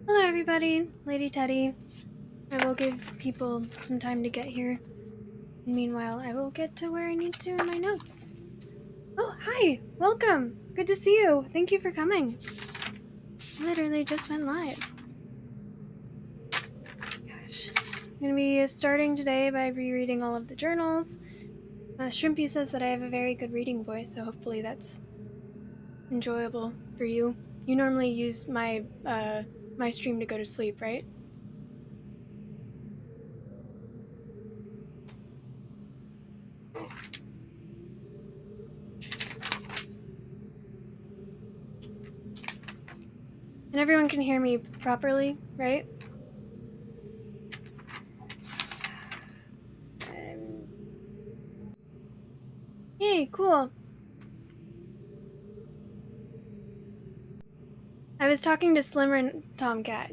Hello everybody, Lady Teddy. I will give people some time to get here. Meanwhile, I will get to where I need to in my notes. Oh, hi! Welcome! Good to see you. Thank you for coming. Literally just went live. Gosh. I'm going to be starting today by rereading all of the journals. Shrimpy says that I have a very good reading voice, so hopefully that's enjoyable for you. You normally use my stream to go to sleep, right? And everyone can hear me properly, right? Yay, cool. I was talking to Slimmer and Tomcat,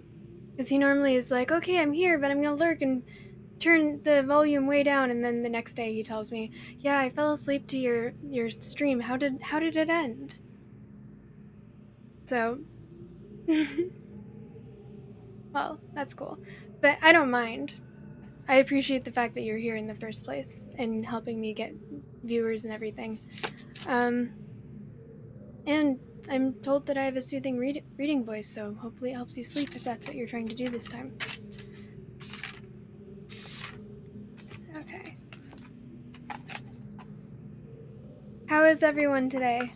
because he normally is like, okay, I'm here, but I'm gonna lurk and turn the volume way down, and then the next day he tells me, yeah, I fell asleep to your stream. How did it end? So, well, that's cool. But I don't mind. I appreciate the fact that you're here in the first place and helping me get viewers and everything. And I'm told that I have a soothing reading voice, so hopefully it helps you sleep if that's what you're trying to do this time. Okay. How is everyone today?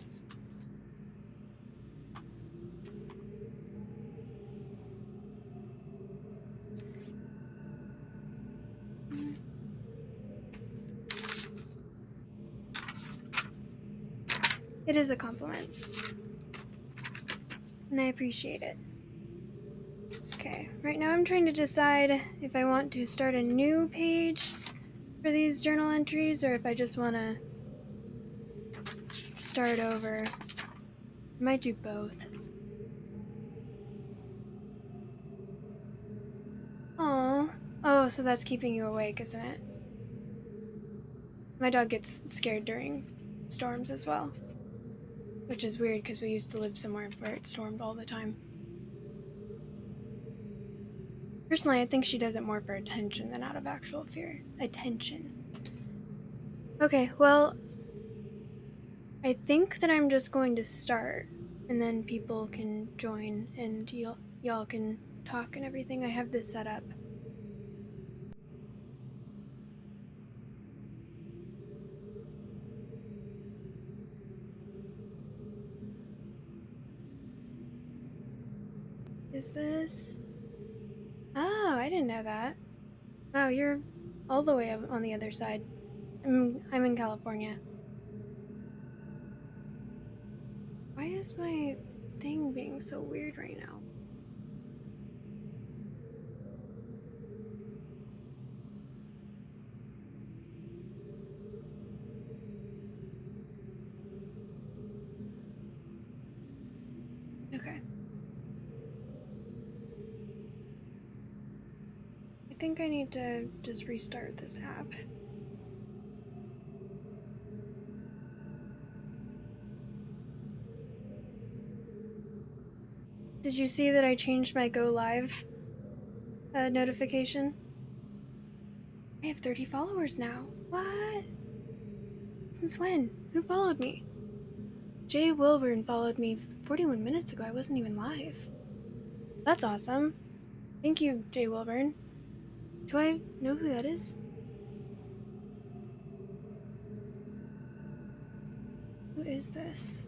It is a compliment. And I appreciate it. Okay, right now I'm trying to decide if I want to start a new page for these journal entries or if I just want to start over. I might do both. Oh, oh, so that's keeping you awake, isn't it? My dog gets scared during storms as well, which is weird because we used to live somewhere where it stormed all the time. Personally, I think she does it more for attention than out of actual fear. Attention. Okay, well, I think that I'm just going to start, and then people can join, and y'all can talk and everything. I have this set up. Is this? Oh, I didn't know that. Wow, you're all the way on the other side. I'm in California. Why is my thing being so weird right now? Okay. I think I need to just restart this app. Did you see that I changed my go live notification? I have 30 followers now. What? Since when? Who followed me? Jay Wilburn followed me 41 minutes ago. I wasn't even live. That's awesome. Thank you, Jay Wilburn. Do I know who that is? Who is this?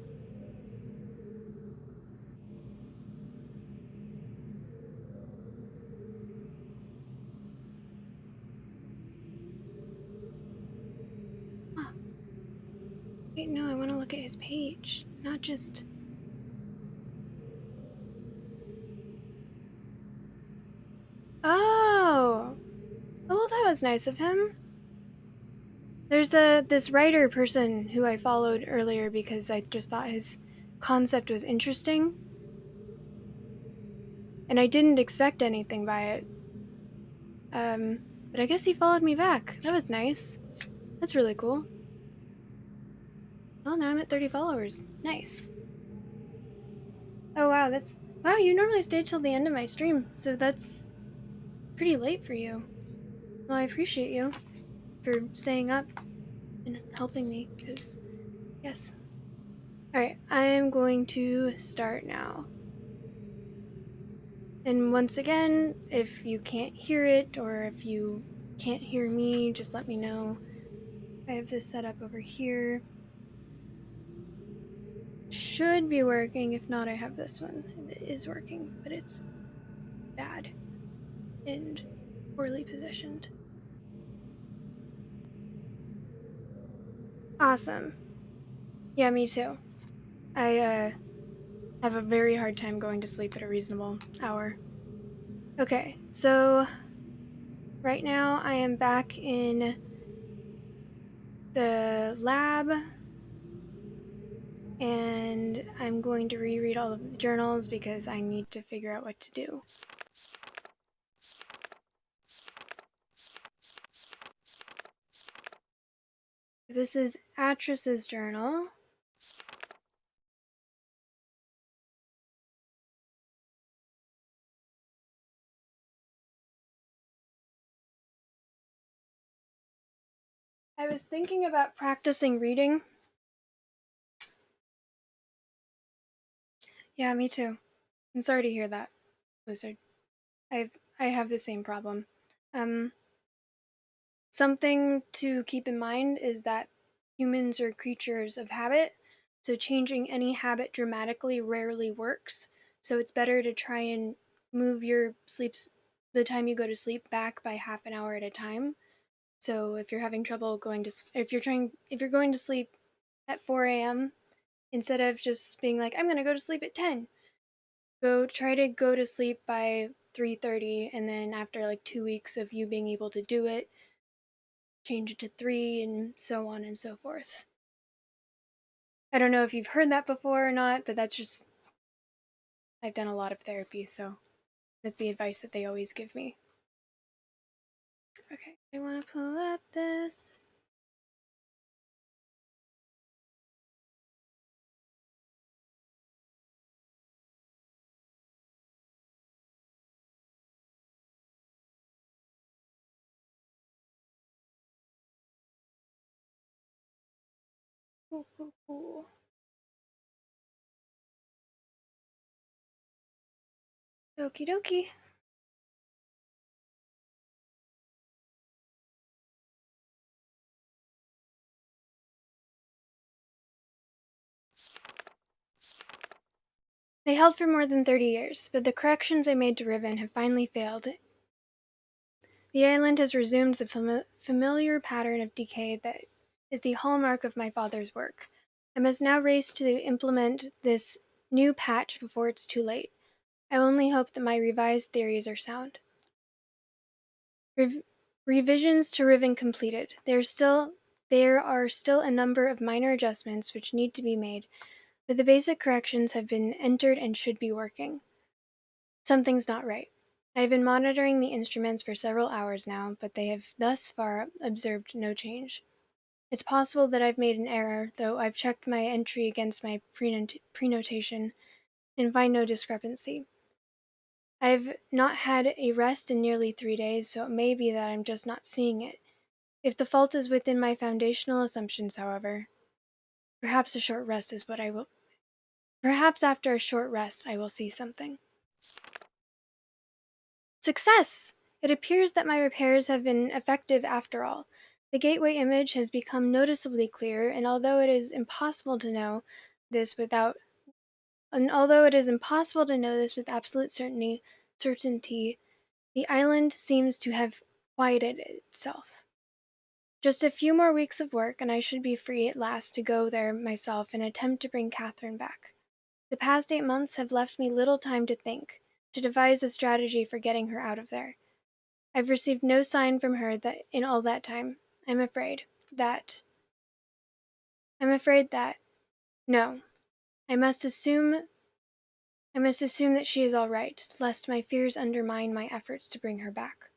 Huh. Wait, no, I want to look at his page, not just. Oh! Oh, well, that was nice of him. There's this writer person who I followed earlier because I just thought his concept was interesting. And I didn't expect anything by it. But I guess he followed me back. That was nice. That's really cool. Well, now I'm at 30 followers. Nice. Oh wow, that's Wow, you normally stay till the end of my stream, so that's pretty late for you. Well, I appreciate you for staying up and helping me, because, yes. Alright, I am going to start now. And once again, if you can't hear it, or if you can't hear me, just let me know. I have this set up over here. Should be working. If not, I have this one. It is working, but it's bad and poorly positioned. Awesome. Yeah, me too. I have a very hard time going to sleep at a reasonable hour. Okay, so right now I am back in the lab, and I'm going to reread all of the journals because I need to figure out what to do. This is Atris's journal. I was thinking about practicing reading. Yeah, me too. I'm sorry to hear that, Lizard. I've I have the same problem. Um, Something to keep in mind is that humans are creatures of habit, so changing any habit dramatically rarely works. So it's better to try and move your the time you go to sleep back by half an hour at a time. So if you're having trouble going to if you're going to sleep at 4 a.m., instead of just being like, I'm going to go to sleep at 10, try to go to sleep by 3:30, and then after like 2 weeks of you being able to do it, change it to 3, and so on and so forth. I don't know if you've heard that before or not, but that's just, I've done a lot of therapy, so that's the advice that they always give me. Okay, I want to pull up this. Cool, cool, cool. Okie dokie. They held for more than 30 years, but the corrections I made to Riven have finally failed. The island has resumed the familiar pattern of decay that is the hallmark of my father's work. I must now race to implement this new patch before it's too late. I only hope that my revised theories are sound. Revisions to Riven completed. There are still a number of minor adjustments which need to be made, but the basic corrections have been entered and should be working. Something's not right. I have been monitoring the instruments for several hours now, but they have thus far observed no change. It's possible that I've made an error, though I've checked my entry against my prenotation and find no discrepancy. I've not had a rest in nearly 3 days, so it may be that I'm just not seeing it. If the fault is within my foundational assumptions, however, perhaps a short rest is what I will. Perhaps after a short rest, I will see something. Success! It appears that my repairs have been effective after all. The gateway image has become noticeably clearer, and although it is impossible to know this without with absolute certainty, the island seems to have quieted itself. Just a few more weeks of work, and I should be free at last to go there myself and attempt to bring Catherine back. The past 8 months have left me little time to think, to devise a strategy for getting her out of there. I've received no sign from her that in all that time. I'm afraid that. No, I must assume. I must assume that she is all right, lest my fears undermine my efforts to bring her back.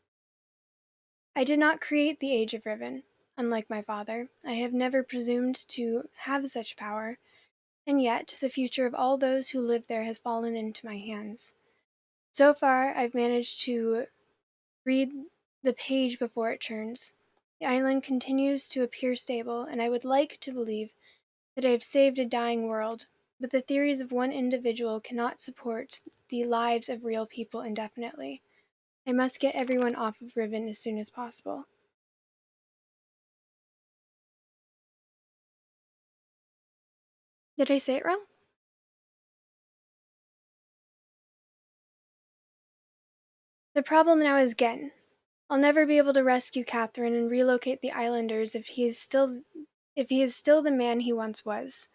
I did not create the Age of Riven. Unlike my father, I have never presumed to have such power, And yet, the future of all those who live there has fallen into my hands. So far, I've managed to read the page before it turns. The island continues to appear stable, and I would like to believe that I have saved a dying world, but the theories of one individual cannot support the lives of real people indefinitely. I must get everyone off of Riven as soon as possible. Did I say it wrong? The problem now is Gen. I'll never be able to rescue Catherine and relocate the islanders if he is still the man he once was.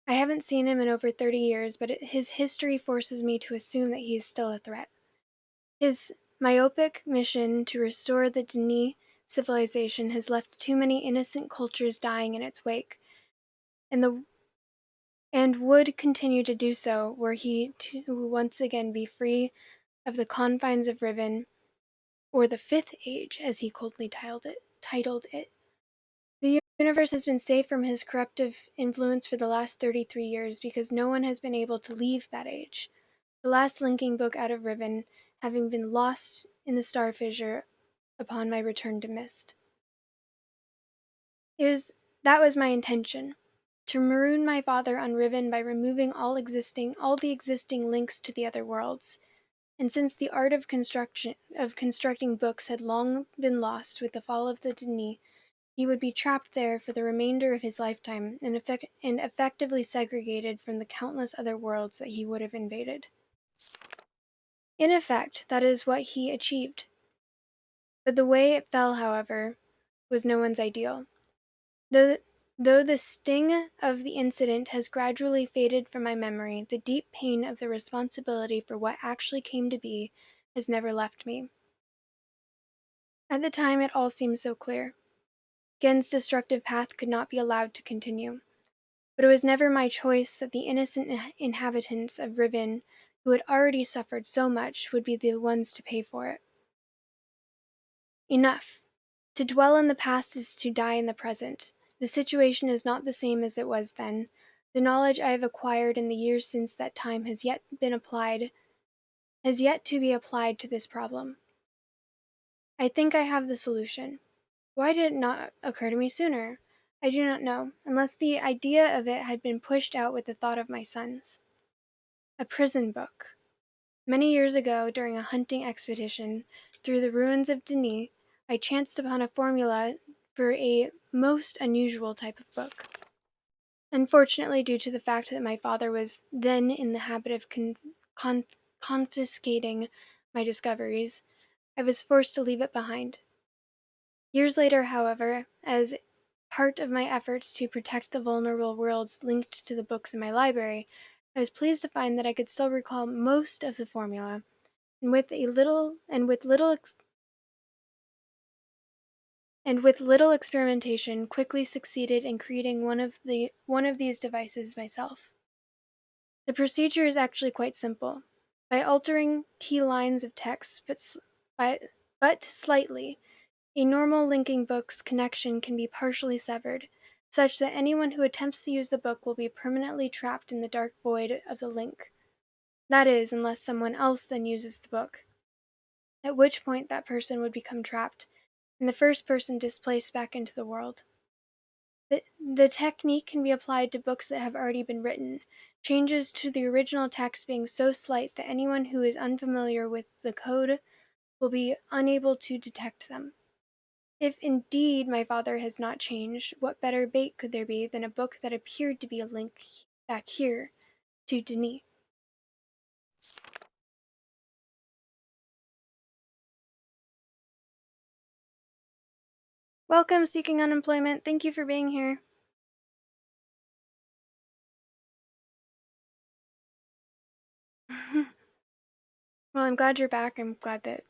I haven't seen him in over 30 years, but his history forces me to assume that he is still a threat. His myopic mission to restore the Denis civilization has left too many innocent cultures dying in its wake, and would continue to do so were he to once again be free of the confines of Riven, or the Fifth Age, as he coldly titled it. The universe has been safe from his corruptive influence for the last 33 years because no one has been able to leave that age. The last linking book out of Riven having been lost in the star fissure upon my return to Mist. That was my intention. To maroon my father on Riven by removing all the existing links to the other worlds. And since the art of constructing books had long been lost with the fall of the Denis, he would be trapped there for the remainder of his lifetime and effectively segregated from the countless other worlds that he would have invaded. In effect, that is what he achieved. But the way it fell, however, was no one's ideal. Though, though the sting of the incident has gradually faded from my memory, the deep pain of the responsibility for what actually came to be has never left me. At the time, it all seemed so clear. Gen's destructive path could not be allowed to continue. But it was never my choice that the innocent inhabitants of Riven, who had already suffered so much, would be the ones to pay for it. Enough. To dwell in the past is to die in the present. The situation is not the same as it was then. The knowledge I have acquired in the years since that time has yet to be applied to this problem. I think I have the solution. Why did it not occur to me sooner? I do not know, unless the idea of it had been pushed out with the thought of my sons. A prison book. Many years ago, during a hunting expedition through the ruins of Denis, I chanced upon a formula for a most unusual type of book. Unfortunately, due to the fact that my father was then in the habit of confiscating my discoveries, I was forced to leave it behind. Years later, however, as part of my efforts to protect the vulnerable worlds linked to the books in my library, I was pleased to find that I could still recall most of the formula, and with little experimentation, quickly succeeded in creating one of these devices myself. The procedure is actually quite simple. By altering key lines of text, but slightly, a normal linking book's connection can be partially severed, such that anyone who attempts to use the book will be permanently trapped in the dark void of the link. That is, unless someone else then uses the book, at which point that person would become trapped, and the first person displaced back into the world. The technique can be applied to books that have already been written, changes to the original text being so slight that anyone who is unfamiliar with the code will be unable to detect them. If indeed my father has not changed, what better bait could there be than a book that appeared to be a link back here to Denis? Welcome, Seeking Unemployment. Thank you for being here. Well, I'm glad you're back. I'm glad that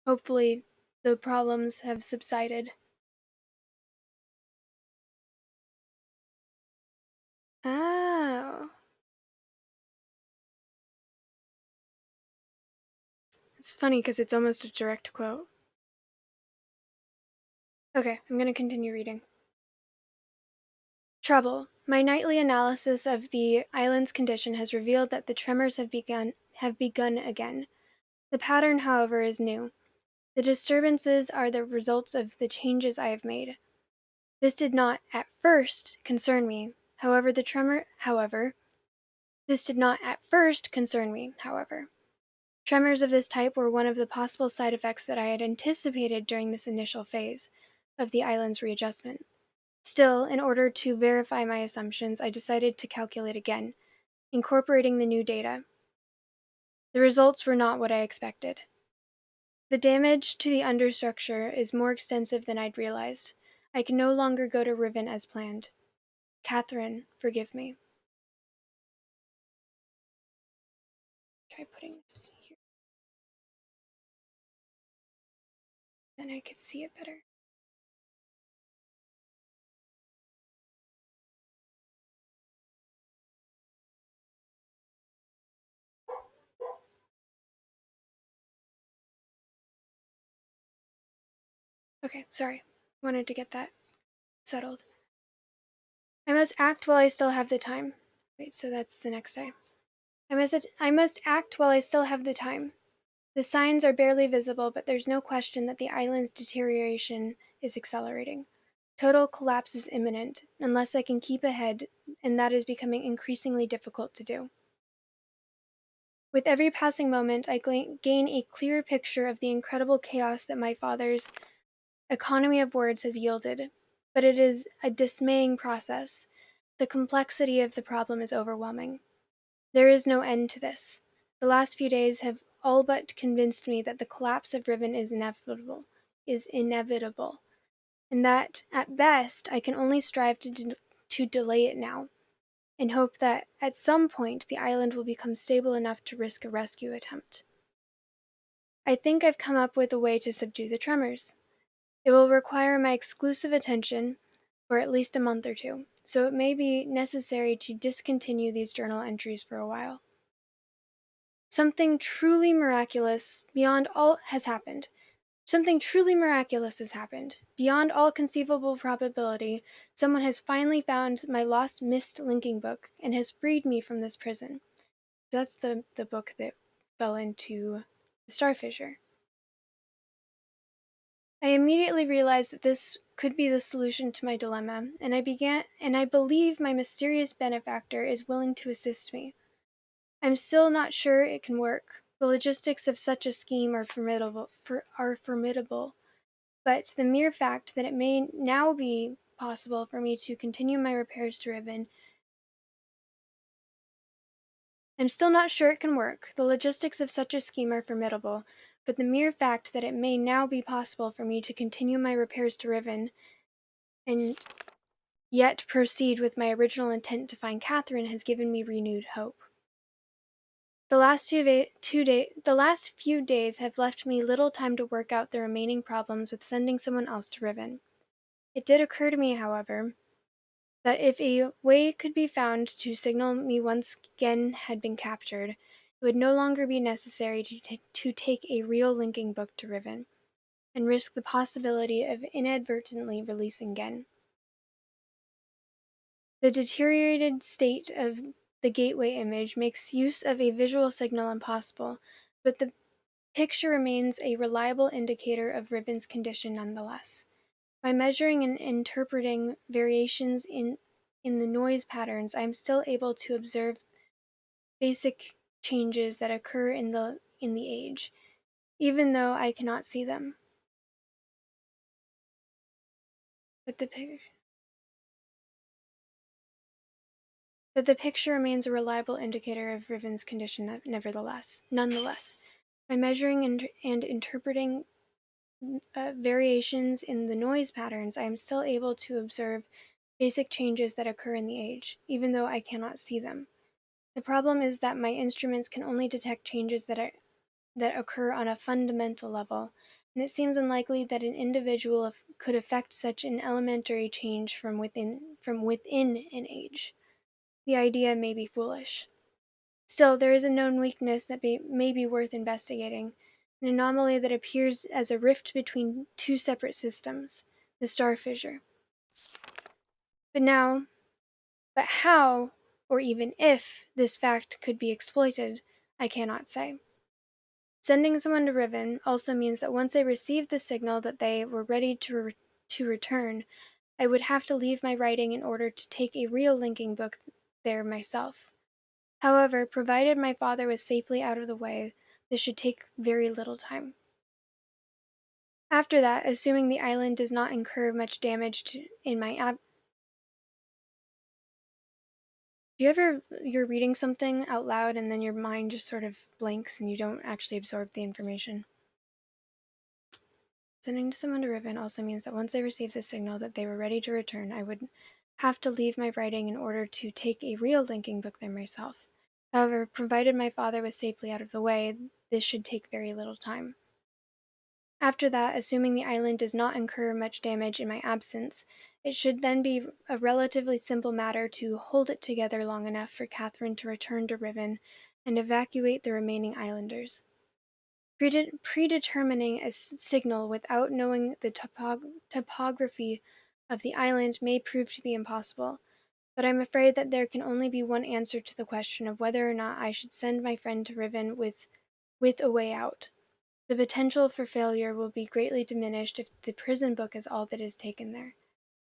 hopefully the problems have subsided. Oh. It's funny because it's almost a direct quote. Okay, I'm going to continue reading. Trouble. My nightly analysis of the island's condition has revealed that the tremors have begun again. The pattern, however, is new. The disturbances are the results of the changes I have made. This did not, at first, concern me. This did not at first concern me, however. Tremors of this type were one of the possible side effects that I had anticipated during this initial phase of the island's readjustment. Still, in order to verify my assumptions, I decided to calculate again, incorporating the new data. The results were not what I expected. The damage to the understructure is more extensive than I'd realized. I can no longer go to Riven as planned. Catherine, forgive me. Try putting this here. Then I could see it better. Okay, sorry. Wanted to get that settled. I must act while I still have the time. Wait, so that's the next day. I must act while I still have the time. The signs are barely visible, but there's no question that the island's deterioration is accelerating. Total collapse is imminent, unless I can keep ahead, and that is becoming increasingly difficult to do. With every passing moment, I gain a clearer picture of the incredible chaos that my father's economy of words has yielded. But it is a dismaying process. The complexity of the problem is overwhelming. There is no end to this. The last few days have all but convinced me that the collapse of Riven is inevitable, and that, at best, I can only strive to delay it now, and hope that at some point the island will become stable enough to risk a rescue attempt. I think I've come up with a way to subdue the tremors. It will require my exclusive attention for at least a month or two, so it may be necessary to discontinue these journal entries for a while. Something truly miraculous beyond all has happened. Something truly miraculous has happened. Beyond all conceivable probability, someone has finally found my lost missed linking book and has freed me from this prison. That's the book that fell into the Starfisher. I immediately realized that this could be the solution to my dilemma, and I believe my mysterious benefactor is willing to assist me. I'm still not sure it can work. The logistics of such a scheme are formidable, but the mere fact that it may now be possible for me to continue my repairs to Riven. I'm still not sure it can work. The logistics of such a scheme are formidable, but the mere fact that it may now be possible for me to continue my repairs to Riven and yet proceed with my original intent to find Catherine has given me renewed hope. The last few days have left me little time to work out the remaining problems with sending someone else to Riven. It did occur to me, however, that if a way could be found to signal me once Gen had been captured, it would no longer be necessary to take a real linking book to Riven, and risk the possibility of inadvertently releasing Gen. The deteriorated state of the gateway image makes use of a visual signal impossible, but the picture remains a reliable indicator of Riven's condition nonetheless. By measuring and interpreting variations in the noise patterns, I am still able to observe basic changes that occur in the age, even though I cannot see them. But the picture remains a reliable indicator of Riven's condition nonetheless. By measuring and interpreting variations in the noise patterns, I am still able to observe basic changes that occur in the age, even though I cannot see them. The problem is that my instruments can only detect changes that occur on a fundamental level, and it seems unlikely that an individual could affect such an elementary change from within an age. The idea may be foolish. Still, there is a known weakness that may be worth investigating, an anomaly that appears as a rift between two separate systems, the star fissure. But now, But how, or even if, this fact could be exploited, I cannot say. Sending someone to Riven also means that once I received the signal that they were ready to return, I would have to leave my writing in order to take a real linking book there myself. However, provided my father was safely out of the way, this should take very little time. After that, assuming the island does not incur much damage in my do you ever you're reading something out loud and then your mind just sort of blanks and you don't actually absorb the information? Sending someone to Riven also means that once I received the signal that they were ready to return, I would have to leave my writing in order to take a real linking book there myself. However, provided my father was safely out of the way, this should take very little time. After that, assuming the island does not incur much damage in my absence, it should then be a relatively simple matter to hold it together long enough for Catherine to return to Riven and evacuate the remaining islanders. Predetermining a signal without knowing the topography of the island may prove to be impossible, but I'm afraid that there can only be one answer to the question of whether or not I should send my friend to Riven with a way out. The potential for failure will be greatly diminished if the prison book is all that is taken there.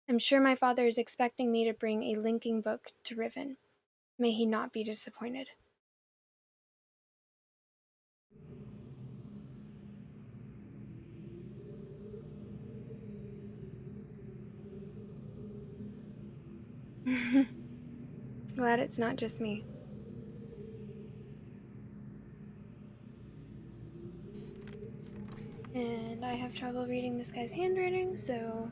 I'm sure my father is expecting me to bring a linking book to Riven. May he not be disappointed. Glad it's not just me. And I have trouble reading this guy's handwriting, so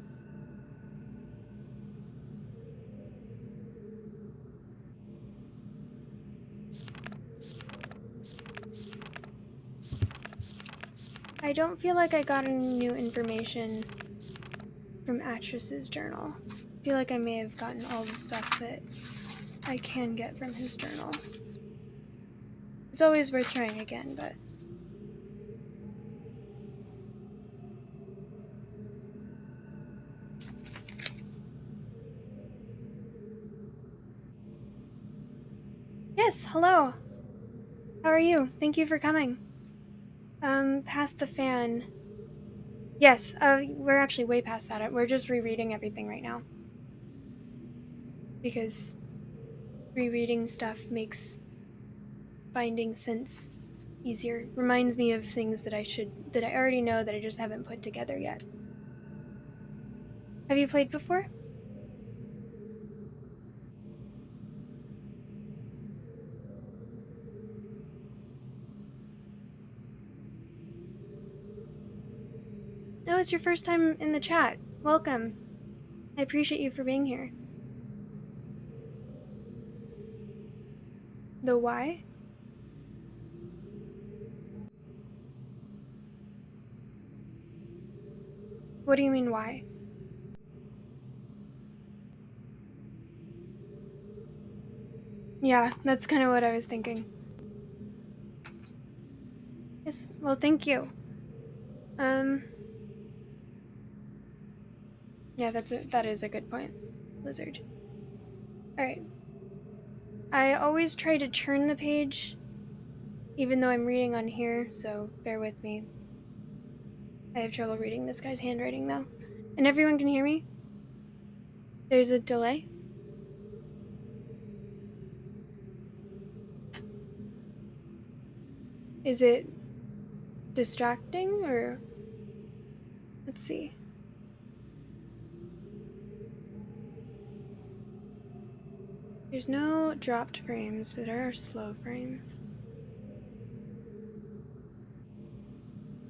I don't feel like I got any new information from Atris's journal. I feel like I may have gotten all the stuff that I can get from his journal. It's always worth trying again, but yes, hello. How are you? Thank you for coming. Past the fan. Yes, we're actually way past that. We're just rereading everything right now. Because rereading stuff makes finding sense easier. Reminds me of things that I already know that I just haven't put together yet. Have you played before? No, it's your first time in the chat. Welcome. I appreciate you for being here. The why? What do you mean why? Yeah, that's kind of what I was thinking. Yes, well, thank you. Um, yeah, that is a good point. Lizard. Alright. I always try to turn the page, even though I'm reading on here, so bear with me. I have trouble reading this guy's handwriting, though. And everyone can hear me? There's a delay? Is it distracting, or... Let's see. There's no dropped frames, but there are slow frames.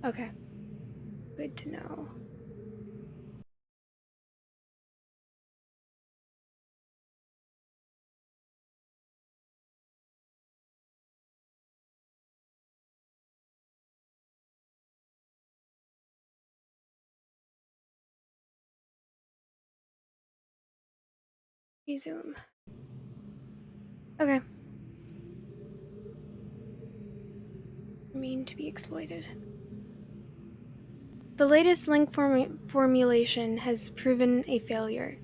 Okay. Good to know. Resume. Okay. Mean to be exploited. The latest link formulation has proven a failure.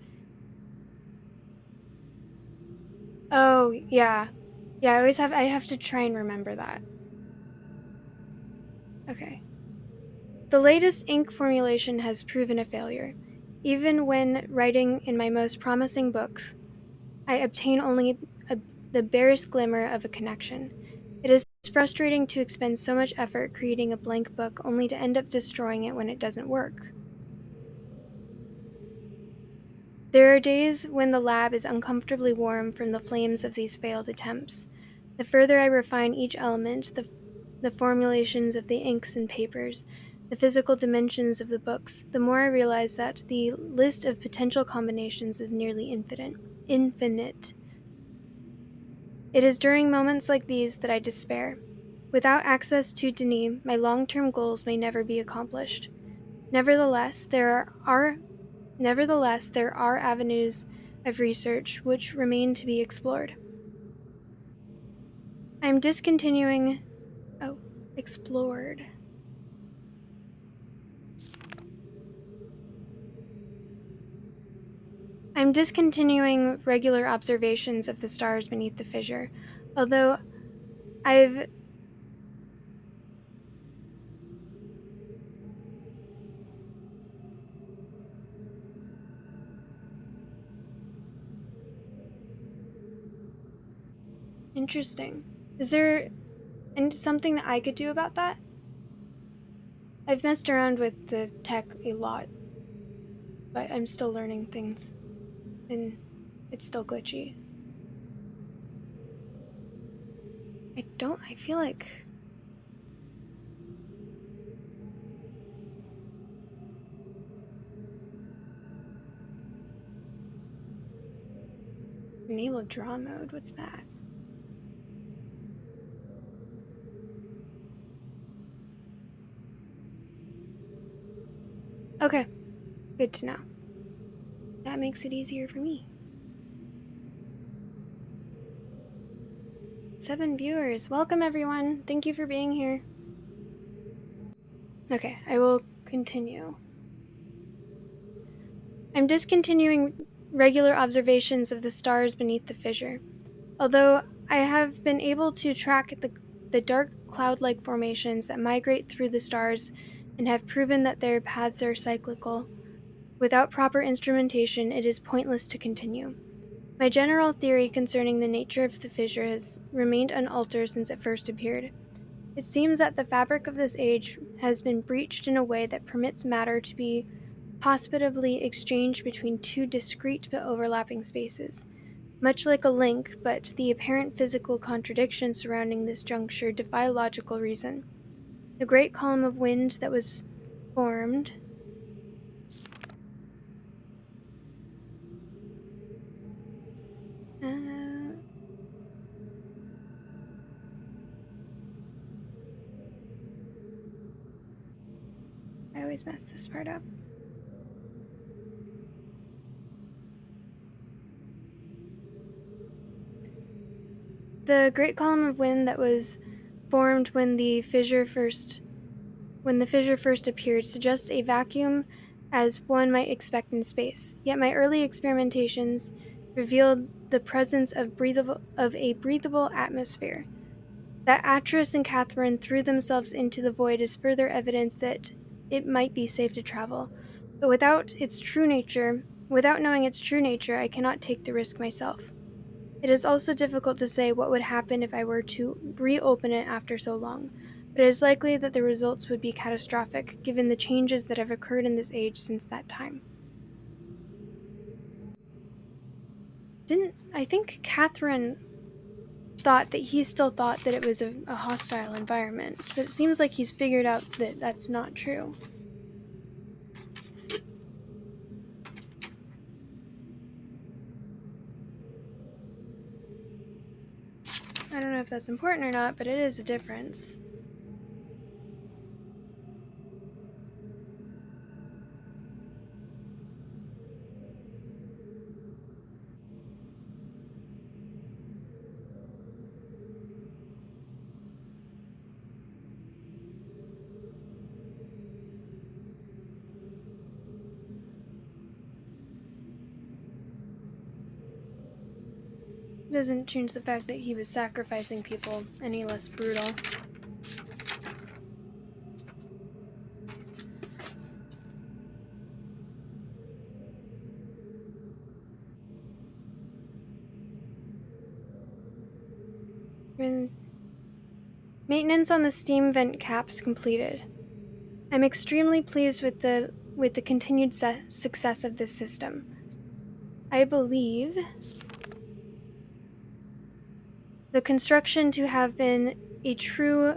Yeah. Yeah, I have to try and remember that. Okay. The latest ink formulation has proven a failure. Even when writing in my most promising books, I obtain only a, the barest glimmer of a connection. It is frustrating to expend so much effort creating a blank book only to end up destroying it when it doesn't work. There are days when the lab is uncomfortably warm from the flames of these failed attempts. The further I refine each element, the formulations of the inks and papers, the physical dimensions of the books, the more I realize that the list of potential combinations is nearly infinite. Infinite. It is during moments like these that I despair. Without access to Denis, my long-term goals may never be accomplished. Nevertheless, there are avenues of research which remain to be explored. I'm discontinuing oh, explored. I'm discontinuing regular observations of the stars beneath the fissure, although I've interesting. Is there something that I could do about that? I've messed around with the tech a lot, but I'm still learning things, and it's still glitchy. I feel like enable draw mode. What's that? Okay, good to know. That makes it easier for me. 7 viewers. Welcome, everyone. Thank you for being here. Okay, I will continue. I'm discontinuing regular observations of the stars beneath the fissure. Although I have been able to track the dark cloud like formations that migrate through the stars and have proven that their paths are cyclical, without proper instrumentation, it is pointless to continue. My general theory concerning the nature of the fissure has remained unaltered since it first appeared. It seems that the fabric of this age has been breached in a way that permits matter to be hospitably exchanged between two discrete but overlapping spaces. Much like a link, but the apparent physical contradictions surrounding this juncture defy logical reason. The great column of wind that was formed. Uh, I always mess this part up. The great column of wind that was formed when the fissure first appeared suggests a vacuum as one might expect in space. Yet my early experimentations revealed the presence of a breathable atmosphere. That Atris and Catherine threw themselves into the void is further evidence that it might be safe to travel. But without knowing its true nature, I cannot take the risk myself. It is also difficult to say what would happen if I were to reopen it after so long, but it is likely that the results would be catastrophic given the changes that have occurred in this age since that time. Didn't I think Catherine thought that he still thought that it was a hostile environment, but it seems like he's figured out that that's not true. I don't know if that's important or not, but it is a difference. Doesn't change the fact that he was sacrificing people any less brutal. When maintenance on the steam vent caps completed. I'm extremely pleased with the continued success of this system. I believe the construction to have been a true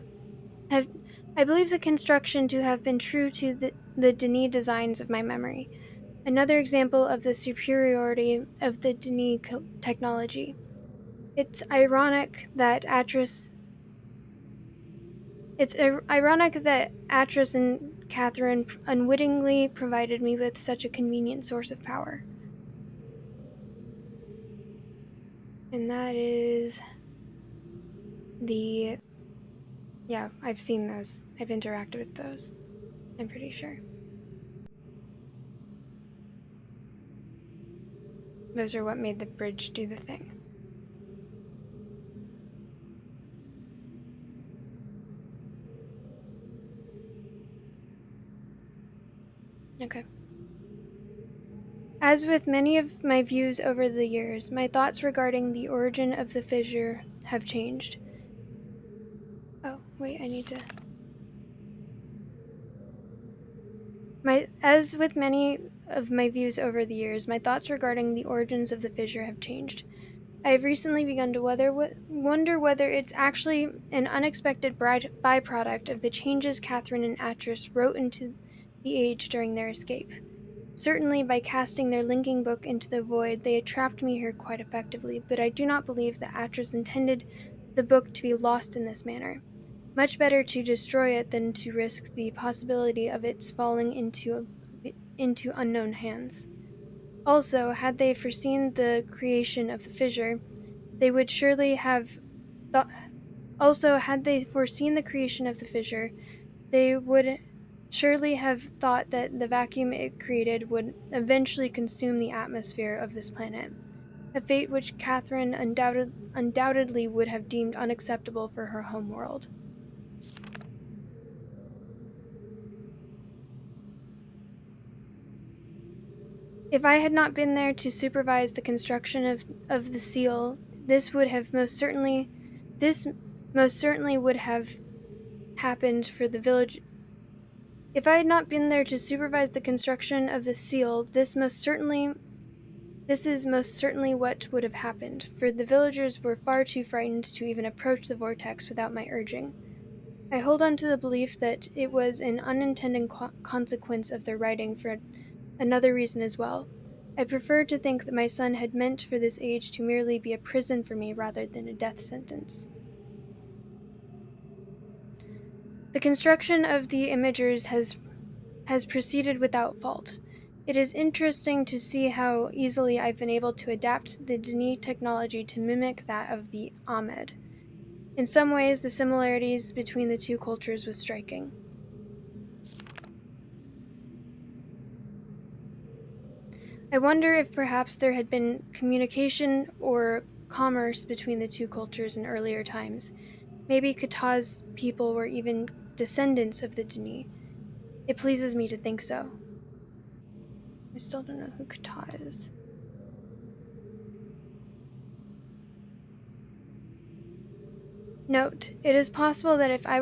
have I believe the construction to have been true to the Denis designs of my memory. Another example of the superiority of the Denis technology. It's ironic that Atris and Catherine unwittingly provided me with such a convenient source of power. And that is the. Yeah, I've seen those. I've interacted with those. I'm pretty sure. Those are what made the bridge do the thing. Okay. As with many of my views over the years, my thoughts regarding the origin of the fissure have changed. Oh, wait, I need to. As with many of my views over the years, my thoughts regarding the origins of the fissure have changed. I have recently begun to wonder whether it's actually an unexpected byproduct of the changes Catherine and Atris wrote into the age during their escape. Certainly, by casting their linking book into the void, they had trapped me here quite effectively, but I do not believe that Atris intended the book to be lost in this manner. Much better to destroy it than to risk the possibility of its falling into unknown hands. Also, had they foreseen the creation of the fissure, they would surely have thought. Also, had they foreseen the creation of the fissure, they would surely have thought that the vacuum it created would eventually consume the atmosphere of this planet, a fate which Catherine undoubtedly would have deemed unacceptable for her homeworld. If I had not been there to supervise the construction of the seal, this most certainly would have happened for the village. If I had not been there to supervise the construction of the seal, this is most certainly what would have happened, for the villagers were far too frightened to even approach the vortex without my urging. I hold on to the belief that it was an unintended consequence of their writing for another reason as well. I prefer to think that my son had meant for this age to merely be a prison for me rather than a death sentence. The construction of the imagers has proceeded without fault. It is interesting to see how easily I've been able to adapt the Denis technology to mimic that of the Ahmed. In some ways, the similarities between the two cultures was striking. I wonder if perhaps there had been communication or commerce between the two cultures in earlier times. Maybe Kata's people were even descendants of the Denis. It pleases me to think so. I still don't know who Kata is. Note: it is possible that if I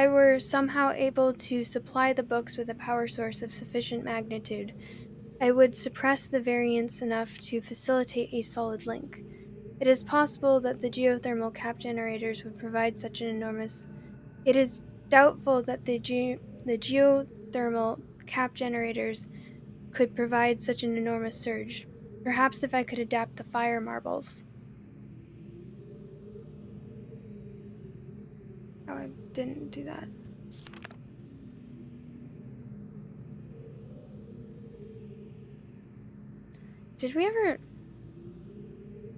were somehow able to supply the books with a power source of sufficient magnitude, I would suppress the variance enough to facilitate a solid link. It is possible that the geothermal cap generators would provide such an enormous. It is doubtful that the geothermal cap generators could provide such an enormous surge. Perhaps if I could adapt the fire marbles. Oh, I didn't do that. Did we ever.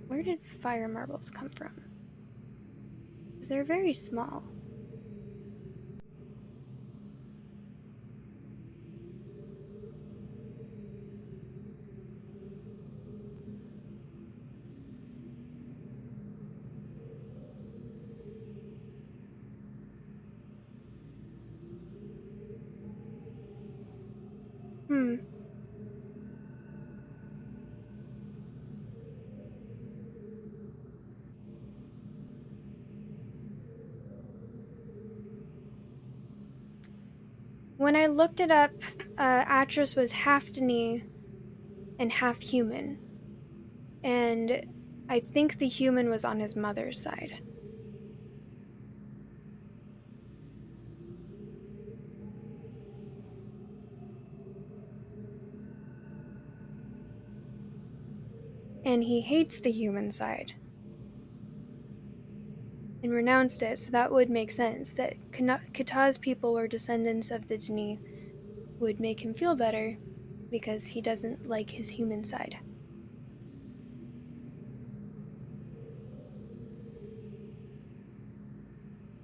Where did fire marbles come from? Because they're very small. When I looked it up, Atris was half Denis and half human. And I think the human was on his mother's side. And he hates the human side and renounced it, so that would make sense. That Kata's people were descendants of the Denis would make him feel better because he doesn't like his human side.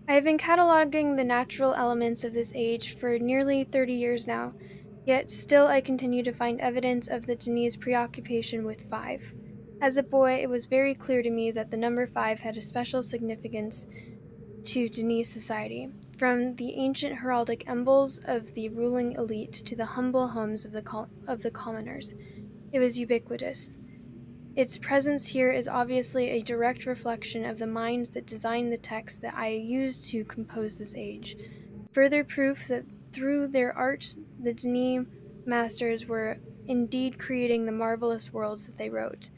I have been cataloging the natural elements of this age for nearly 30 years now, yet still I continue to find evidence of the Denis' preoccupation with 5. As a boy, it was very clear to me that the number 5 had a special significance to Denis society. From the ancient heraldic emblems of the ruling elite to the humble homes of the commoners, it was ubiquitous. Its presence here is obviously a direct reflection of the minds that designed the text that I used to compose this age. Further proof that through their art, the Denis masters were indeed creating the marvelous worlds that they wrote,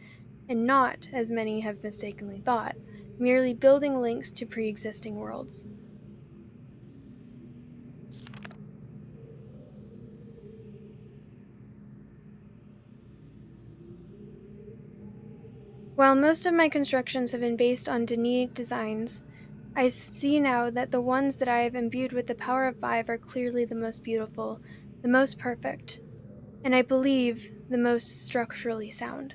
and not, as many have mistakenly thought, merely building links to pre existing worlds. While most of my constructions have been based on Denis designs, I see now that the ones that I have imbued with the power of 5 are clearly the most beautiful, the most perfect, and I believe the most structurally sound.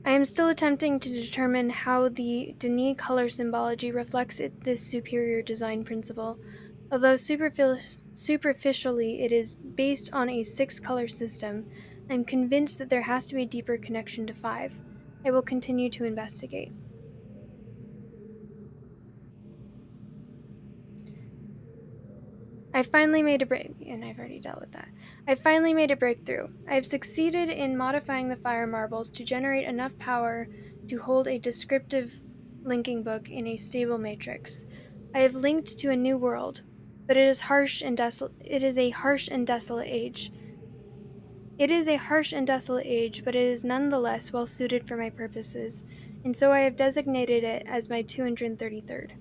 I am still attempting to determine how the Denis color symbology reflects this superior design principle. Although superficially it is based on a 6-color system, I am convinced that there has to be a deeper connection to 5. I will continue to investigate. I finally made a break, and I've already dealt with that. I finally made a breakthrough. I have succeeded in modifying the fire marbles to generate enough power to hold a descriptive linking book in a stable matrix. I have linked to a new world, but it is harsh and desolate. It is a harsh and desolate age. It is a harsh and desolate age, but it is nonetheless well suited for my purposes, and so I have designated it as my 233rd.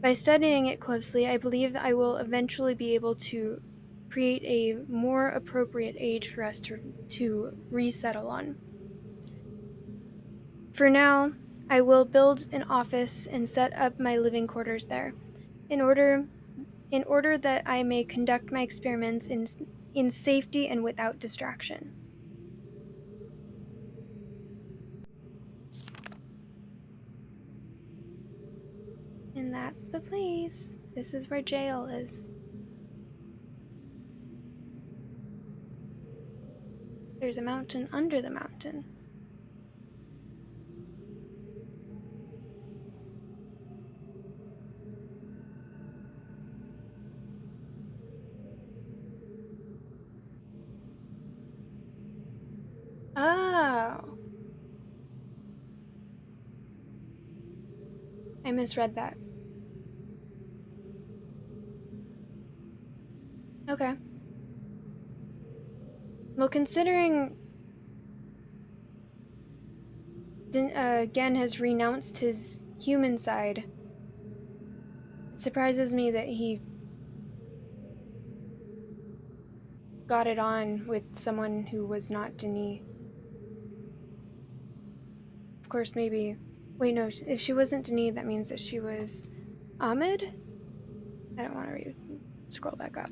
By studying it closely, I believe I will eventually be able to create a more appropriate age for us to resettle on. For now, I will build an office and set up my living quarters there, in order that I may conduct my experiments in safety and without distraction. And that's the place. This is where jail is. There's a mountain under the mountain. Oh, I misread that. Okay. Well, considering Gen has renounced his human side, it surprises me that he got it on with someone who was not Denis. Of course, maybe. Wait, no, if she wasn't Denis, that means that she was Ahmed? I don't want to scroll back up.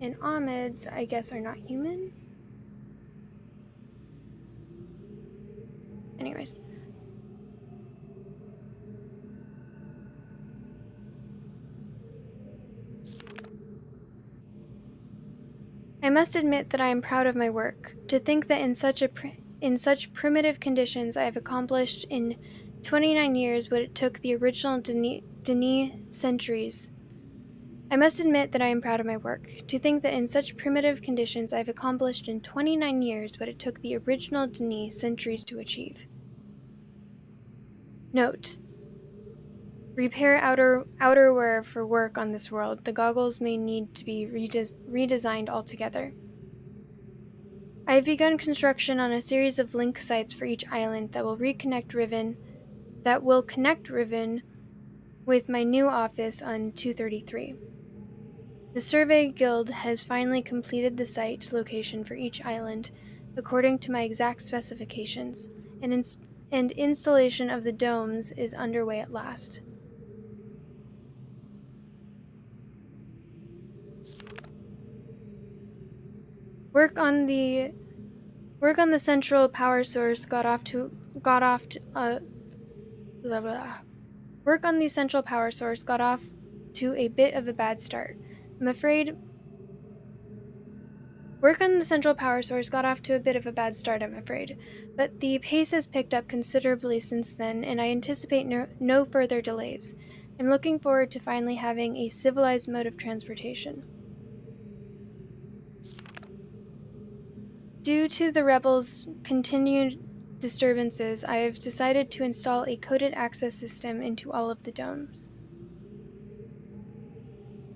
And Ahmeds, I guess, are not human? Anyways. I must admit that I am proud of my work. To think that in such primitive conditions I have accomplished in 29 years what it took the original Denis centuries. I must admit that I am proud of my work. To think that in such primitive conditions I have accomplished in 29 years what it took the original Denis centuries to achieve. Note: Repair outerwear for work on this world. The goggles may need to be redesigned altogether. I have begun construction on a series of link sites for each island that will connect Riven with my new office on 233. The Survey Guild has finally completed the site location for each island according to my exact specifications, and installation of the domes is underway at last. Work on the Work on the central power source got off to, blah, blah. Work on the central power source got off to a bit of a bad start. I'm afraid Work on the central power source got off to a bit of a bad start, I'm afraid, but the pace has picked up considerably since then, and I anticipate no further delays. I'm looking forward to finally having a civilized mode of transportation. Due to the rebels' continued disturbances, I have decided to install a coded access system into all of the domes.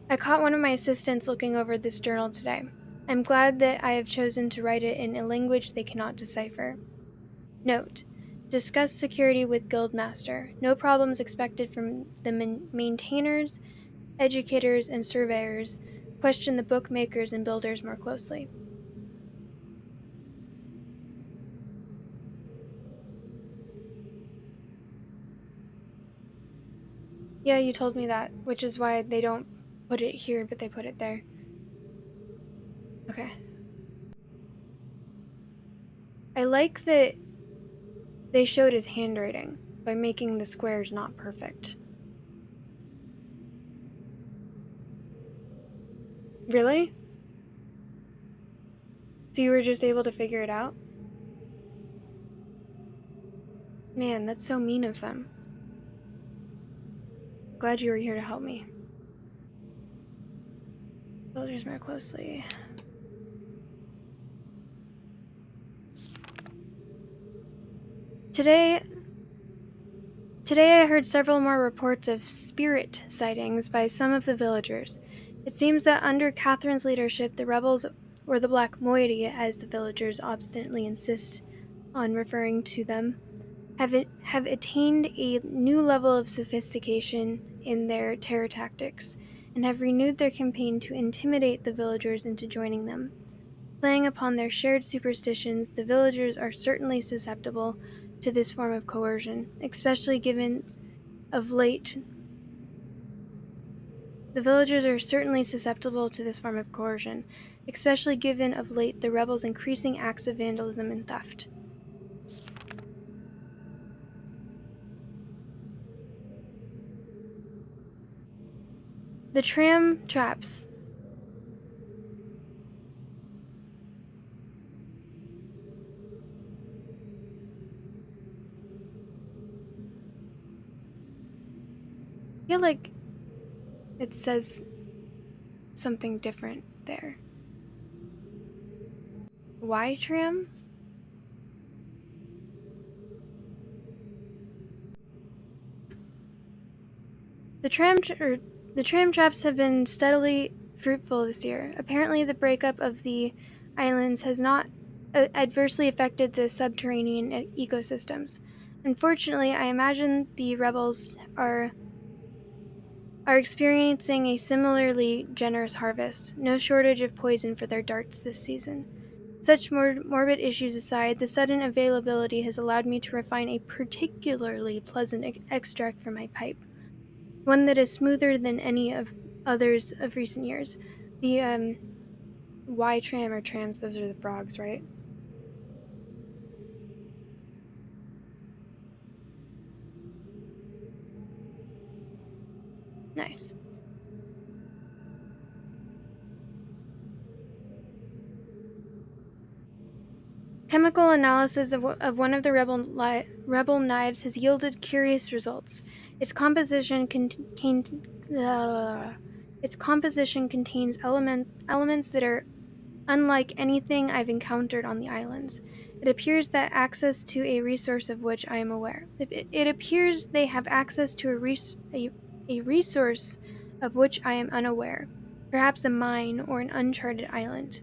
I caught one of my assistants looking over this journal today. I'm glad that I have chosen to write it in a language they cannot decipher. Note: discuss security with Guildmaster. No problems expected from the maintainers, educators, and surveyors. Question the bookmakers and builders more closely. Yeah, you told me that, which is why they don't put it here, but they put it there. Okay. I like that they showed his handwriting by making the squares not perfect. Really? So you were just able to figure it out? Man, that's so mean of them. Glad you were here to help me. Builders more closely. Today I heard several more reports of spirit sightings by some of the villagers. It seems that under Catherine's leadership, the rebels, or the Black Moiety as the villagers obstinately insist on referring to them, have attained a new level of sophistication in their terror tactics, and have renewed their campaign to intimidate the villagers into joining them. Playing upon their shared superstitions, the villagers are certainly susceptible to this form of coercion, especially given of late the villagers are certainly susceptible to this form of coercion, especially given of late the rebels' increasing acts of vandalism and theft. The tram traps. I feel like it says something different there. Why tram? The the tram traps have been steadily fruitful this year. Apparently, the breakup of the islands has not adversely affected the subterranean ecosystems. Unfortunately, I imagine the rebels are experiencing a similarly generous harvest. No shortage of poison for their darts this season. Such morbid issues aside, the sudden availability has allowed me to refine a particularly pleasant extract for my pipe, one that is smoother than any of others of recent years. The Y tram or trams, those are the frogs, right? Nice. Chemical analysis of one of the rebel knives has yielded curious results. Its composition uh, its composition contains elements that are unlike anything I've encountered on the islands. It appears that access to a resource of which I am aware. It appears they have access to a resource of which I am unaware, perhaps a mine or an uncharted island.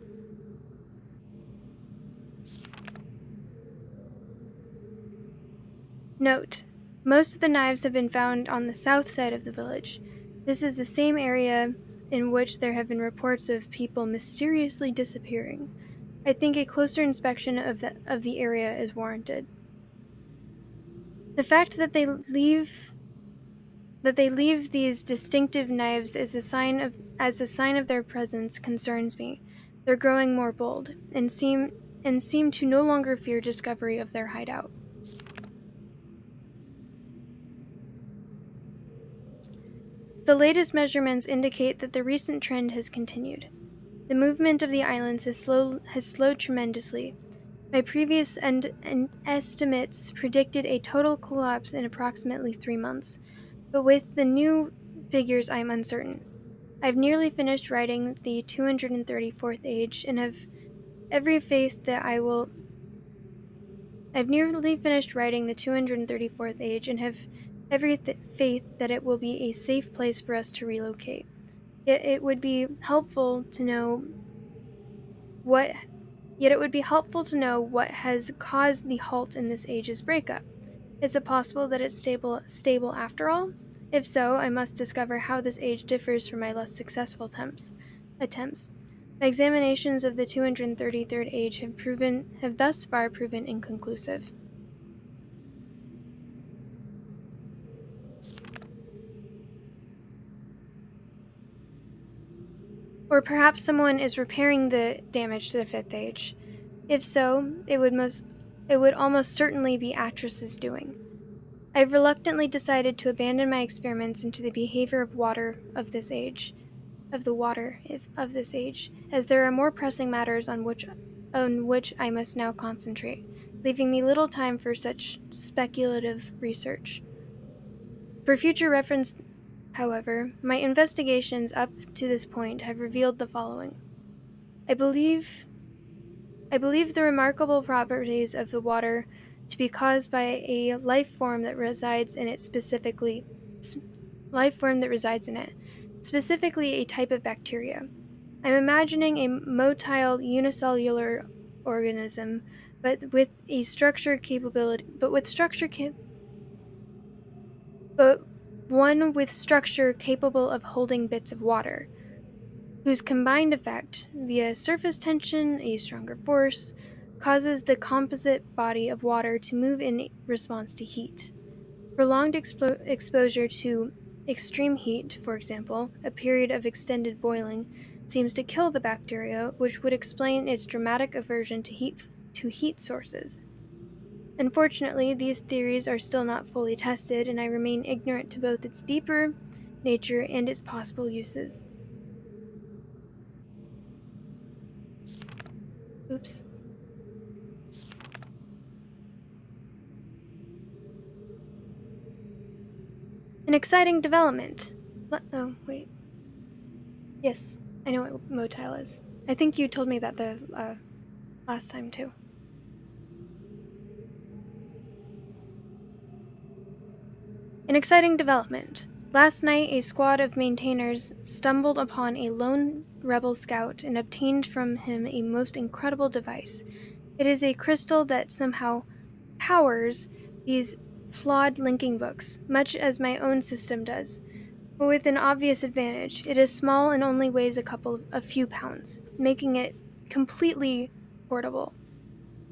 Note: most of the knives have been found on the south side of the village. This is the same area in which there have been reports of people mysteriously disappearing. I think a closer inspection of the area is warranted. The fact that they leave these distinctive knives as a sign of their presence concerns me. They're growing more bold and seem to no longer fear discovery of their hideout. The latest measurements indicate that the recent trend has continued. The movement of the islands has slowed tremendously. My previous estimates predicted a total collapse in approximately 3 months, but with the new figures I am uncertain. I've nearly finished writing the 234th age and have every faith that I will. I've nearly finished writing the 234th age and have every faith that it will be a safe place for us to relocate. Yet it would be helpful to know what Yet it would be helpful to know what has caused the halt in this age's breakup. Is it possible that it's stable after all? If so, I must discover how this age differs from my less successful attempts. My examinations of the 233rd age have thus far proven inconclusive. Or perhaps someone is repairing the damage to the fifth age. If so, it would almost certainly be Atrus's doing. I've reluctantly decided to abandon my experiments into the behavior of water of this age, of this age, as there are more pressing matters on which I must now concentrate, leaving me little time for such speculative research. For future reference, however, my investigations up to this point have revealed the following. I believe I believe the remarkable properties of the water to be caused by a life form that resides in it, specifically a type of bacteria. I'm imagining a motile unicellular organism, but with a structure capability, but one with structure capable of holding bits of water, whose combined effect, via surface tension, a stronger force, causes the composite body of water to move in response to heat. Prolonged exposure to extreme heat, for example, a period of extended boiling, seems to kill the bacteria, which would explain its dramatic aversion to heat sources. Unfortunately, these theories are still not fully tested, and I remain ignorant to both its deeper nature and its possible uses. Oops. An exciting development. Oh, wait. Yes, I know what motile is. I think you told me that the last time too. An exciting development. Last night, a squad of maintainers stumbled upon a lone rebel scout and obtained from him a most incredible device. It is a crystal that somehow powers these flawed linking books, much as my own system does, but with an obvious advantage. It is small and only weighs a few pounds, making it completely portable.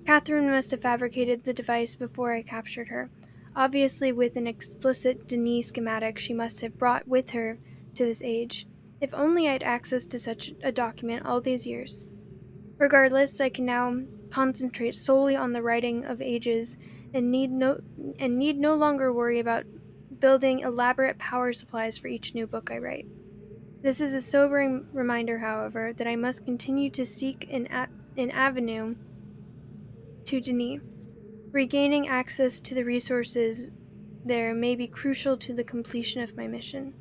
Catherine must have fabricated the device before I captured her. Obviously, with an explicit Denis schematic she must have brought with her to this age. If only I had access to such a document all these years. Regardless, I can now concentrate solely on the writing of ages and need no longer worry about building elaborate power supplies for each new book I write. This is a sobering reminder, however, that I must continue to seek an avenue to Denis. Regaining access to the resources there may be crucial to the completion of my mission.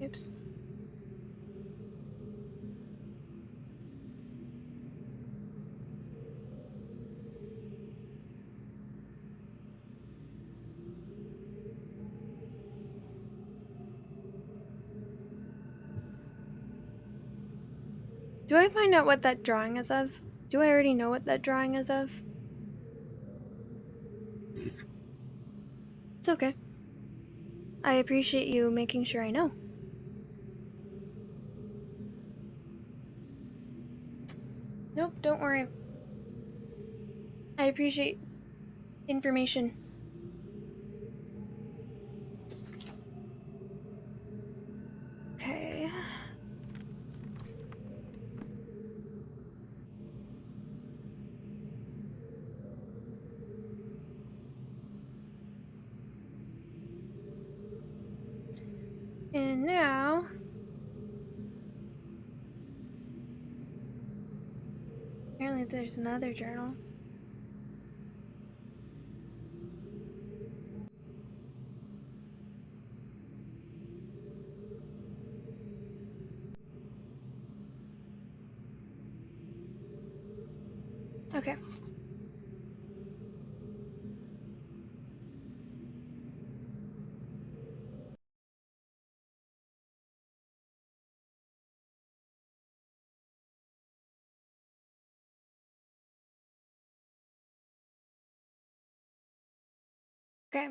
Oops. Do I find out what that drawing is of? Do I already know what that drawing is of? It's okay. I appreciate you making sure I know. Nope, don't worry. I appreciate information. Okay. And now, apparently there's another journal. Okay. Okay.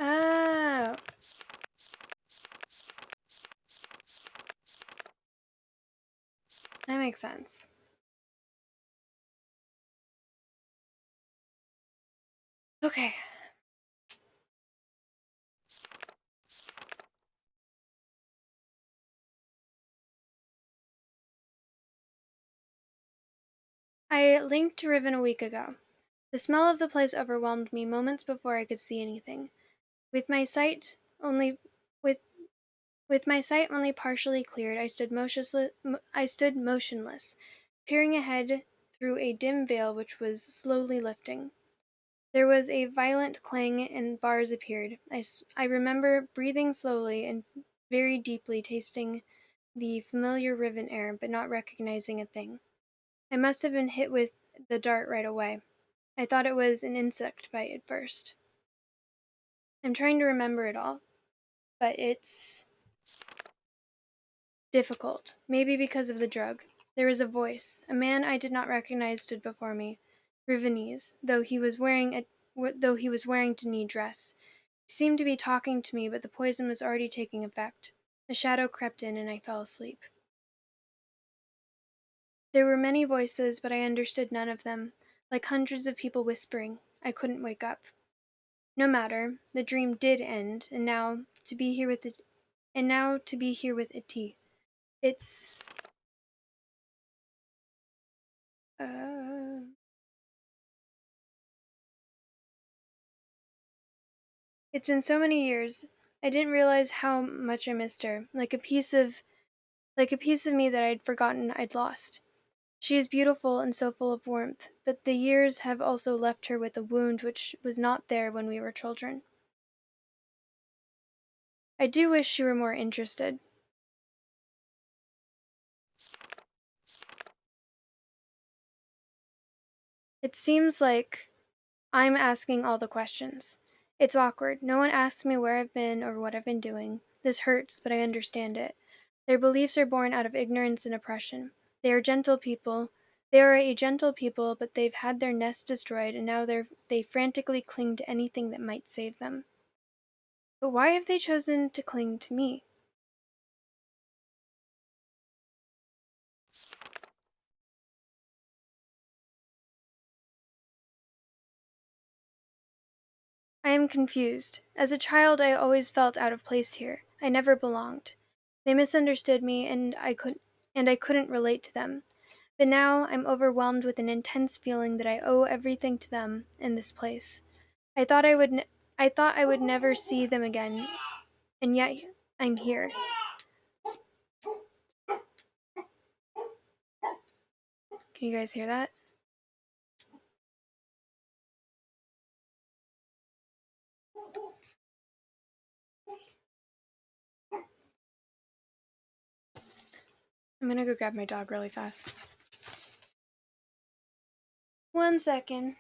Oh, that makes sense. Okay. I linked to Riven a week ago. The smell of the place overwhelmed me moments before I could see anything. With my sight only with with my sight only partially cleared, I stood motionless, peering ahead through a dim veil which was slowly lifting. There was a violent clang and bars appeared. I remember breathing slowly and very deeply, tasting the familiar Riven air, but not recognizing a thing. I must have been hit with the dart right away. I thought it was an insect bite at first. I'm trying to remember it all, but it's difficult. Maybe because of the drug. There was a voice. A man I did not recognize stood before me. Rivenese, though he was wearing to knee dress. He seemed to be talking to me, but the poison was already taking effect. A shadow crept in and I fell asleep. There were many voices, but I understood none of them. Like hundreds of people whispering, I couldn't wake up. No matter, the dream did end, and now to be here with it, and now to be here with Iti. It's uh, it's been so many years. I didn't realize how much I missed her, like a piece of me that I'd forgotten I'd lost. She is beautiful and so full of warmth, but the years have also left her with a wound which was not there when we were children. I do wish she were more interested. It seems like I'm asking all the questions. It's awkward. No one asks me where I've been or what I've been doing. This hurts, but I understand it. Their beliefs are born out of ignorance and oppression. They are gentle people. They are a gentle people, but they've had their nest destroyed and now they frantically cling to anything that might save them. But why have they chosen to cling to me? I am confused. As a child, I always felt out of place here. I never belonged. They misunderstood me and I couldn't relate to them. But now I'm overwhelmed with an intense feeling that I owe everything to them in this place. I thought I would never see them again, and yet I'm here. Can you guys hear that? I'm gonna go grab my dog really fast. 1 second.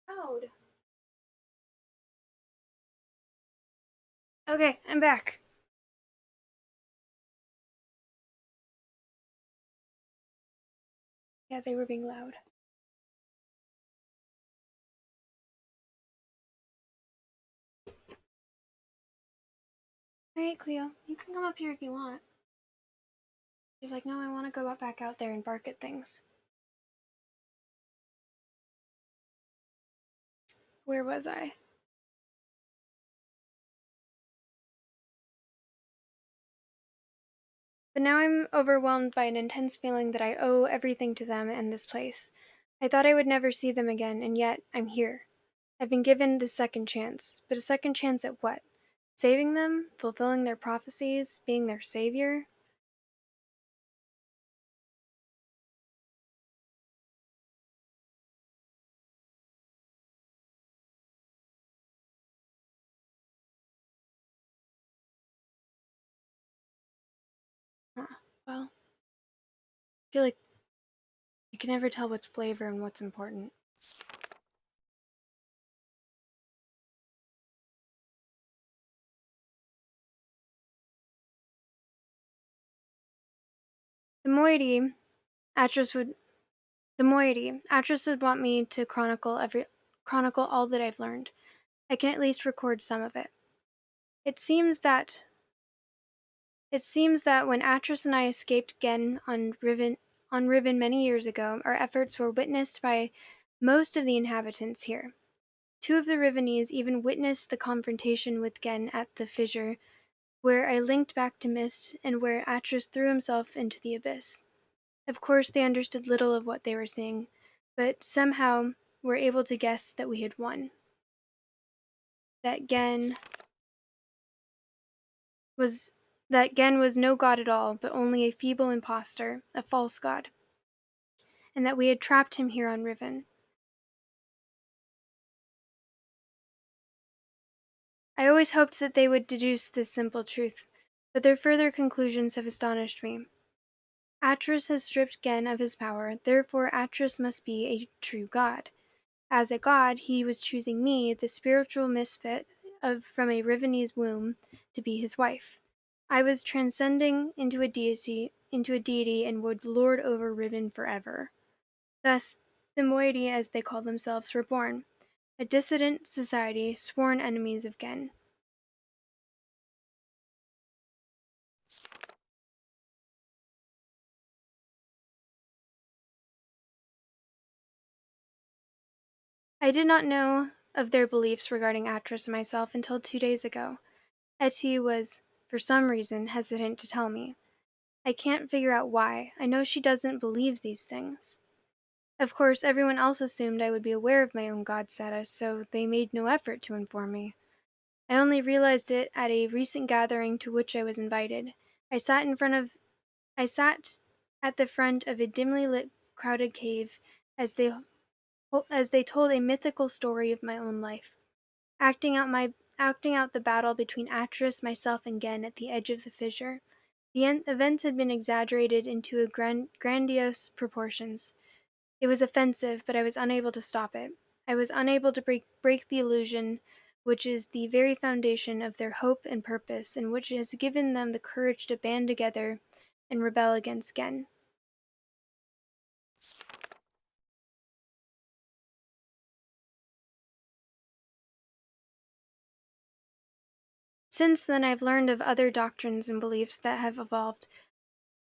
Loud. Okay, I'm back. Yeah, they were being loud. Alright, Cleo, you can come up here if you want. She's like, no, I want to go back out there and bark at things. Where was I? But now I'm overwhelmed by an intense feeling that I owe everything to them and this place. I thought I would never see them again, and yet I'm here. I've been given the second chance. But a second chance at what? Saving them? Fulfilling their prophecies? Being their savior? Huh. Well, I feel like you can never tell what's flavor and what's important. The moiety, Atris would Atris would want me to chronicle all that I've learned. I can at least record some of it. It seems that when Atris and I escaped Gen on Riven many years ago, our efforts were witnessed by most of the inhabitants here. Two of the Rivenese even witnessed the confrontation with Gen at the fissure, where I linked back to Mist and where Atris threw himself into the abyss. Of course, they understood little of what they were seeing, but somehow were able to guess that we had won. That Gen was no god at all, but only a feeble impostor, a false god, and that we had trapped him here on Riven. I always hoped that they would deduce this simple truth, but their further conclusions have astonished me. Atris has stripped Gen of his power, therefore Atris must be a true god. As a god, he was choosing me, the spiritual misfit from a Rivenese womb, to be his wife. I was transcending into a deity, and would lord over Riven forever. Thus, the moiety, as they call themselves, were born, a dissident society, sworn enemies of Gen. I did not know of their beliefs regarding Atris and myself until 2 days ago. Etty was, for some reason, hesitant to tell me. I can't figure out why. I know she doesn't believe these things. Of course, everyone else assumed I would be aware of my own god status, so they made no effort to inform me. I only realized it at a recent gathering to which I was invited. I sat at the front of a dimly lit, crowded cave as they told a mythical story of my own life, acting out the battle between Atris, myself, and Gen at the edge of the fissure. The events had been exaggerated into grandiose proportions. It was offensive, but I was unable to stop it. I was unable to break the illusion, which is the very foundation of their hope and purpose, and which has given them the courage to band together and rebel against Gen. Since then, I've learned of other doctrines and beliefs that have evolved,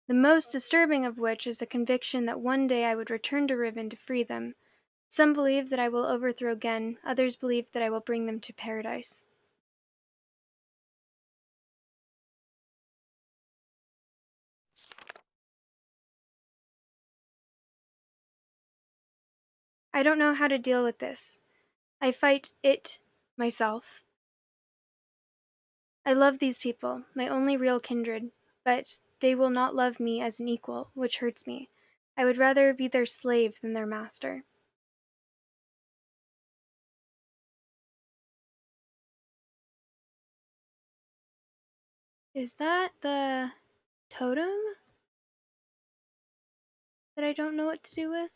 the most disturbing of which is the conviction that one day I would return to Riven to free them. Some believe that I will overthrow Gen, others believe that I will bring them to paradise. I don't know how to deal with this. I fight it myself. I love these people, my only real kindred, but they will not love me as an equal, which hurts me. I would rather be their slave than their master. Is that the totem that I don't know what to do with?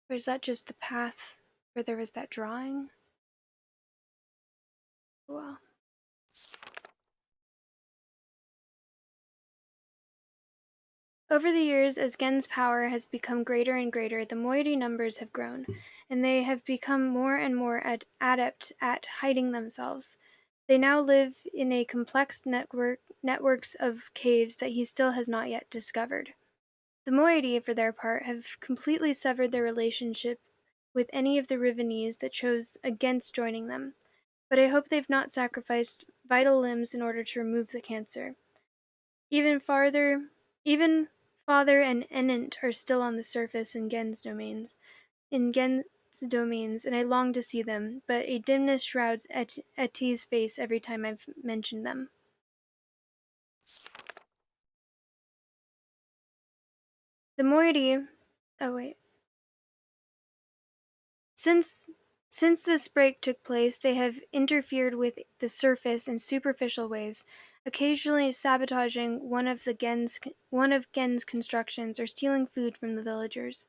Or is that just the path where there was that drawing? Well, over the years, as Gen's power has become greater and greater, the moiety numbers have grown, and they have become more and more adept at hiding themselves. They now live in a complex networks of caves that he still has not yet discovered. The moiety, for their part, have completely severed their relationship with any of the Rivenese that chose against joining them, but I hope they've not sacrificed vital limbs in order to remove the cancer. Even farther, even Father and Enant are still on the surface in Gen's domains, and I long to see them, but a dimness shrouds Etty's face every time I've mentioned them. The moiety. Oh, wait. Since since this break took place, they have interfered with the surface in superficial ways, occasionally sabotaging one of Gen's constructions or stealing food from the villagers.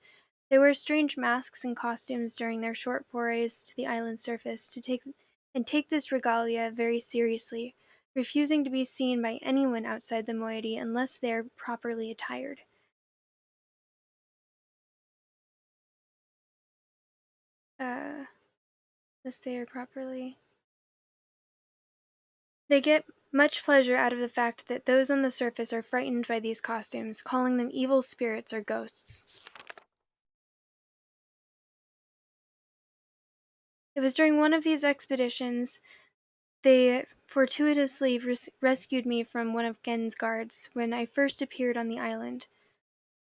They wear strange masks and costumes during their short forays to the island's surface take this regalia very seriously, refusing to be seen by anyone outside the moiety unless they are properly attired. Uh, unless they are properly They get much pleasure out of the fact that those on the surface are frightened by these costumes, calling them evil spirits or ghosts. It was during one of these expeditions they fortuitously rescued me from one of Gen's guards when I first appeared on the island.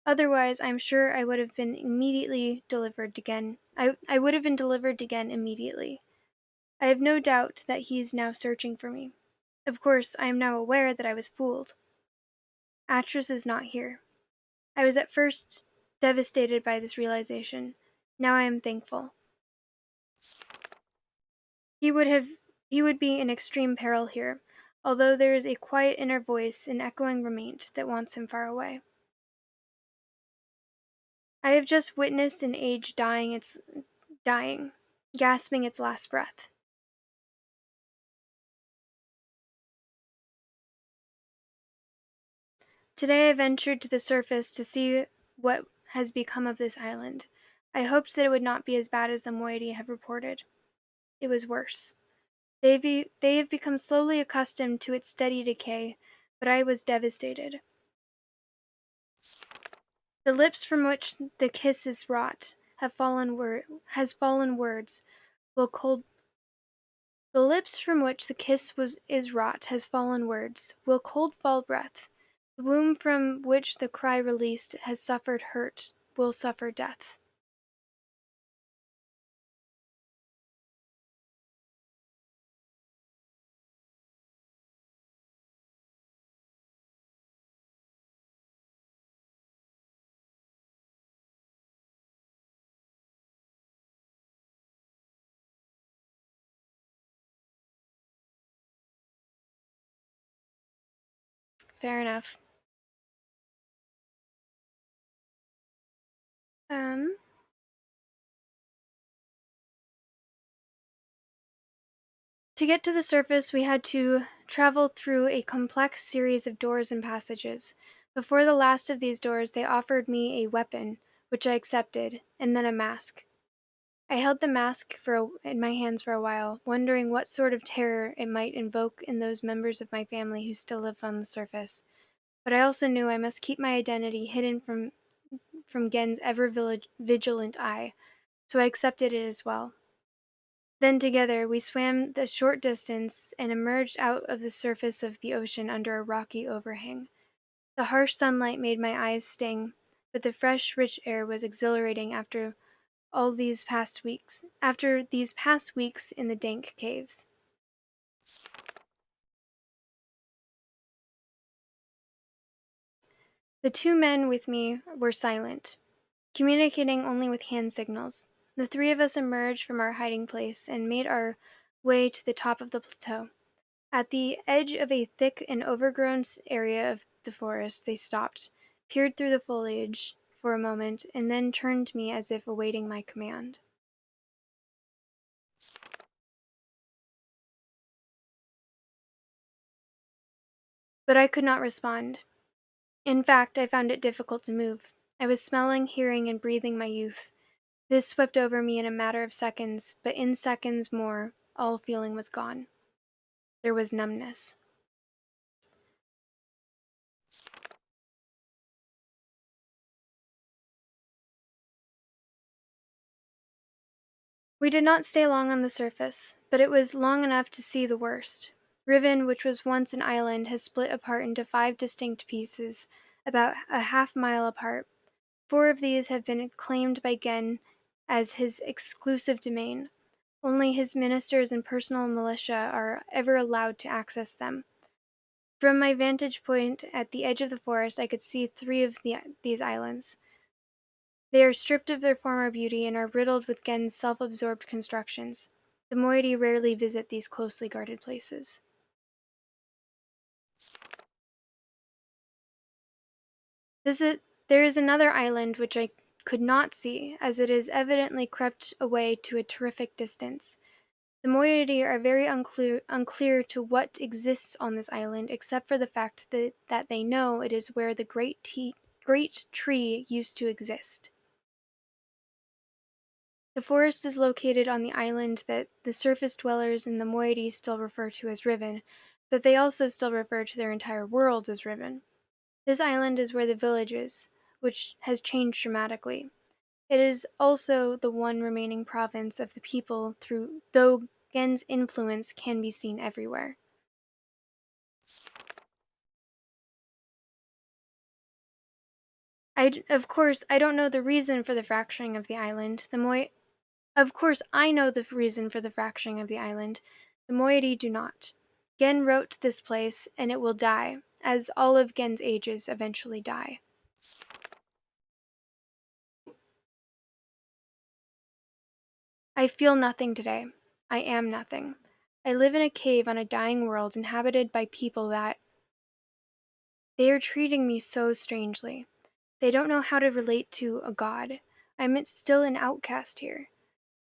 Otherwise, I'm sure I would have been immediately delivered to Gen. I would have been delivered to Gen immediately. I have no doubt that he is now searching for me. Of course, I am now aware that I was fooled. Atris is not here. I was at first devastated by this realization. Now I am thankful. He would have he would be in extreme peril here, although there is a quiet inner voice in echoing Remaint that wants him far away. I have just witnessed an age dying, gasping its last breath. Today I ventured to the surface to see what has become of this island. I hoped that it would not be as bad as the moiety have reported. It was worse. They have become slowly accustomed to its steady decay, but I was devastated. The lips from which the kiss is wrought has fallen words, will cold the lips from which the kiss was is wrought has fallen words, will cold fall breath. The womb from which the cry released has suffered hurt, will suffer death. Fair enough. Um, To get to the surface, we had to travel through a complex series of doors and passages. Before the last of these doors, they offered me a weapon, which I accepted, and then a mask. I held the mask in my hands for a while, wondering what sort of terror it might invoke in those members of my family who still live on the surface. But I also knew I must keep my identity hidden from Gen's ever vigilant eye, so I accepted it as well. Then together we swam the short distance and emerged out of the surface of the ocean under a rocky overhang. The harsh sunlight made my eyes sting, but the fresh, rich air was exhilarating after these past weeks in the dank caves. The two men with me were silent, communicating only with hand signals. The three of us emerged from our hiding place and made our way to the top of the plateau. At the edge of a thick and overgrown area of the forest, they stopped, peered through the foliage for a moment, and then turned to me as if awaiting my command. But I could not respond. In fact, I found it difficult to move. I was smelling, hearing, and breathing my youth. This swept over me in a matter of seconds, but in seconds more, all feeling was gone. There was numbness. We did not stay long on the surface, but it was long enough to see the worst. Riven, which was once an island, has split apart into 5 distinct pieces, about a half-mile apart. 4 of these have been claimed by Gen as his exclusive domain. Only his ministers and personal militia are ever allowed to access them. From my vantage point at the edge of the forest, I could see 3 of these islands. They are stripped of their former beauty and are riddled with Gen's self-absorbed constructions. The moiety rarely visit these closely guarded places. There is another island which I could not see, as it has evidently crept away to a terrific distance. The moiety are very unclear to what exists on this island, except for the fact that they know it is where the great tree used to exist. The forest is located on the island that the surface dwellers in the moiety still refer to as Riven, but they also still refer to their entire world as Riven. This island is where the village is, which has changed dramatically. It is also the one remaining province of the people though Gen's influence can be seen everywhere. Of course, I don't know the reason for the fracturing of the island. Of course, I know the reason for the fracturing of the island. The moiety do not. Gen wrote this place, and it will die, as all of Gen's ages eventually die. I feel nothing today. I am nothing. I live in a cave on a dying world inhabited by people that they are treating me so strangely. They don't know how to relate to a god. I'm still an outcast here.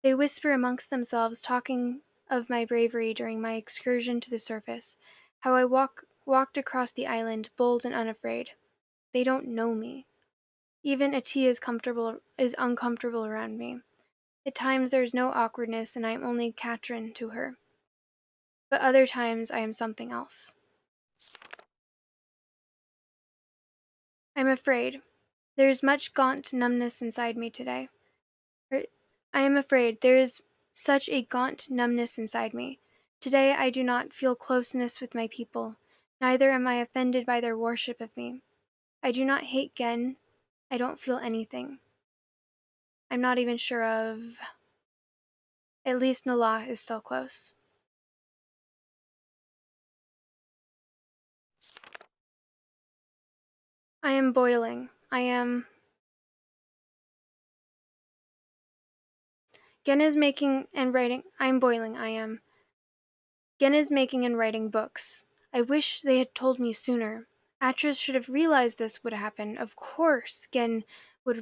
They whisper amongst themselves, talking of my bravery during my excursion to the surface, how I walked across the island, bold and unafraid. They don't know me. Even Ati is uncomfortable around me. At times there is no awkwardness, and I am only Katrin to her. But other times I am something else. I'm afraid. There is much gaunt numbness inside me today. I am afraid there is such a gaunt numbness inside me. Today I do not feel closeness with my people, neither am I offended by their worship of me. I do not hate Gen. I don't feel anything. I'm not even sure of. At least Nala is still close. I am boiling. Gen is making and writing. I am boiling. I am. Gen is making and writing books. I wish they had told me sooner. Atris should have realized this would happen. Of course, Gen would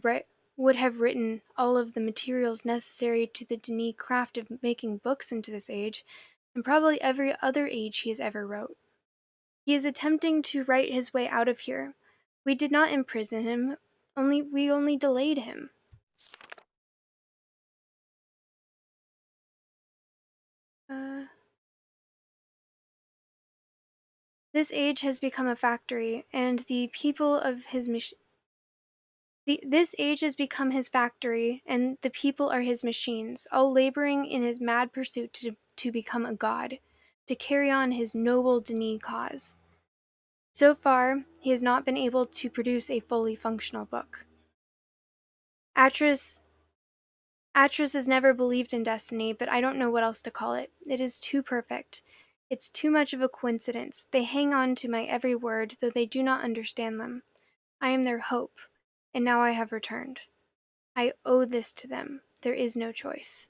have written all of the materials necessary to the Denis craft of making books into this age, and probably every other age he has ever wrote. He is attempting to write his way out of here. We did not imprison him, we only delayed him. Uh, this age has become a factory, and the people of his this age has become his factory, and the people are his machines, all laboring in his mad pursuit to become a god, to carry on his noble Denis cause. So far, he has not been able to produce a fully functional book. Atris Atris has never believed in destiny, but I don't know what else to call it. It is too perfect. It's too much of a coincidence. They hang on to my every word, though they do not understand them. I am their hope, and now I have returned. I owe this to them. There is no choice.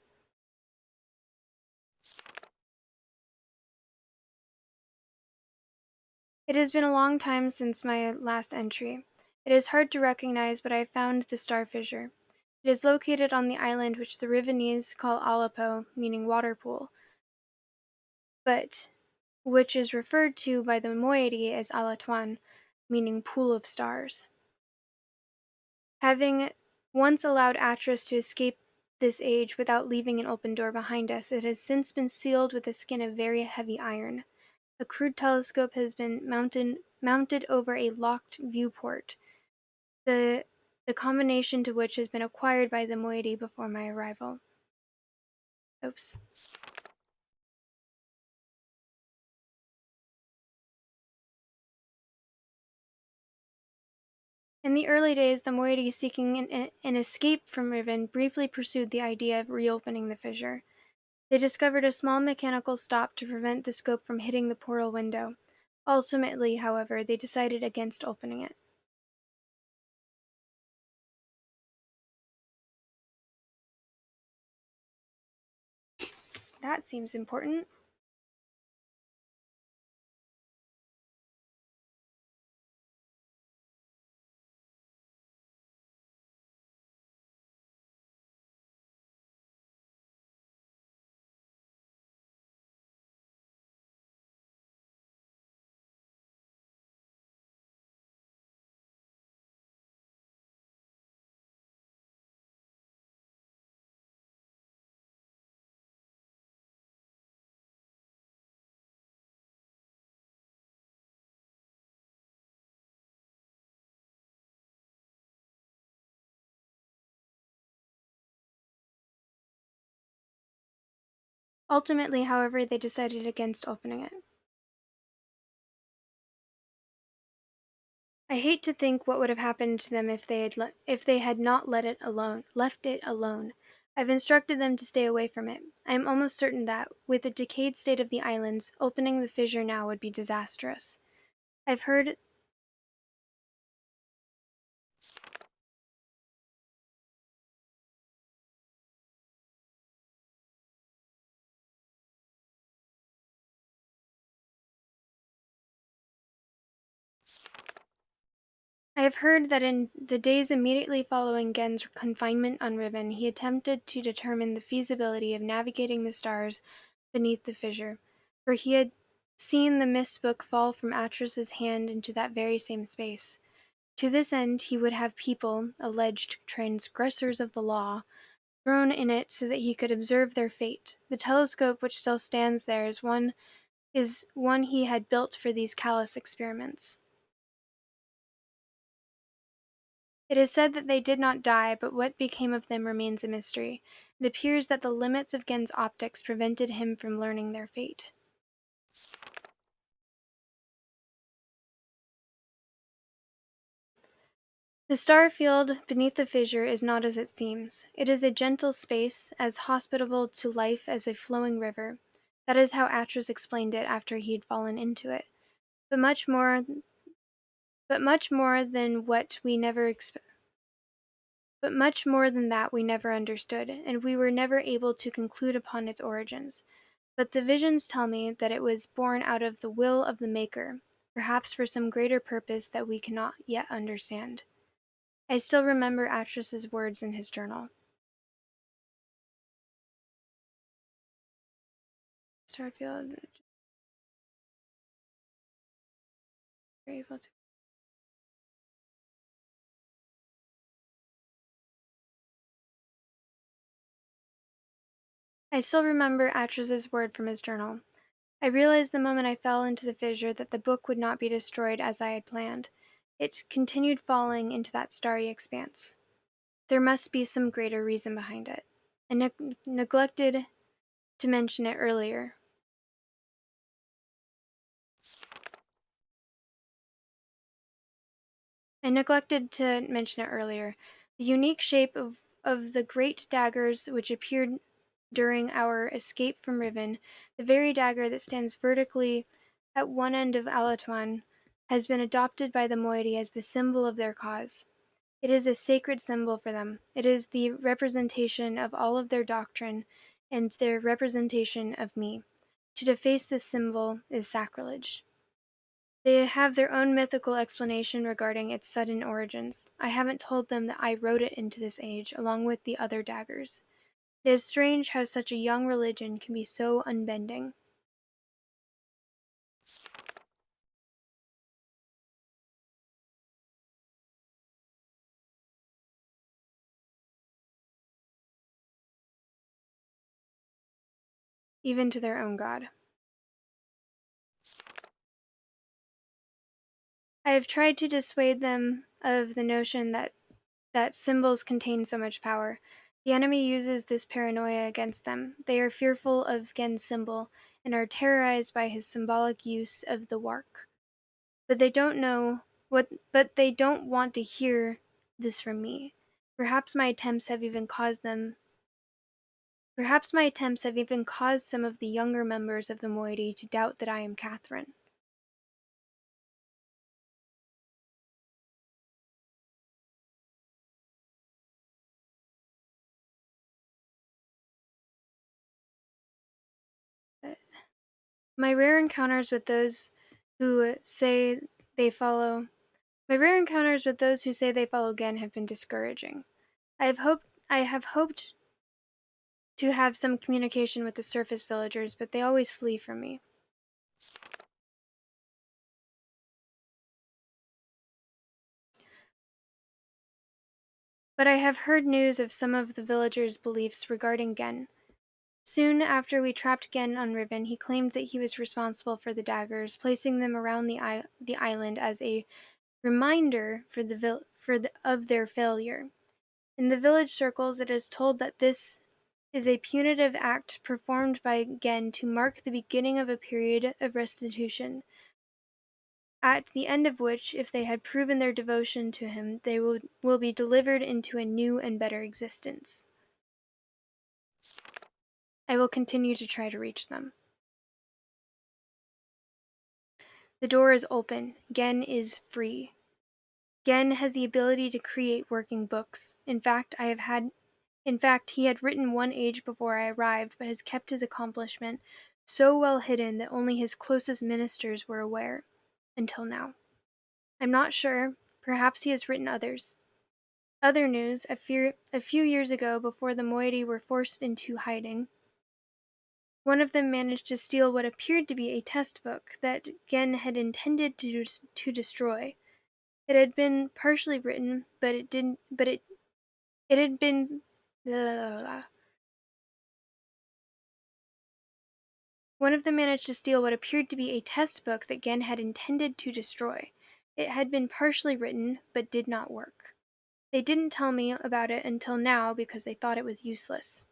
It has been a long time since my last entry. It is hard to recognize, but I have found the star fissure. It is located on the island which the Rivenese call Aleppo, meaning water pool, but which is referred to by the moiety as Alatuan, meaning pool of stars. Having once allowed Atris to escape this age without leaving an open door behind us, it has since been sealed with a skin of very heavy iron. A crude telescope has been mounted over a locked viewport, the, the combination to which has been acquired by the moiety before my arrival. Oops. In the early days, the moiety seeking an escape from Riven briefly pursued the idea of reopening the fissure. They discovered a small mechanical stop to prevent the scope from hitting the portal window. Ultimately, however, they decided against opening it. That seems important. Ultimately, however, they decided against opening it. I hate to think what would have happened to them if they had not left it alone. I've instructed them to stay away from it. I am almost certain that, with the decayed state of the islands, opening the fissure now would be disastrous. I've heard I have heard that in the days immediately following Gen's confinement on Riven, he attempted to determine the feasibility of navigating the stars beneath the fissure, for he had seen the mist book fall from Atris's hand into that very same space. To this end, he would have people, alleged transgressors of the law, thrown in it so that he could observe their fate. The telescope which still stands there is one he had built for these callous experiments. It is said that they did not die, but what became of them remains a mystery. It appears that the limits of Gen's optics prevented him from learning their fate. The star field beneath the fissure is not as it seems. It is a gentle space, as hospitable to life as a flowing river. That is how Atros explained it after he had fallen into it. But much more, but much more than what we never exp- but much more than that we never understood, and we were never able to conclude upon its origins. But the visions tell me that it was born out of the will of the Maker, perhaps for some greater purpose that we cannot yet understand. I still remember Atrus's words in his journal. Starfield, you're able to. I still remember Atrus's word from his journal. I realized the moment I fell into the fissure that the book would not be destroyed as I had planned. It continued falling into that starry expanse. There must be some greater reason behind it. I neglected to mention it earlier. I neglected to mention it earlier. The unique shape of the great daggers which appeared during our escape from Riven, the very dagger that stands vertically at one end of Alatuan, has been adopted by the moiety as the symbol of their cause. It is a sacred symbol for them. It is the representation of all of their doctrine and their representation of me. To deface this symbol is sacrilege. They have their own mythical explanation regarding its sudden origins. I haven't told them that I wrote it into this age, along with the other daggers. It is strange how such a young religion can be so unbending. Even to their own God. I have tried to dissuade them of the notion that symbols contain so much power. The enemy uses this paranoia against them. They are fearful of Gen's symbol and are terrorized by his symbolic use of the wark. But they don't want to hear this from me. Perhaps my attempts have even caused them Perhaps my attempts have even caused some of the younger members of the moiety to doubt that I am Catherine. But my rare encounters with those who say they follow my rare encounters with those who say they follow Gen have been discouraging. I have hoped to have some communication with the surface villagers, but they always flee from me. But I have heard news of some of the villagers' beliefs regarding Gen. Soon after we trapped Gen on Riven, he claimed that he was responsible for the daggers, placing them around the island as a reminder of their failure. In the village circles, it is told that this is a punitive act performed by Gen to mark the beginning of a period of restitution, at the end of which, if they had proven their devotion to him, they will be delivered into a new and better existence. I will continue to try to reach them. The door is open. Gen is free. Gen has the ability to create working books. In fact, he had written one age before I arrived, but has kept his accomplishment so well hidden that only his closest ministers were aware. Until now. I'm not sure. Perhaps he has written others. Other news, a few years ago, before the moiety were forced into hiding, one of them managed to steal what appeared to be a test book that Gen had intended to destroy. It had been partially written, but it didn't. But it had been. One of them managed to steal what appeared to be a test book that Gen had intended to destroy. It had been partially written, but did not work. They didn't tell me about it until now because they thought it was useless.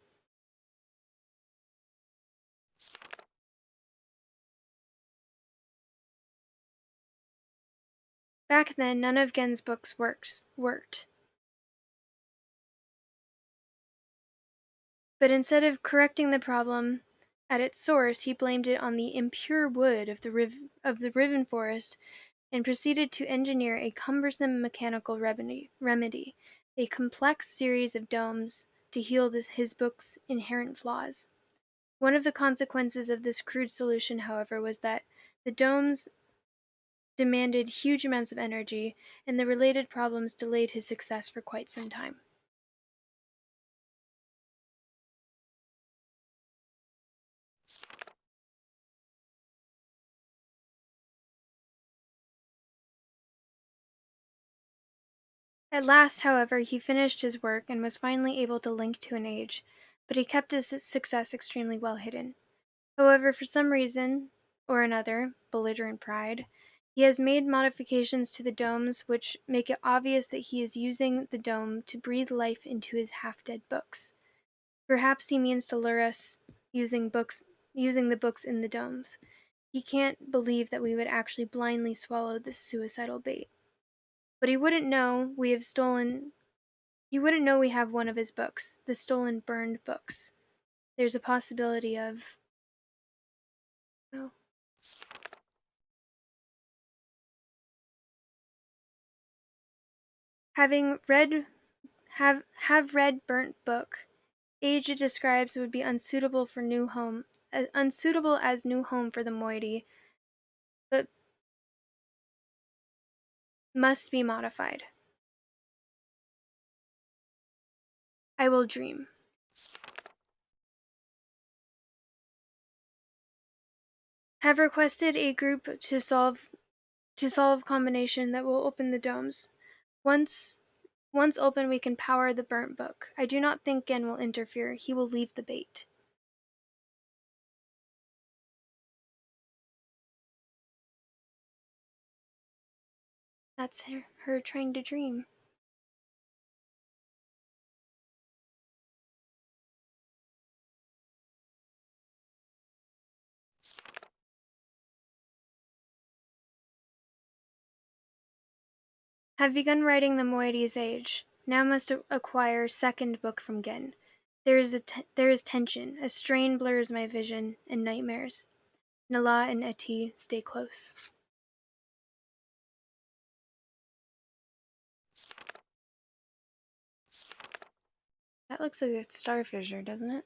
Back then, none of Gen's books worked. But instead of correcting the problem at its source, he blamed it on the impure wood of the Riven forest and proceeded to engineer a cumbersome mechanical remedy, a complex series of domes to heal his book's inherent flaws. One of the consequences of this crude solution, however, was that the domes demanded huge amounts of energy, and the related problems delayed his success for quite some time. At last, however, he finished his work and was finally able to link to an age, but he kept his success extremely well hidden. However, for some reason or another, belligerent pride, he has made modifications to the domes which make it obvious that he is using the dome to breathe life into his half-dead books. Perhaps he means to lure us using the books in the domes. He can't believe that we would actually blindly swallow this suicidal bait. But he wouldn't know we have stolen. He wouldn't know we have one of his books, the stolen, burned books. There's a possibility of. Oh. Having read. Have read burnt book. Age it describes would be unsuitable for new home. Unsuitable as new home for the moiety, but must be modified. I will dream. Have requested a group to solve combination that will open the domes. Once once open we can power the burnt book. I do not think Gen will interfere. He will leave the bait. That's her trying to dream. Have begun writing the moiety's age. Now must acquire second book from Gen. There is tension. A strain blurs my vision and nightmares. Nala and Eti stay close. That looks like a star fissure, doesn't it?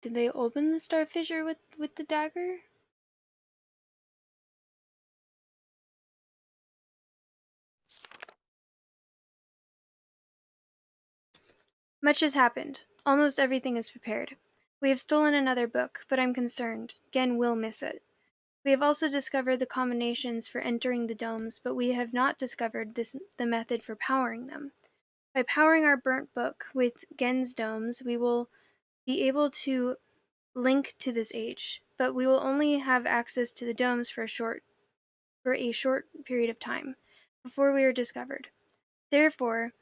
Did they open the star fissure with the dagger? Much has happened. Almost everything is prepared. We have stolen another book, but I'm concerned. Gen will miss it. We have also discovered the combinations for entering the domes, but we have not discovered the method for powering them. By powering our burnt book with Gen's domes, we will be able to link to this age, but we will only have access to the domes for a short period of time before we are discovered. Therefore,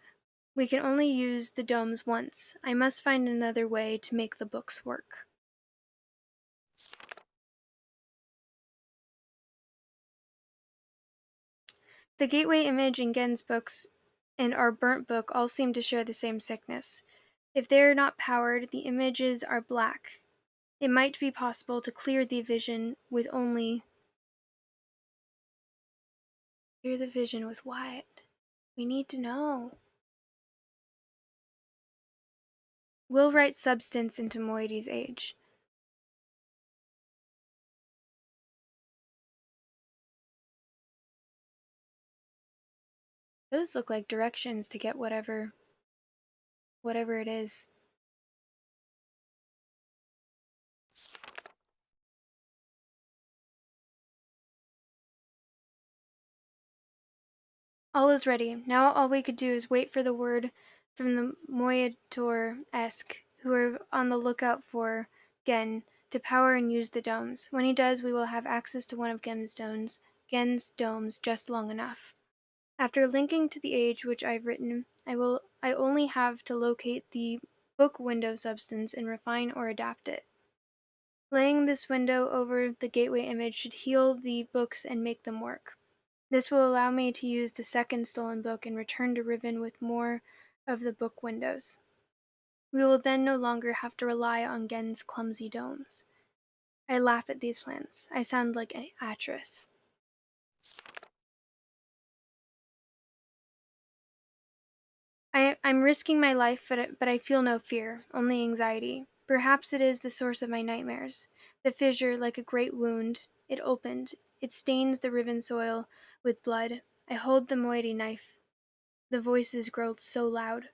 we can only use the domes once. I must find another way to make the books work. The gateway image in Gen's books and our burnt book all seem to share the same sickness. If they are not powered, the images are black. It might be possible to clear the vision with only. Clear the vision with what? We need to know. We'll write substance into moiety's age. Those look like directions to get whatever it is. All is ready. Now all we could do is wait for the word from the Moyator-esque, who are on the lookout for Gen, to power and use the domes. When he does, we will have access to one of Gen's domes just long enough. After linking to the age which I've written, I only have to locate the book window substance and refine or adapt it. Laying this window over the gateway image should heal the books and make them work. This will allow me to use the second stolen book and return to Riven with more of the book windows. We will then no longer have to rely on Gen's clumsy domes. I laugh at these plans. I sound like an actress. I'm risking my life, but I feel no fear, only anxiety. Perhaps it is the source of my nightmares. The fissure, like a great wound, it opened. It stains the riven soil with blood. I hold the moiety knife. The voices grow so loud.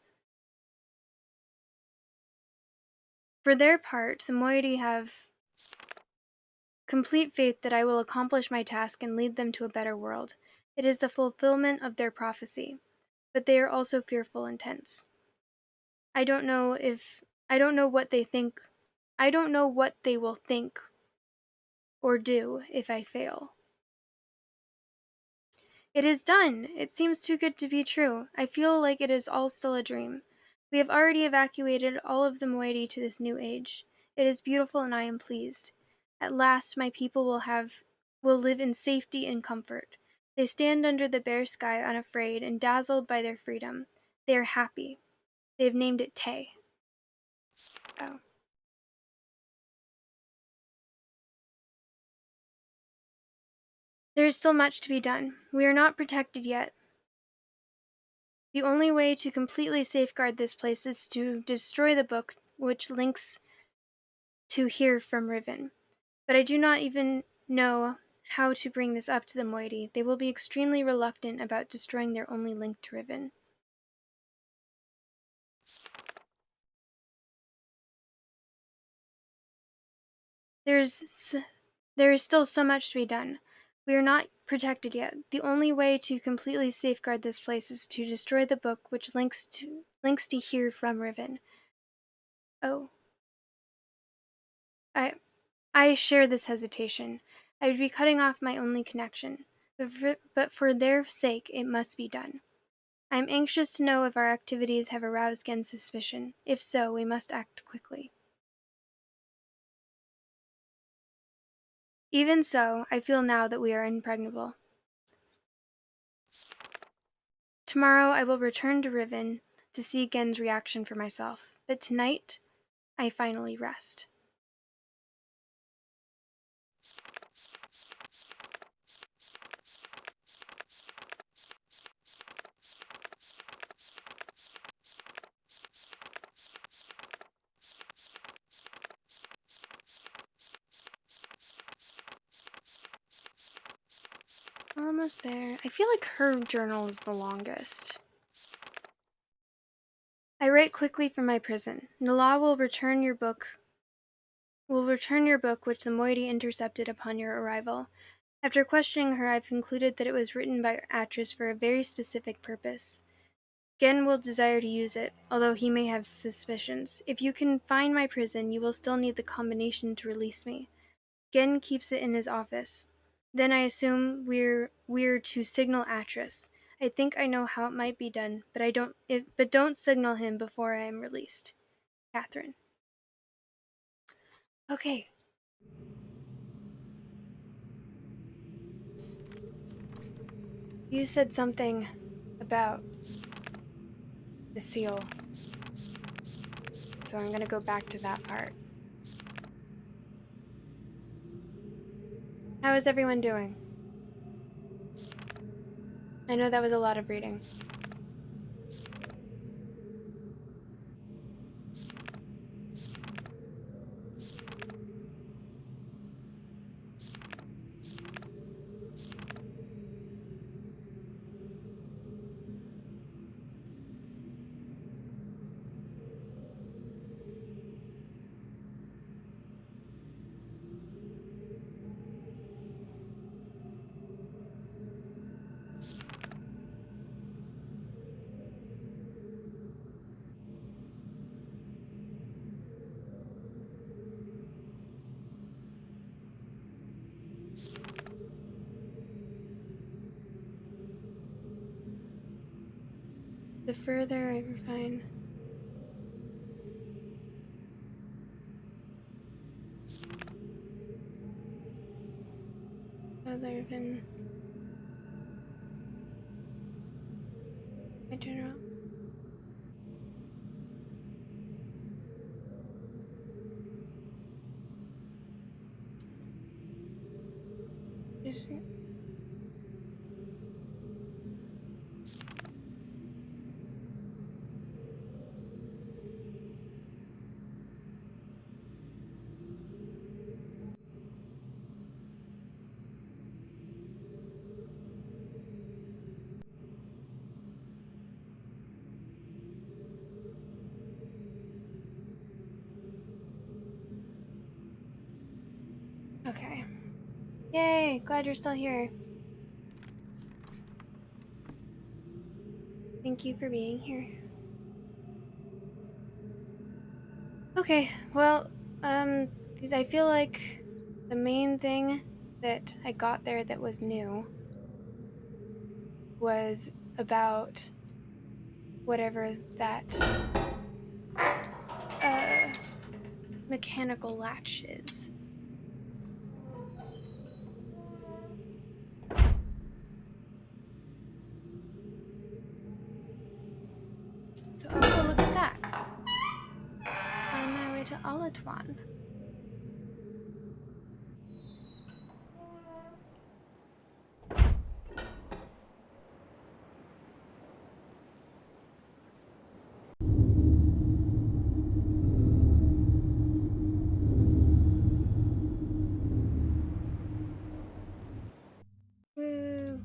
For their part, the moiety have complete faith that I will accomplish my task and lead them to a better world. It is the fulfillment of their prophecy. But they are also fearful and tense. I don't know what they think. I don't know what they will think or do if I fail. It is done! It seems too good to be true. I feel like it is all still a dream. We have already evacuated all of the moiety to this new age. It is beautiful and I am pleased. At last my people will have will live in safety and comfort. They stand under the bare sky unafraid and dazzled by their freedom. They are happy. They have named it Tay. Oh. There is still much to be done. We are not protected yet. The only way to completely safeguard this place is to destroy the book which links to here from Riven. But I do not even know how to bring this up to the moiety. They will be extremely reluctant about destroying their only link to Riven. There is still so much to be done. We are not protected yet. The only way to completely safeguard this place is to destroy the book which links to here from Riven. Oh. I share this hesitation. I would be cutting off my only connection. But for their sake, it must be done. I am anxious to know if our activities have aroused Gen's suspicion. If so, we must act quickly. Even so, I feel now that we are impregnable. Tomorrow I will return to Riven to see Gen's reaction for myself. But tonight, I finally rest. Almost there. I feel like her journal is the longest. I write quickly from my prison. Nala will return your book which the moiety intercepted upon your arrival. After questioning her, I've concluded that it was written by Atris for a very specific purpose. Gen will desire to use it, although he may have suspicions. If you can find my prison, you will still need the combination to release me. Gen keeps it in his office. Then I assume we're to signal Atris. I think I know how it might be done, but don't signal him before I am released. Catherine. Okay. You said something about the seal, so I'm gonna go back to that part. How is everyone doing? I know that was a lot of reading. The further I refine, other than my general. Just, okay. Yay! Glad you're still here. Thank you for being here. Okay, well, I feel like the main thing that I got there that was new was about whatever that uh, mechanical latch is. wallet one. Woo.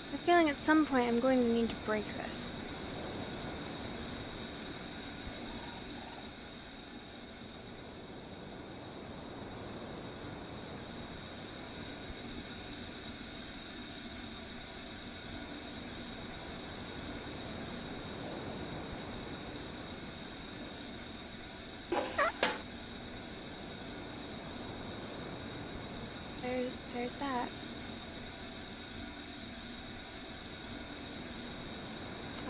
I have a feeling at some point I'm going to need to break this. There's that.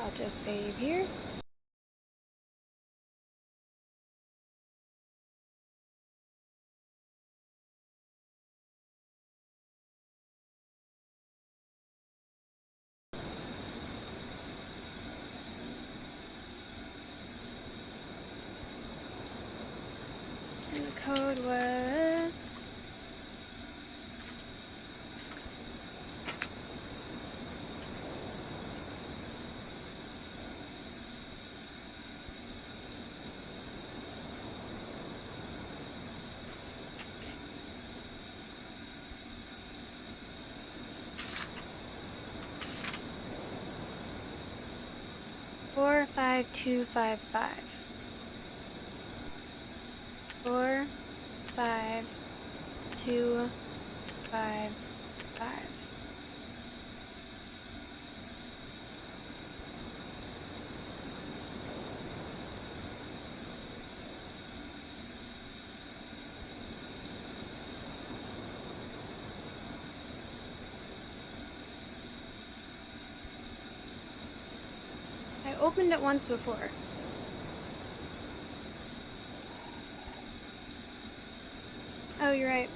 I'll just save here. And the code was... Four, 5, 2, 5, 5. 4, 5, 2, 5, 5. I opened it once before. Oh, you're right.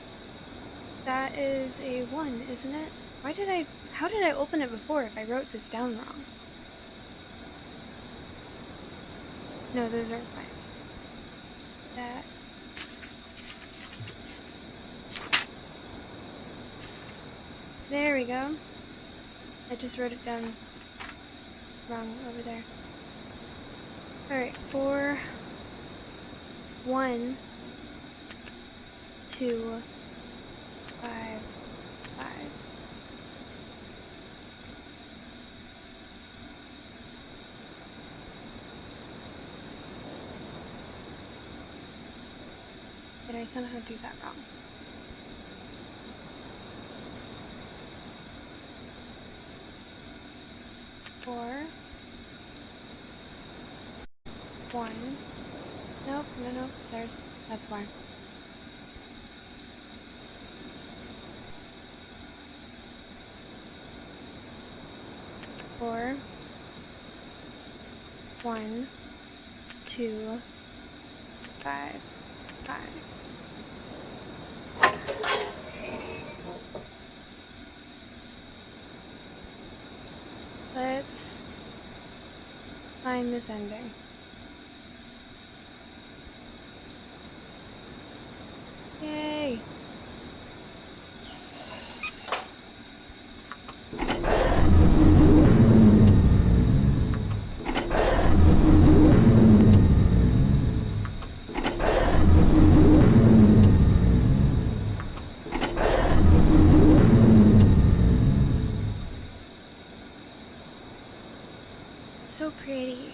That is a 1, isn't it? How did I open it before if I wrote this down wrong? No, those aren't 5s. That. There we go. I just wrote it down wrong over there. Alright, 4, 1, 2, 5, 5. Did I somehow do that wrong? Four, 1. Nope, no, that's why. Four, 1, 2, 5, 5. Let's find this ending. Yay! So pretty.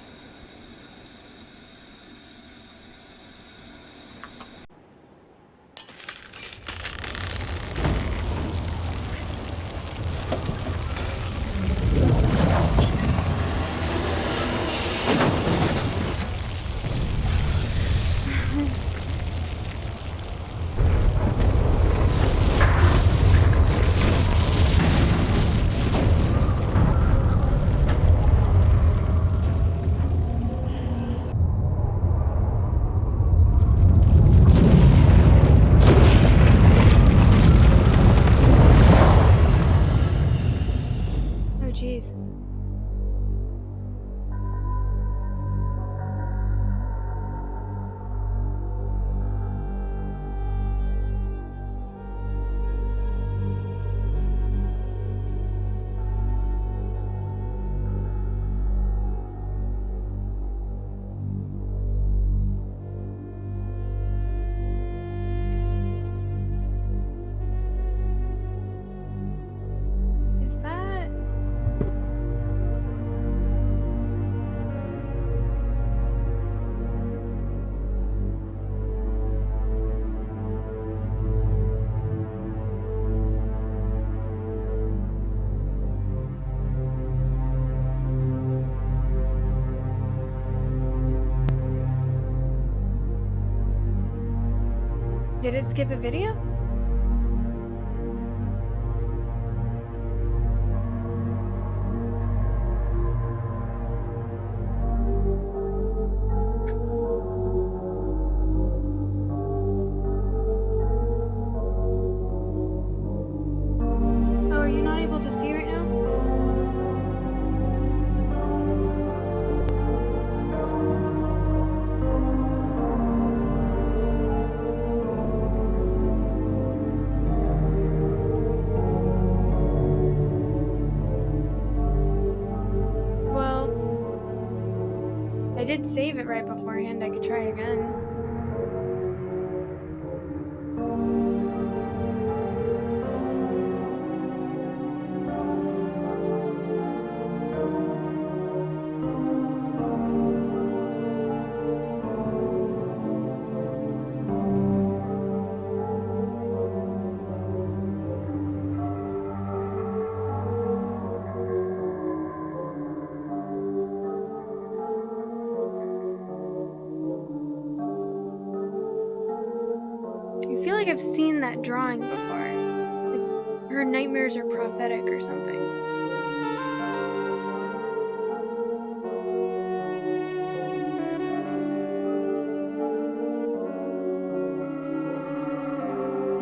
Did it skip a video? Oh, are you not able to see right now? Well, I did save it right beforehand. I could try again. I feel like I've seen that drawing before. Like, her nightmares are prophetic or something.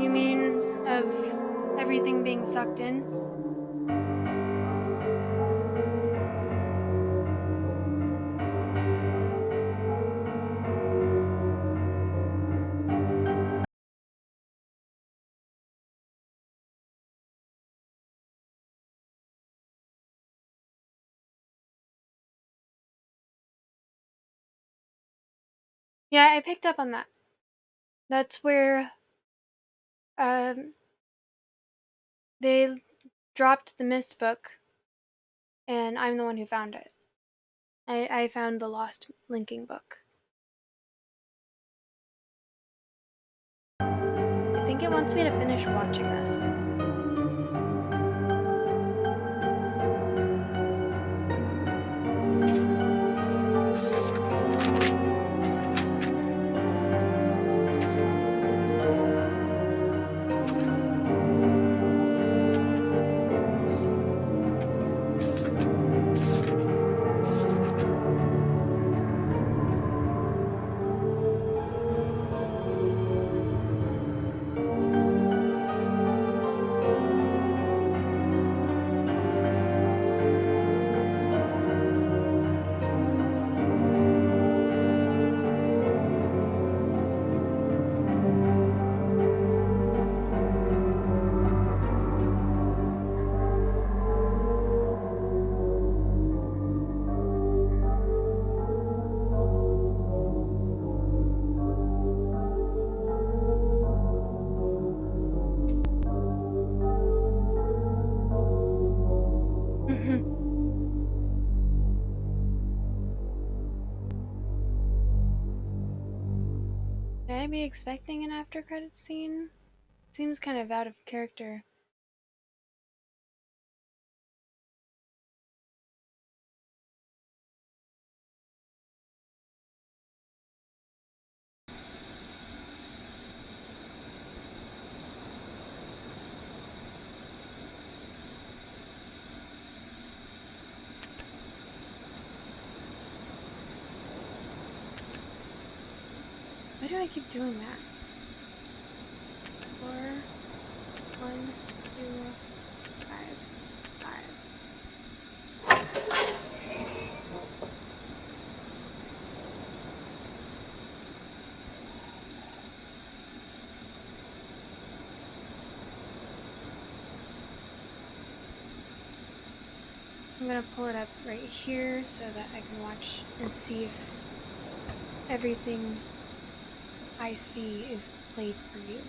You mean of everything being sucked in? Yeah, I picked up on that. That's where they dropped the Mist book, and I'm the one who found it. I found the lost linking book. I think it wants me to finish watching this. Should I be expecting an after credits scene? Seems kind of out of character. Why do I keep doing that? 4, 1, 2, 5, 5. I'm gonna pull it up right here so that I can watch and see if everything I see is played for you.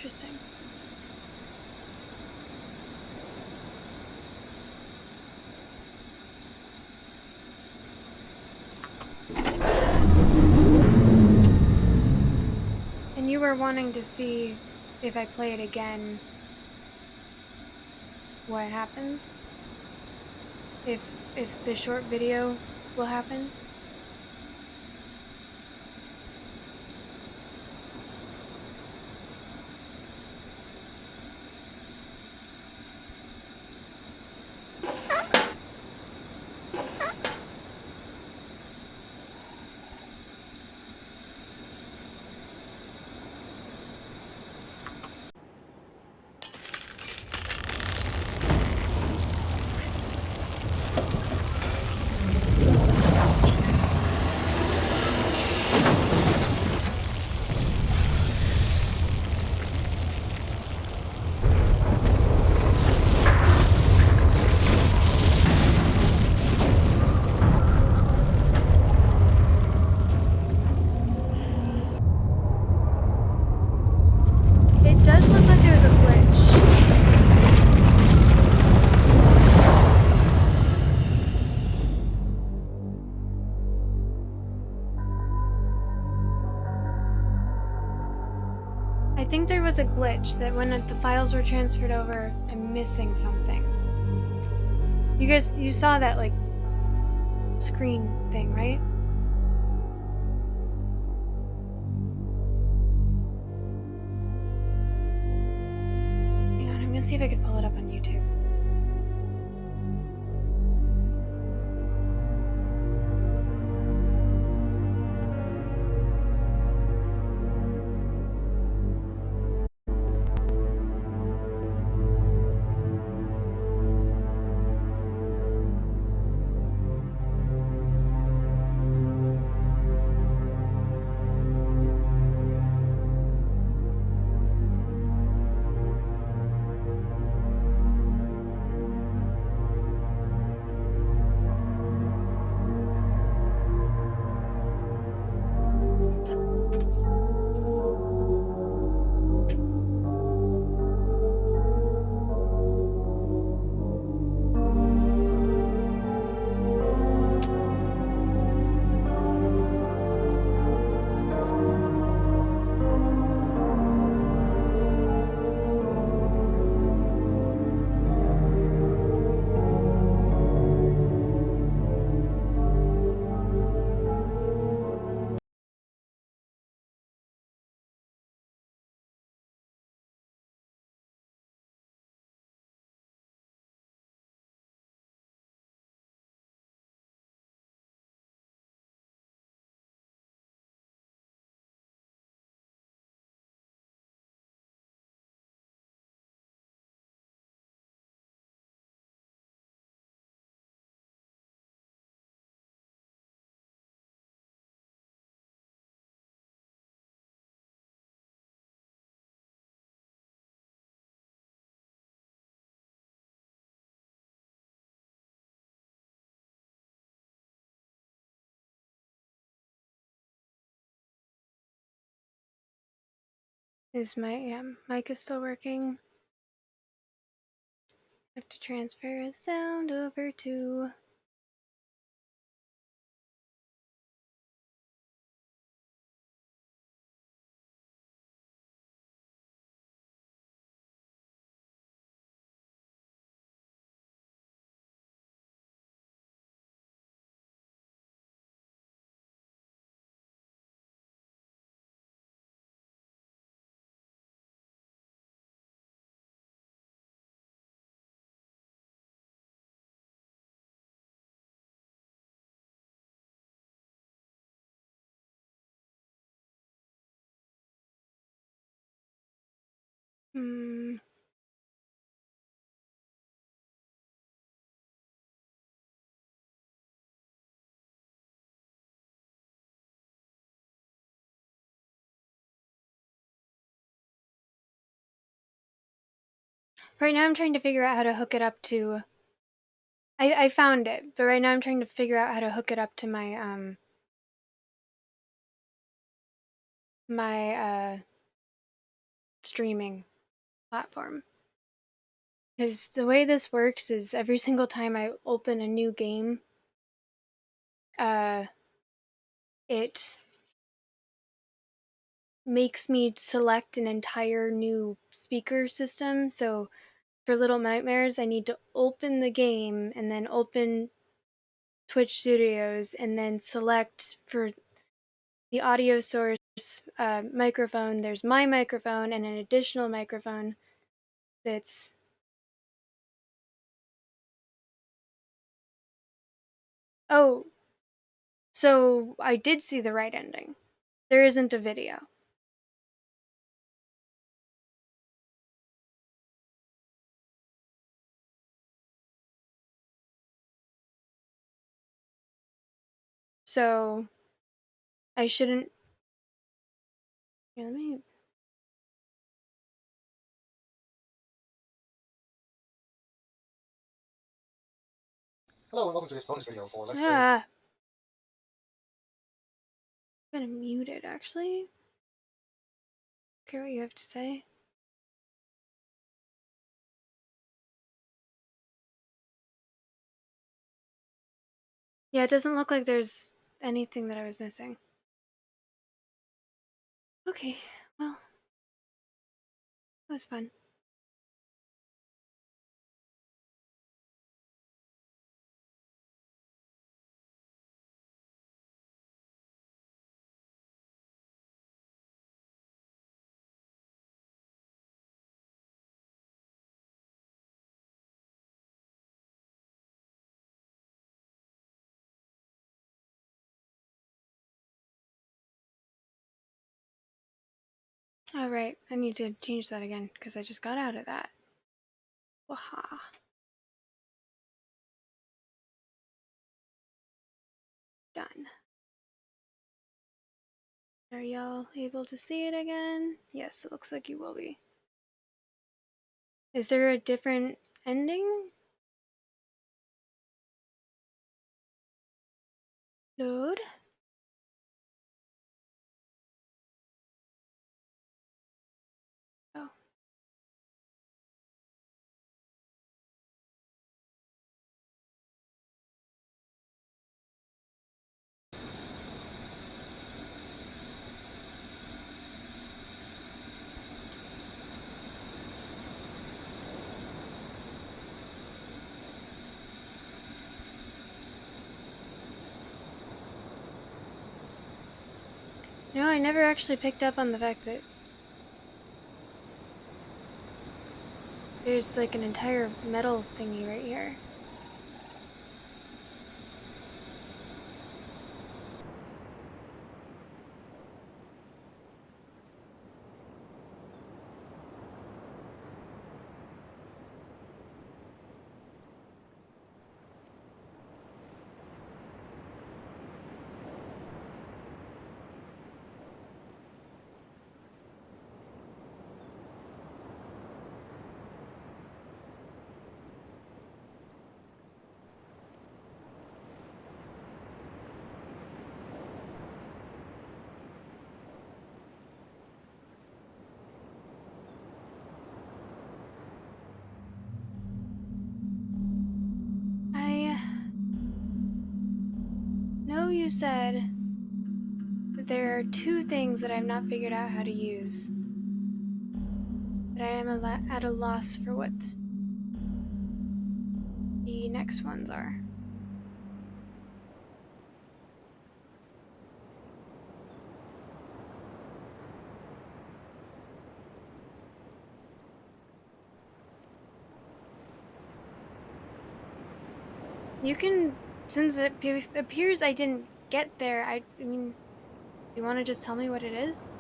Interesting. And you were wanting to see if I play it again, what happens? If the short video will happen? It does look like there's a glitch. I think there was a glitch that when the files were transferred over, I'm missing something. You saw that, like, screen thing, right? Hang on, I'm gonna see if I can pull it up on YouTube. Is my mic is still working? I have to transfer the sound over to... Right now I'm trying to figure out how to hook it up to... I found it, but right now I'm trying to figure out how to hook it up to my my streaming platform. Because the way this works is every single time I open a new game, it makes me select an entire new speaker system. So for Little Nightmares, I need to open the game and then open Twitch Studios and then select for the audio source microphone. There's my microphone and an additional microphone that's oh, so I did see the right ending. There isn't a video. So I shouldn't. Here, let me. Hello and welcome to this bonus video for Let's Play. I'm gonna mute it actually. Care what you have to say. Yeah, it doesn't look like there's anything that I was missing. Okay, well, that was fun. Alright, I need to change that again because I just got out of that. Waha. Done. Are y'all able to see it again? Yes, it looks like you will be. Is there a different ending? Load? Oh. No, I never actually picked up on the fact that there's like an entire metal thingy right here. I know you said that there are two things that I've not figured out how to use, but I am at a loss for what the next ones are. You can, since it appears I didn't get there, I mean, you want to just tell me what it is?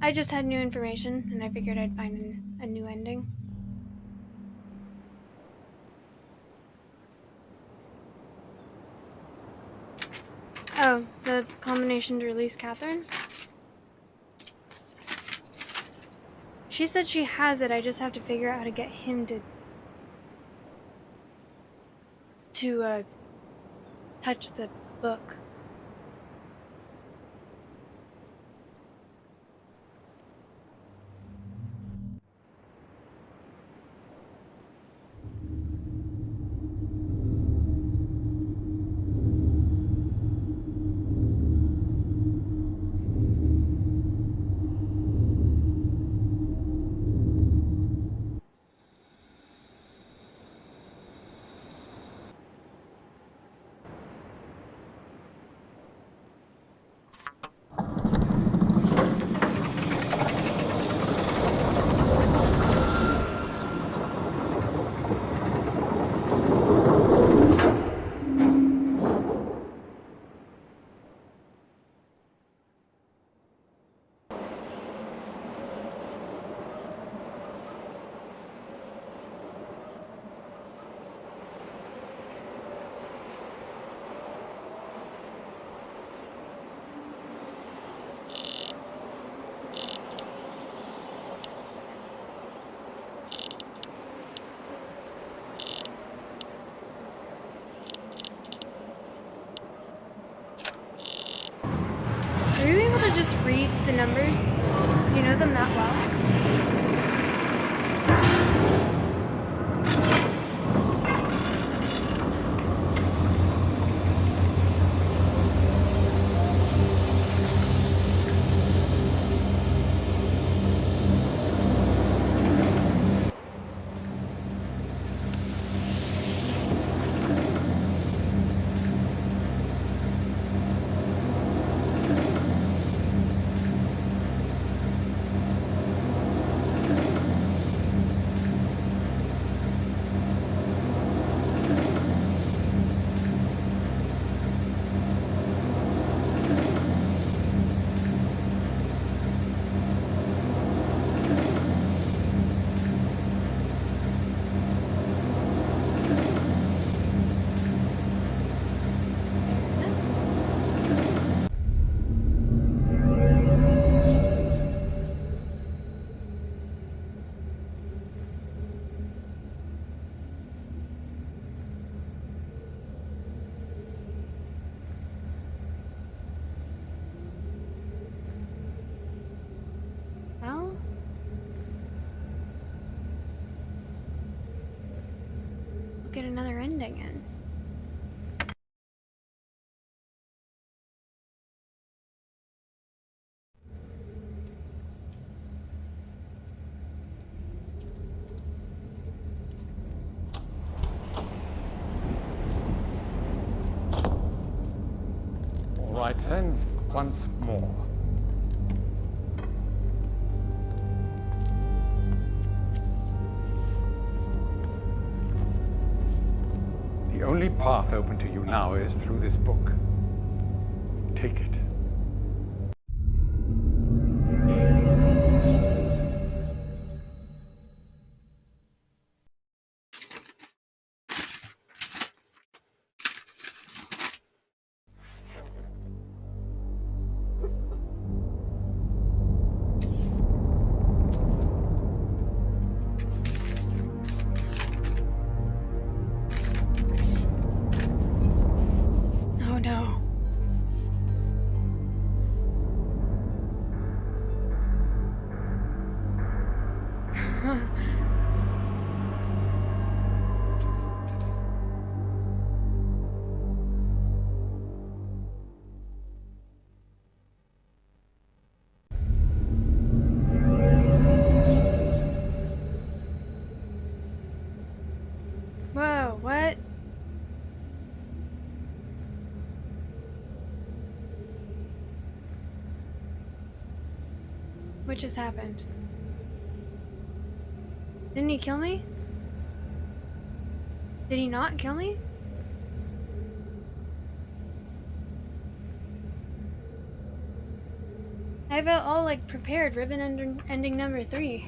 I just had new information, and I figured I'd find a new ending. Oh, the combination to release Catherine? She said she has it, I just have to figure out how to get him to touch the book. Are you able to just read the numbers? Do you know them that well? Well, we'll get another ending in. All right then, once more. The only path open to you now is through this book. Take it. Oh no. Whoa, what? What just happened? Didn't he kill me? Did he not kill me? I have it all like prepared. Riven ending number 3.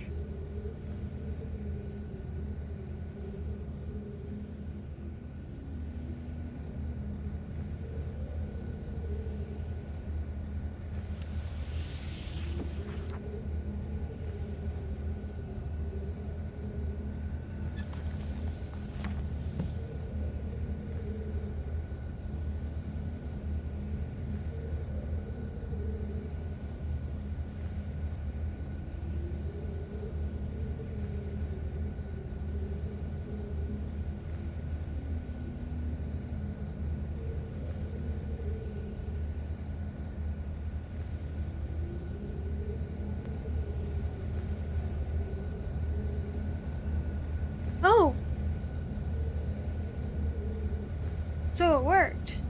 Oh! So it worked.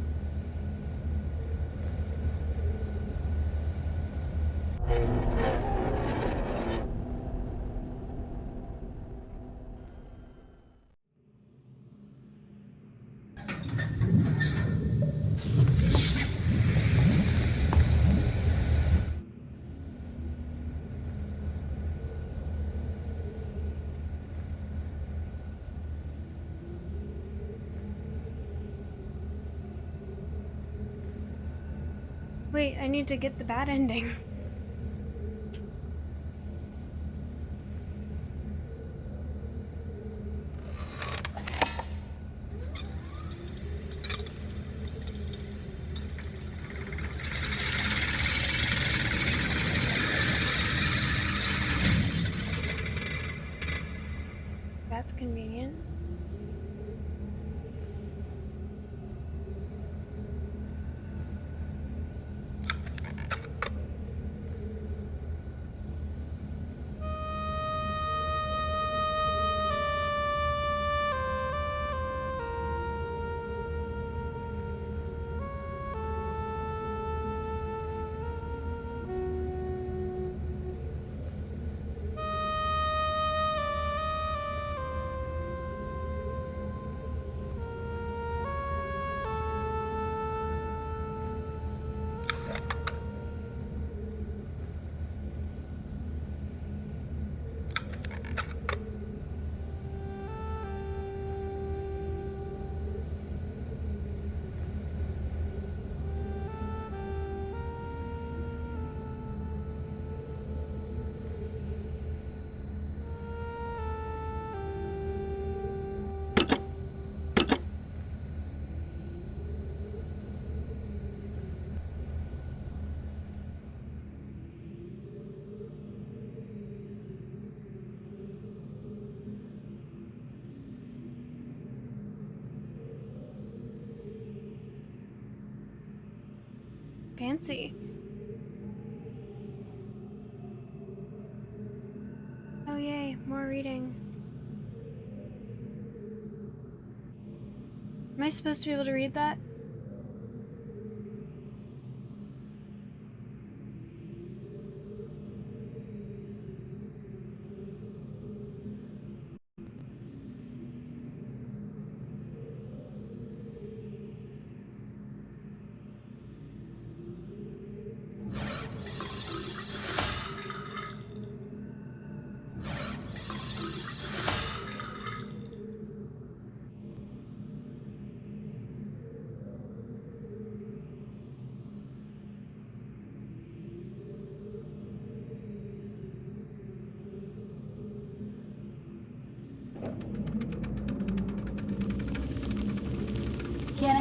Wait, I need to get the bad ending. That's convenient. Fancy. Oh yay, more reading. Am I supposed to be able to read that?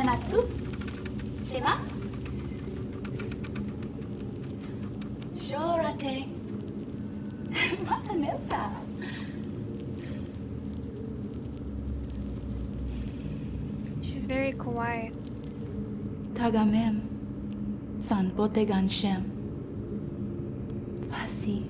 Natsu? Shima? Shorate. Mata neta. She's very kawaii. Tagamem. San potegan shem. Fasi.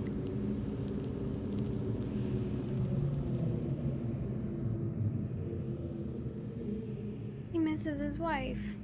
He misses his wife.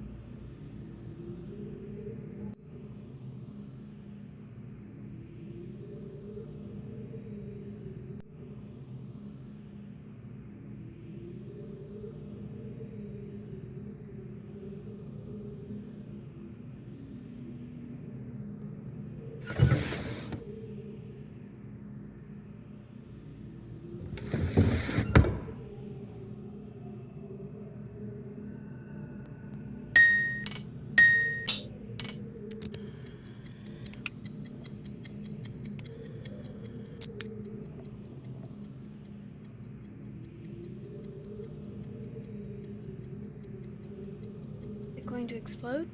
to explode?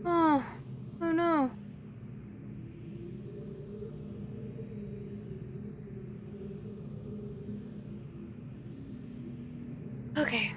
Oh, oh no. Okay.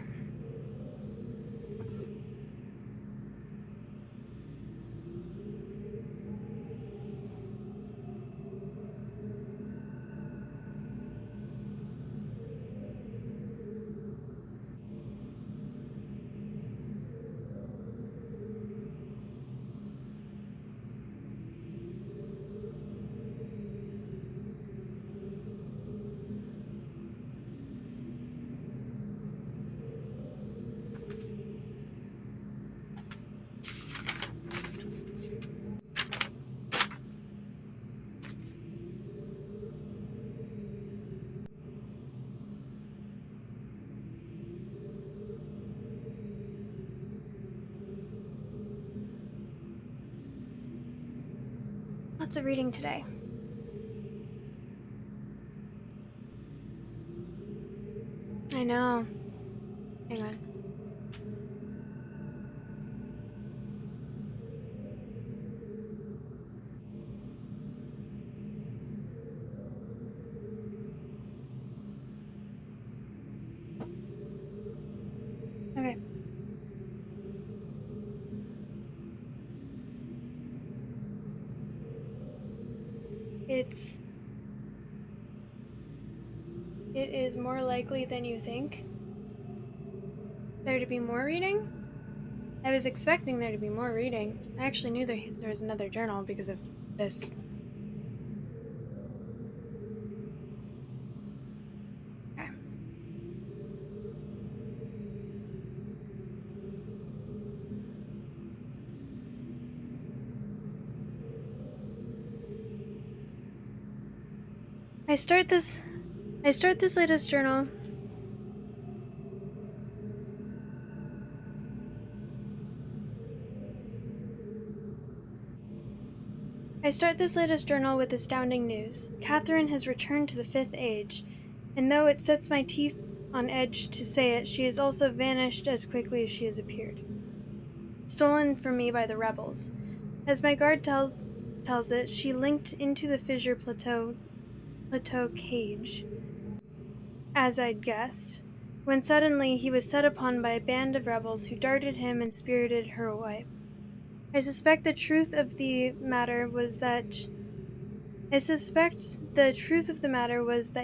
Lots of reading today. I know. Hang on. Okay. It is more likely than you think there to be more reading. I was expecting there to be more reading. I actually knew there was another journal because of this. Okay. I start this latest journal. I start this latest journal with astounding news. Catherine has returned to the Fifth Age, and though it sets my teeth on edge to say it, she has also vanished as quickly as she has appeared. Stolen from me by the rebels. As my guard tells it, she linked into the fissure plateau cage, as I'd guessed, when suddenly he was set upon by a band of rebels who darted him and spirited her away. I suspect the truth of the matter was that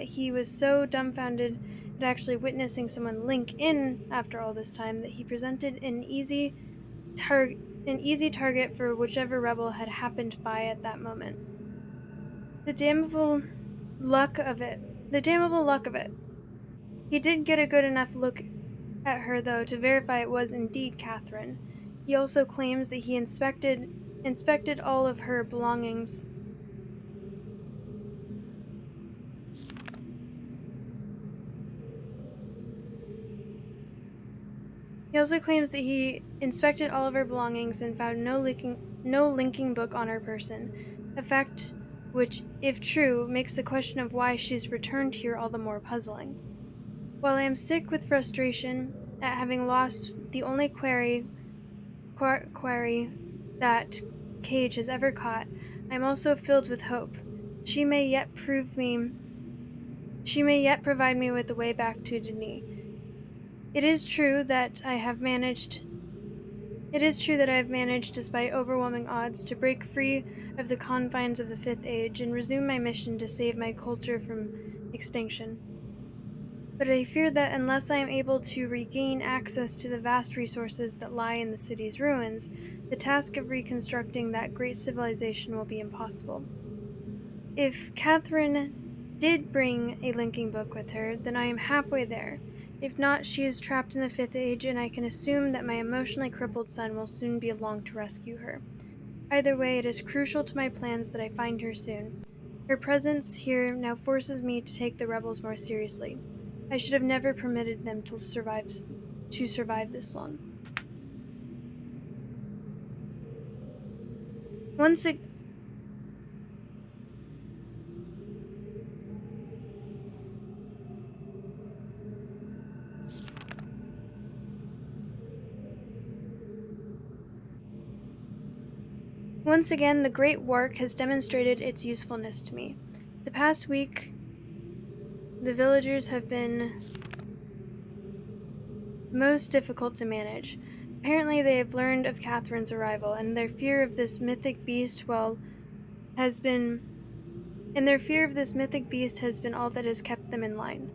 he was so dumbfounded at actually witnessing someone link in after all this time that he presented an easy target for whichever rebel had happened by at that moment. The damnable luck of it. The damnable luck of it. He did get a good enough look at her, though, to verify it was indeed Catherine. He also claims that he inspected all of her belongings. He also claims that he inspected all of her belongings and found no linking book on her person, a fact which, if true, makes the question of why she's returned here all the more puzzling. While I am sick with frustration at having lost the only quarry that Cage has ever caught, I am also filled with hope. She may yet provide me with the way back to Denis. It is true that I have managed, despite overwhelming odds, to break free of the confines of the Fifth Age and resume my mission to save my culture from extinction. But I fear that unless I am able to regain access to the vast resources that lie in the city's ruins, the task of reconstructing that great civilization will be impossible. If Catherine did bring a linking book with her, then I am halfway there. If not, she is trapped in the Fifth Age, and I can assume that my emotionally crippled son will soon be along to rescue her. Either way, it is crucial to my plans that I find her soon. Her presence here now forces me to take the rebels more seriously. I should have never permitted them to survive this long. Once ag- Once again, the great work has demonstrated its usefulness to me. The past week, the villagers have been most difficult to manage. Apparently, they have learned of Catherine's arrival, and their fear of this mythic beast, has been all that has kept them in line.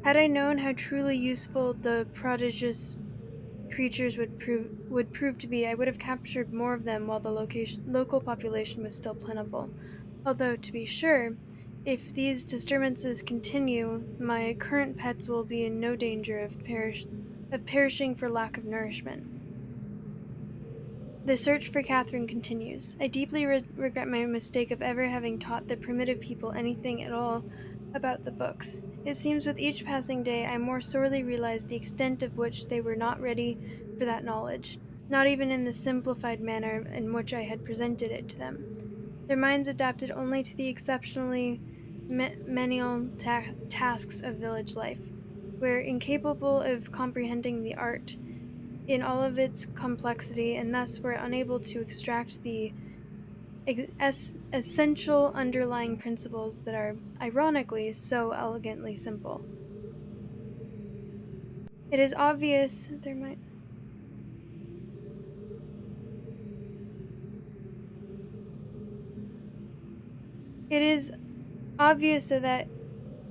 Had I known how truly useful the prodigious creatures would prove to be, I would have captured more of them while the local population was still plentiful. Although, to be sure, if these disturbances continue, my current pets will be in no danger of perishing for lack of nourishment. The search for Catherine continues. I deeply regret my mistake of ever having taught the primitive people anything at all about the books. It seems with each passing day I more sorely realize the extent of which they were not ready for that knowledge, not even in the simplified manner in which I had presented it to them. Their minds adapted only to the exceptionally menial tasks of village life, were incapable of comprehending the art in all of its complexity, and thus were unable to extract the essential underlying principles that are, ironically, so elegantly simple. It is obvious there might. It is obvious that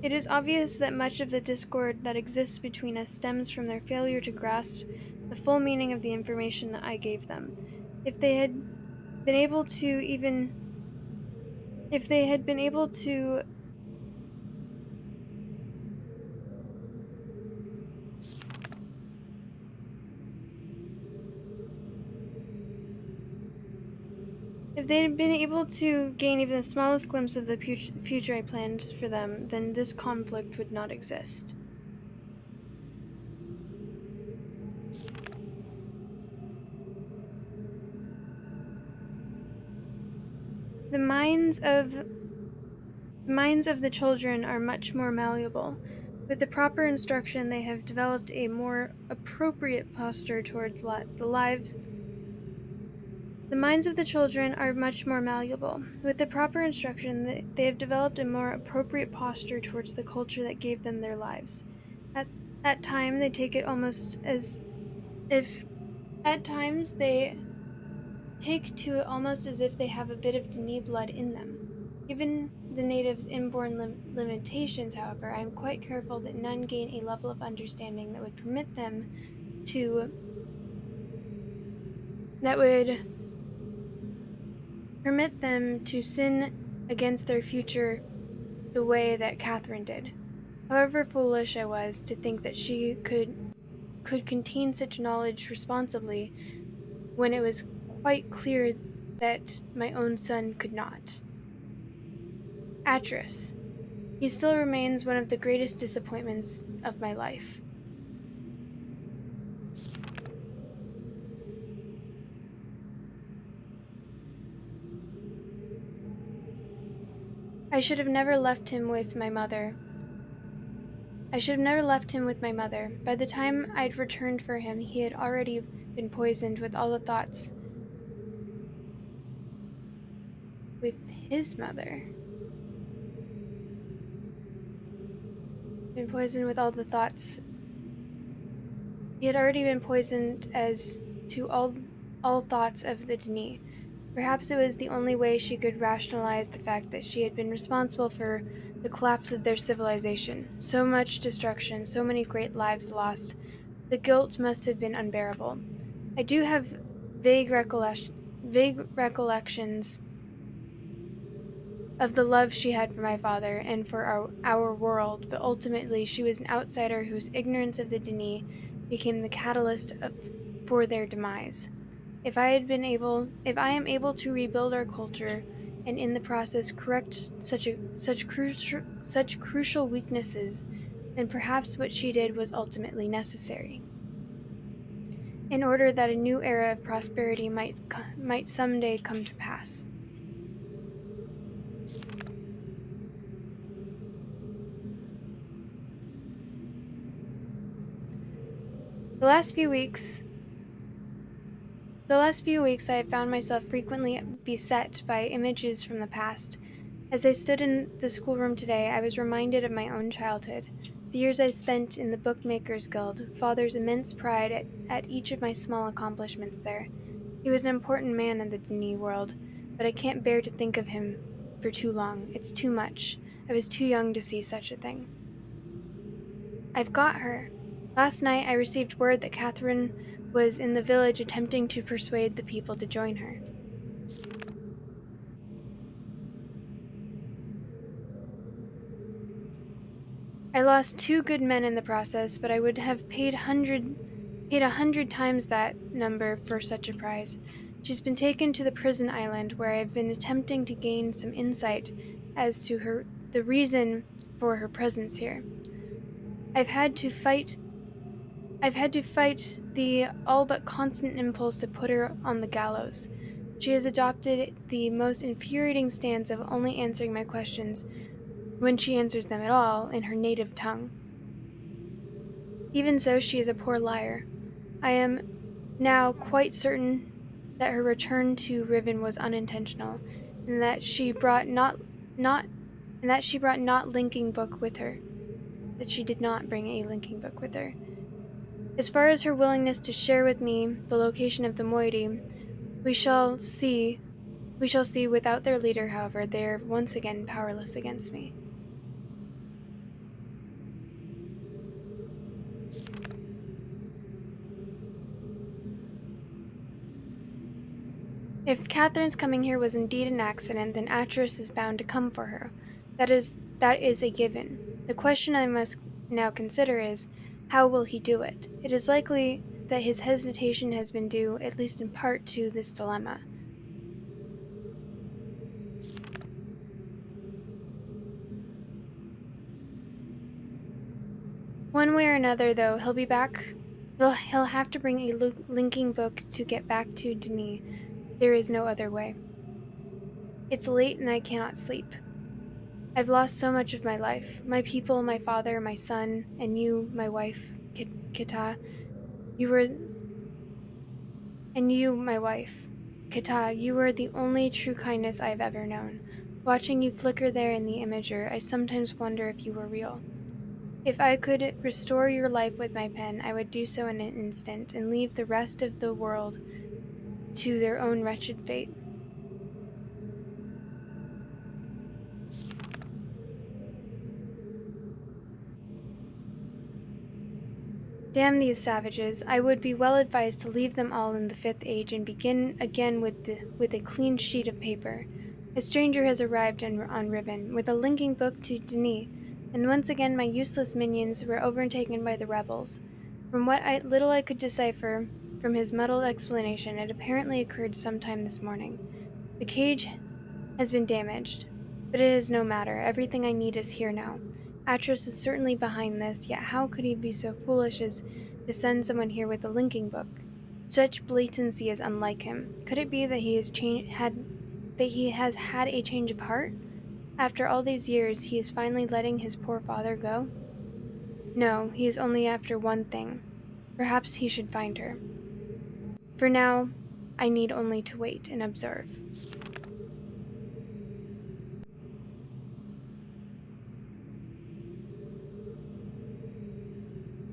It is obvious that much of the discord that exists between us stems from their failure to grasp the full meaning of the information that I gave them. If they had been able to even if they had been able to if they had been able to gain even the smallest glimpse of the future I planned for them, then this conflict would not exist. The minds of the children are much more malleable. With the proper instruction, they have developed a more appropriate posture towards the lives. The minds of the children are much more malleable. With the proper instruction, they have developed a more appropriate posture towards the culture that gave them their lives. At at time they take it almost as if At times they take to it almost as if they have a bit of Denis blood in them. Given the natives' inborn limitations, however, I am quite careful that none gain a level of understanding to that would permit them to sin against their future the way that Catherine did. However foolish I was to think that she could contain such knowledge responsibly when it was quite clear that my own son could not. Atris. He still remains one of the greatest disappointments of my life. I should have never left him with my mother. I should have never left him with my mother. By the time I'd returned for him, he had already been poisoned with all the thoughts with his mother. Been poisoned with all the thoughts. He had already been poisoned as to all thoughts of the Denis. Perhaps it was the only way she could rationalize the fact that she had been responsible for the collapse of their civilization. So much destruction, so many great lives lost. The guilt must have been unbearable. I do have vague recollections of the love she had for my father and for our world, but ultimately she was an outsider whose ignorance of the Denis became the for their demise. If I am able to rebuild our culture and in the process correct such crucial weaknesses, then perhaps what she did was ultimately necessary, in order that a new era of prosperity might someday come to pass. The last few weeks I have found myself frequently beset by images from the past. As I stood in the schoolroom today, I was reminded of my own childhood, the years I spent in the Bookmakers Guild, Father's immense pride at each of my small accomplishments there. He was an important man in the Denis world, but I can't bear to think of him for too long. It's too much. I was too young to see such a thing. I've got her. Last night I received word that Catherine was in the village attempting to persuade the people to join her. I lost 2 good men in the process, but I would have paid 100 times that number for such a prize. She's been taken to the prison island where I've been attempting to gain some insight as to the reason for her presence here. I've had to fight the all but constant impulse to put her on the gallows. She has adopted the most infuriating stance of only answering my questions, when she answers them at all, in her native tongue. Even so, she is a poor liar. I am now quite certain that her return to Riven was unintentional, and that she brought not linking book with her. That she did not bring a linking book with her. As far as her willingness to share with me the location of the moiety, we shall see. We shall see. Without their leader, however, they are once again powerless against me. If Catherine's coming here was indeed an accident, then Atris is bound to come for her. That is a given. The question I must now consider is, how will he do it? It is likely that his hesitation has been due, at least in part, to this dilemma. One way or another, though, he'll be back. He'll have to bring a linking book to get back to Denis. There is no other way. It's late and I cannot sleep. I've lost so much of my life. My people, my father, my son, and you, my wife, Kita. You were, and you, my wife. Kita, you were the only true kindness I have ever known. Watching you flicker there in the imager, I sometimes wonder if you were real. If I could restore your life with my pen, I would do so in an instant, and leave the rest of the world to their own wretched fate. Damn these savages! I would be well advised to leave them all in the Fifth Age and begin again with a clean sheet of paper. A stranger has arrived on Riven, with a linking book to Denis, and once again my useless minions were overtaken by the rebels. From what little I could decipher from his muddled explanation, it apparently occurred sometime this morning. The cage has been damaged, but it is no matter. Everything I need is here now. Atros is certainly behind this, yet how could he be so foolish as to send someone here with a linking book? Such blatancy is unlike him. Could it be that he has had a change of heart? After all these years, he is finally letting his poor father go? No, he is only after one thing. Perhaps he should find her. For now, I need only to wait and observe.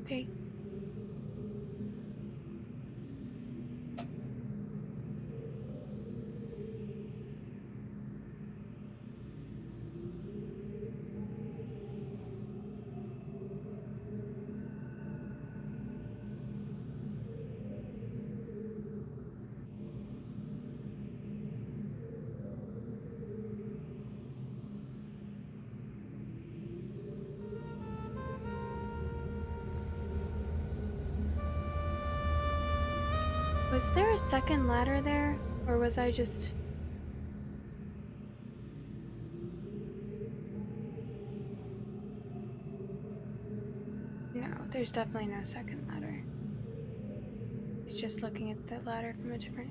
Okay. Was there a second ladder there, or was I just... There's definitely no second ladder. It's just looking at the ladder from a different...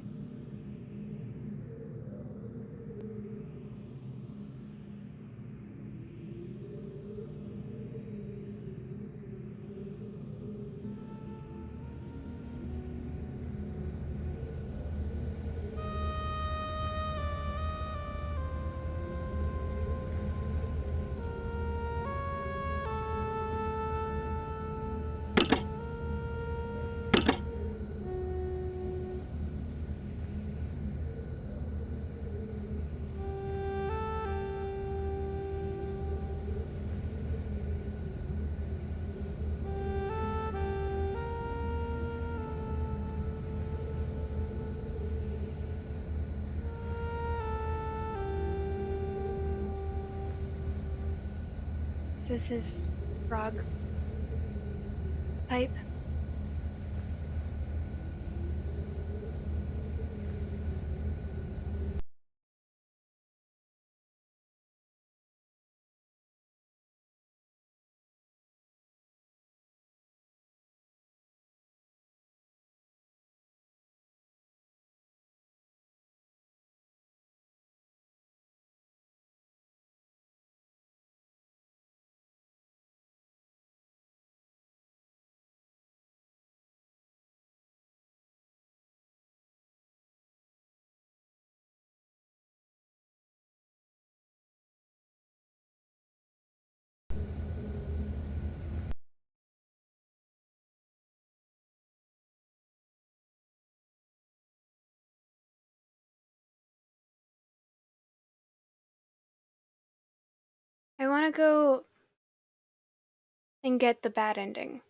Is this his frog pipe? I want to go and get the bad ending.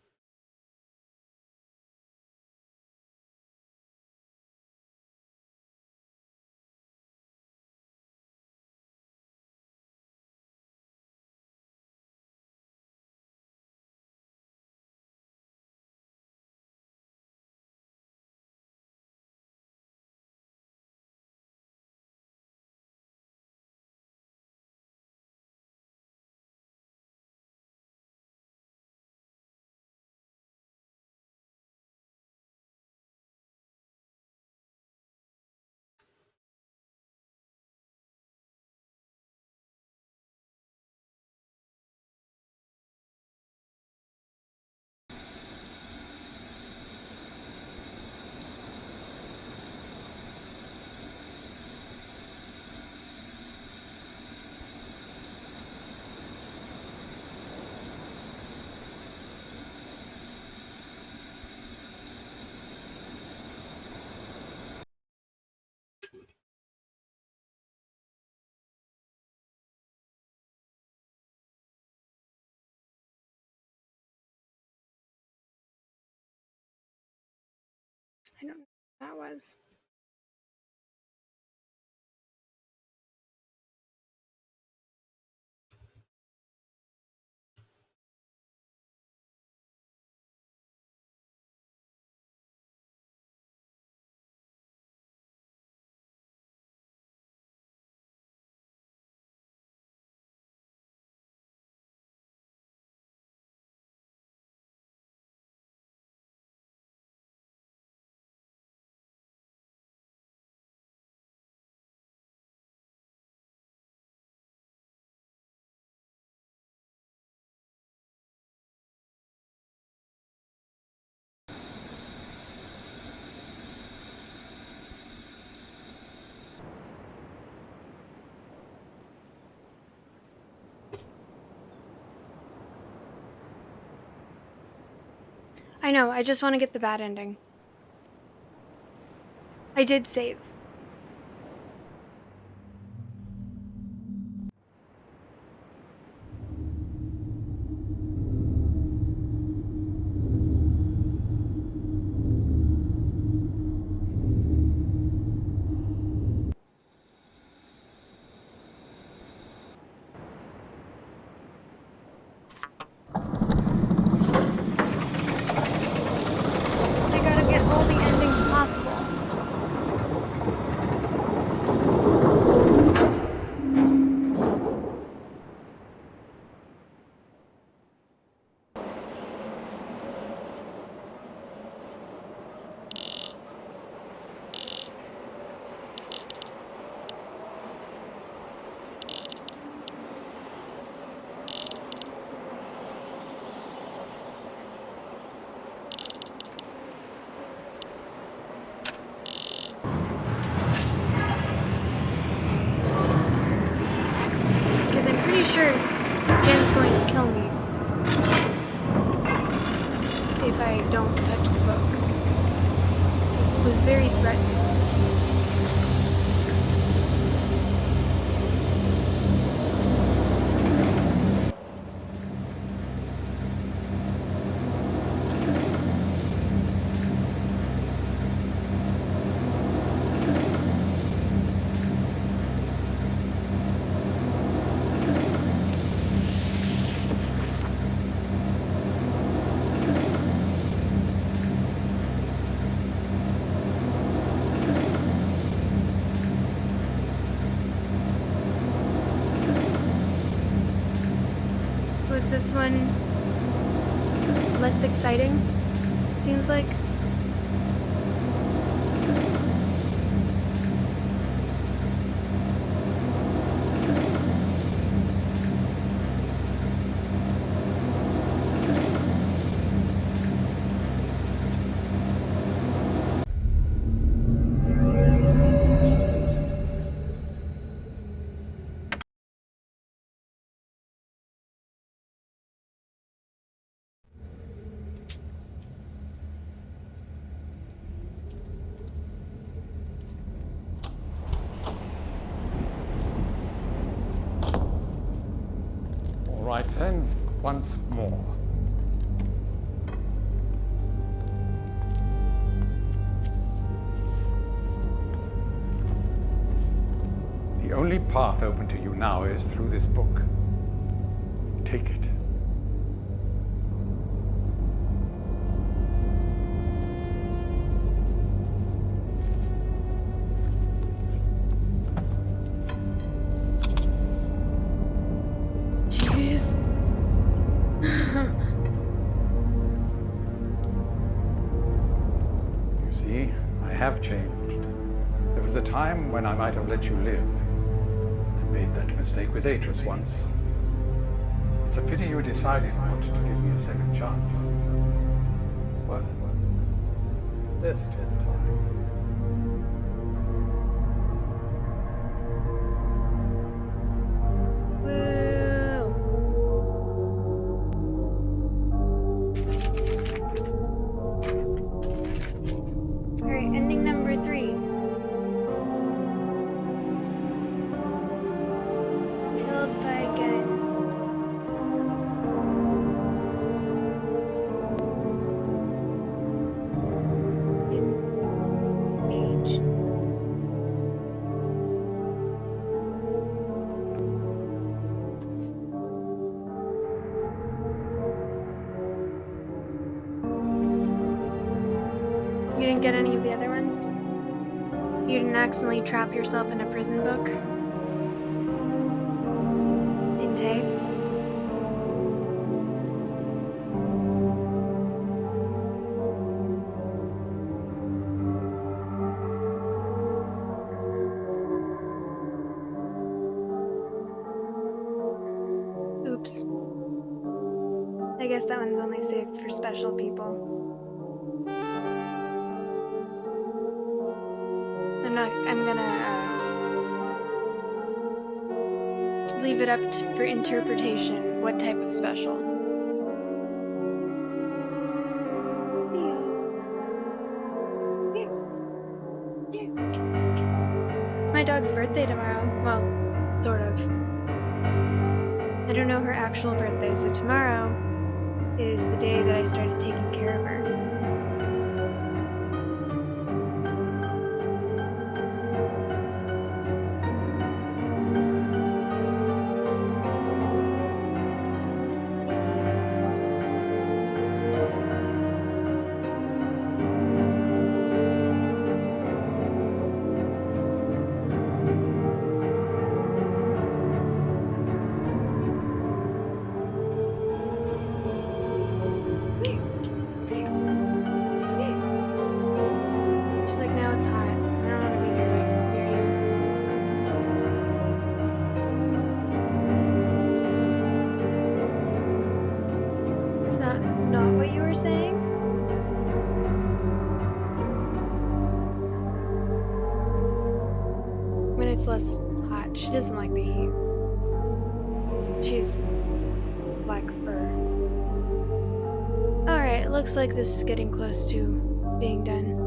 I don't know what that was. I know, I just want to get the bad ending. I did save. I gotta get all the endings possible. don't touch the book. It was very threatening. Was this one less exciting? Seems like. All right then, once more. The only path open to you now is through this book. Take it. Jeez. You see, I have changed. There was a time when I might have let you live. I made that mistake with Atris once. It's a pity you decided not to give me a second chance. Well, there's still time. Woo. Alright, ending number 3. Killed by a gun. In age. You didn't get any of the other ones? You didn't accidentally trap yourself in a prison book? In Tay? Oops. I guess that one's only saved for special people. I'm gonna leave it up for interpretation what type of special. It's my dog's birthday tomorrow. Well, sort of. I don't know her actual birthday, so tomorrow is the day that I started taking care of her. She's like, now it's hot. I don't want to be near you. It's not what you were saying? When it's less hot, she doesn't like the heat. She's black fur. Alright. Alright, it looks like this is getting close to being done.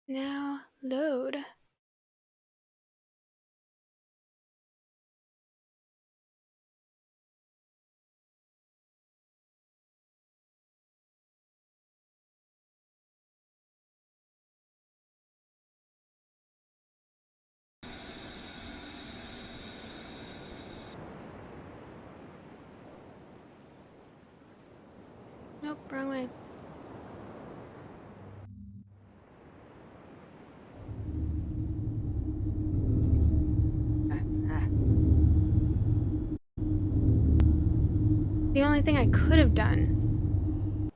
Now, load. Nope, wrong way. The only thing I could have done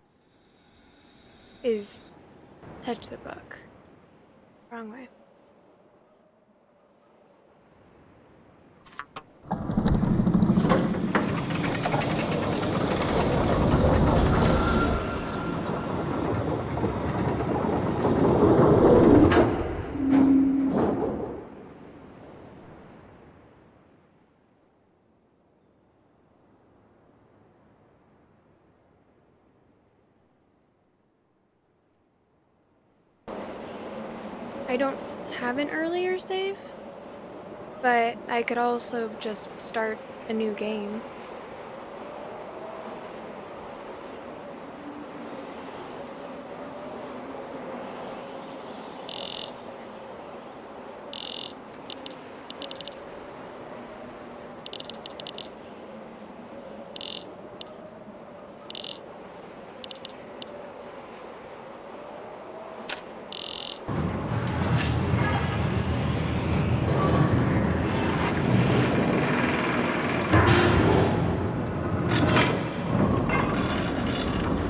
is touch the book. Wrong way. I don't have an earlier save, but I could also just start a new game.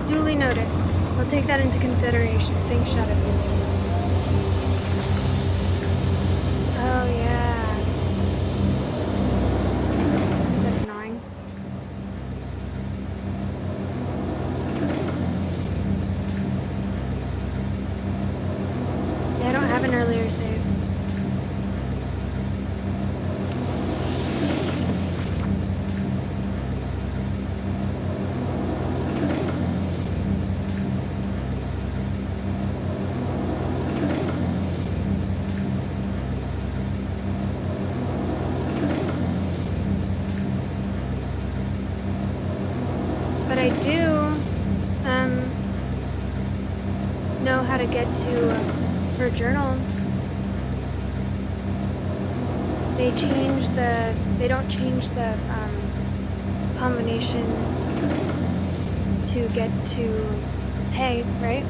Duly noted. I'll take that into consideration. Thanks, Shadow News. Oh, yeah. That's annoying. Yeah, I don't have an earlier save. But I do know how to get to her journal. They don't change the combination to get to Tay, right?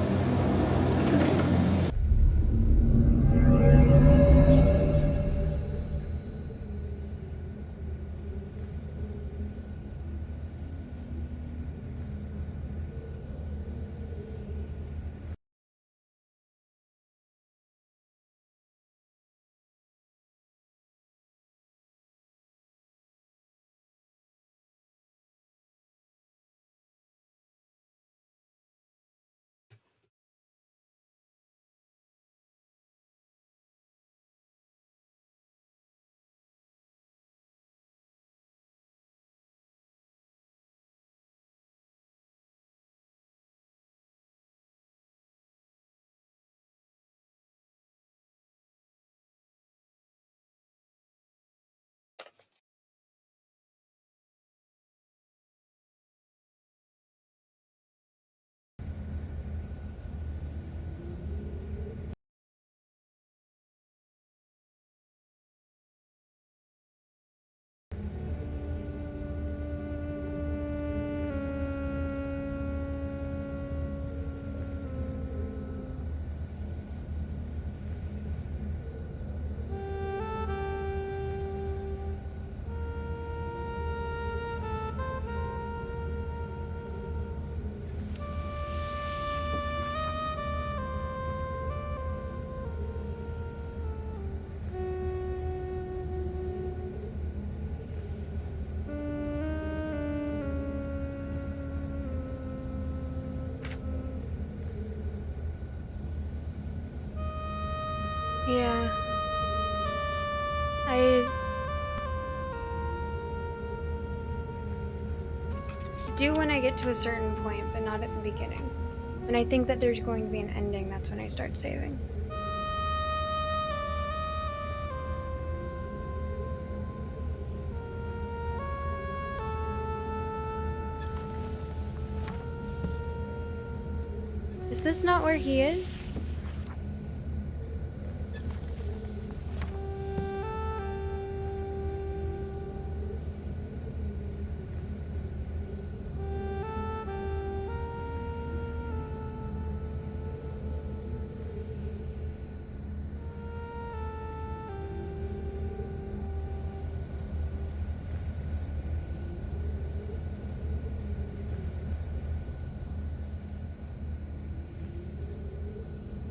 I do when I get to a certain point, but not at the beginning. When I think that there's going to be an ending, that's when I start saving. Is this not where he is?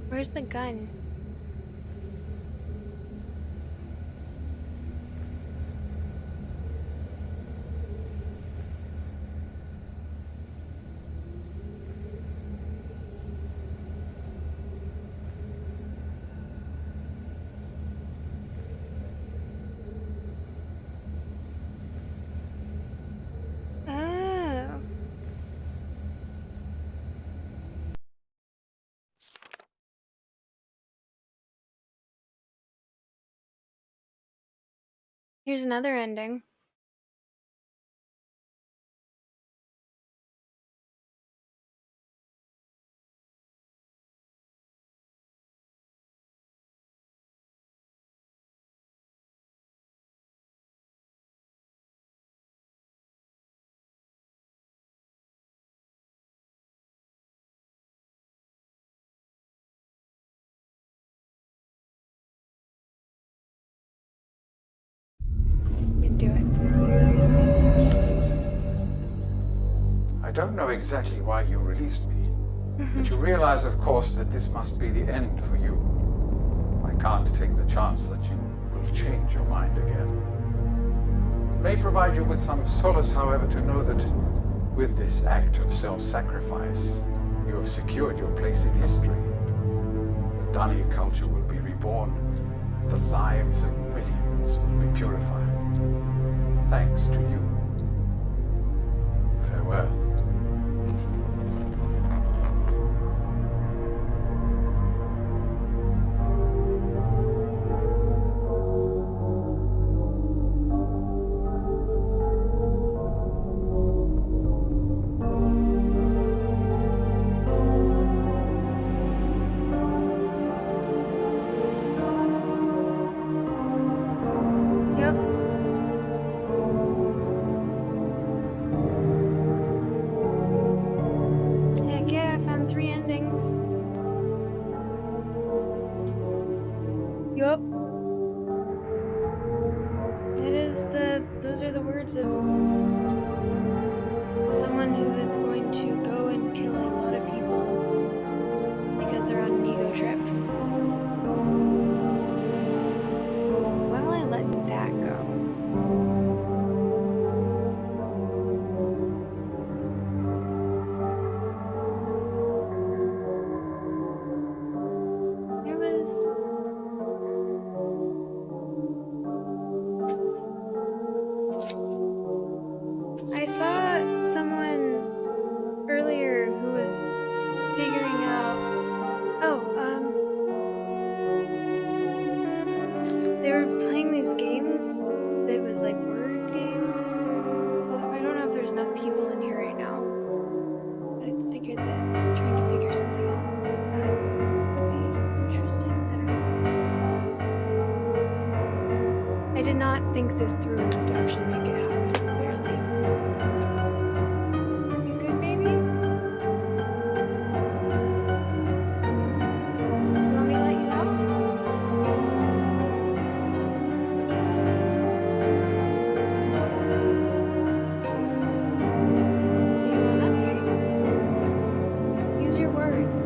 Where's the gun? Oh. Here's another ending. You do it. I don't know exactly why you released me, but you realize, of course, that this must be the end for you. I can't take the chance that you will change your mind again. It may provide you with some solace, however, to know that with this act of self-sacrifice, you have secured your place in history. The Dani culture will be reborn. The lives of millions will be purified. Thanks to you. Farewell. Yep. Heck yeah, I found 3 endings. Yup. Those are the words of someone who is going to go and kill a lot of people because they're on an ego trip. Well, I let that go. There was... I saw someone earlier who was figuring out... they were playing these games that was like word game. Well, I don't know if there's enough people in here right now. But I figured that trying to figure something out like that would be interesting. I don't know. I did not think this through enough to actually make it happen, clearly. You good, baby? You want me to let you out? You want up here? Use your words.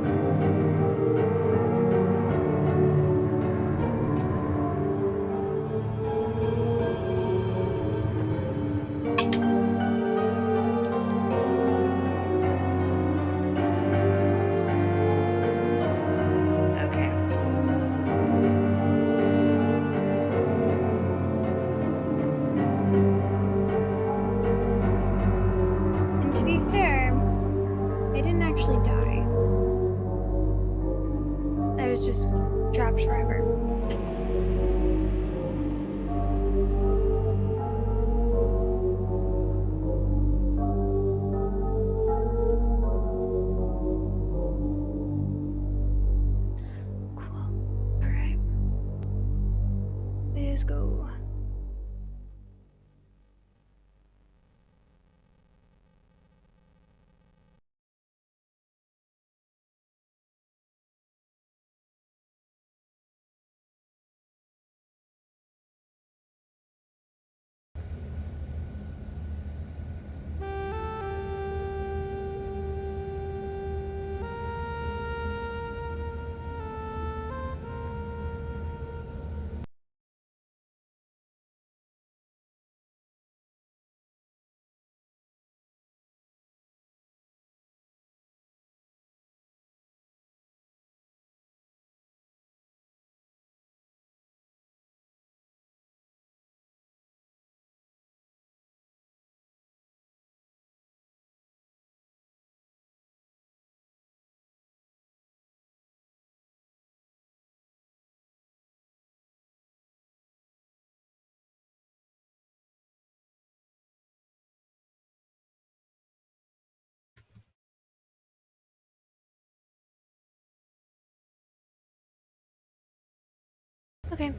Okay.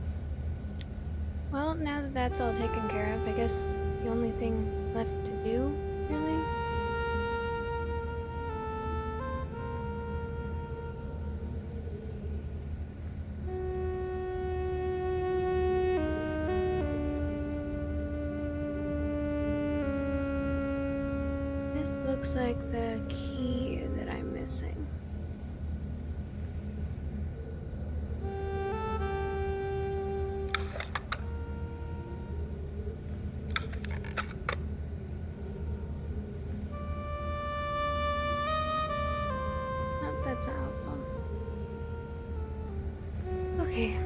Well, now that that's all taken care of, I guess the only thing left to do, really? This looks like the key that I'm missing. Nope, that's not helpful. Okay.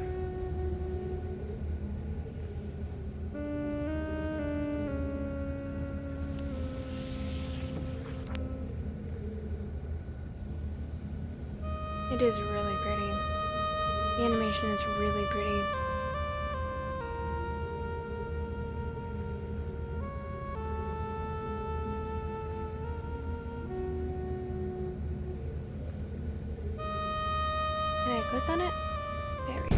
It is really pretty. The animation is really pretty. Can I click on it? There we go.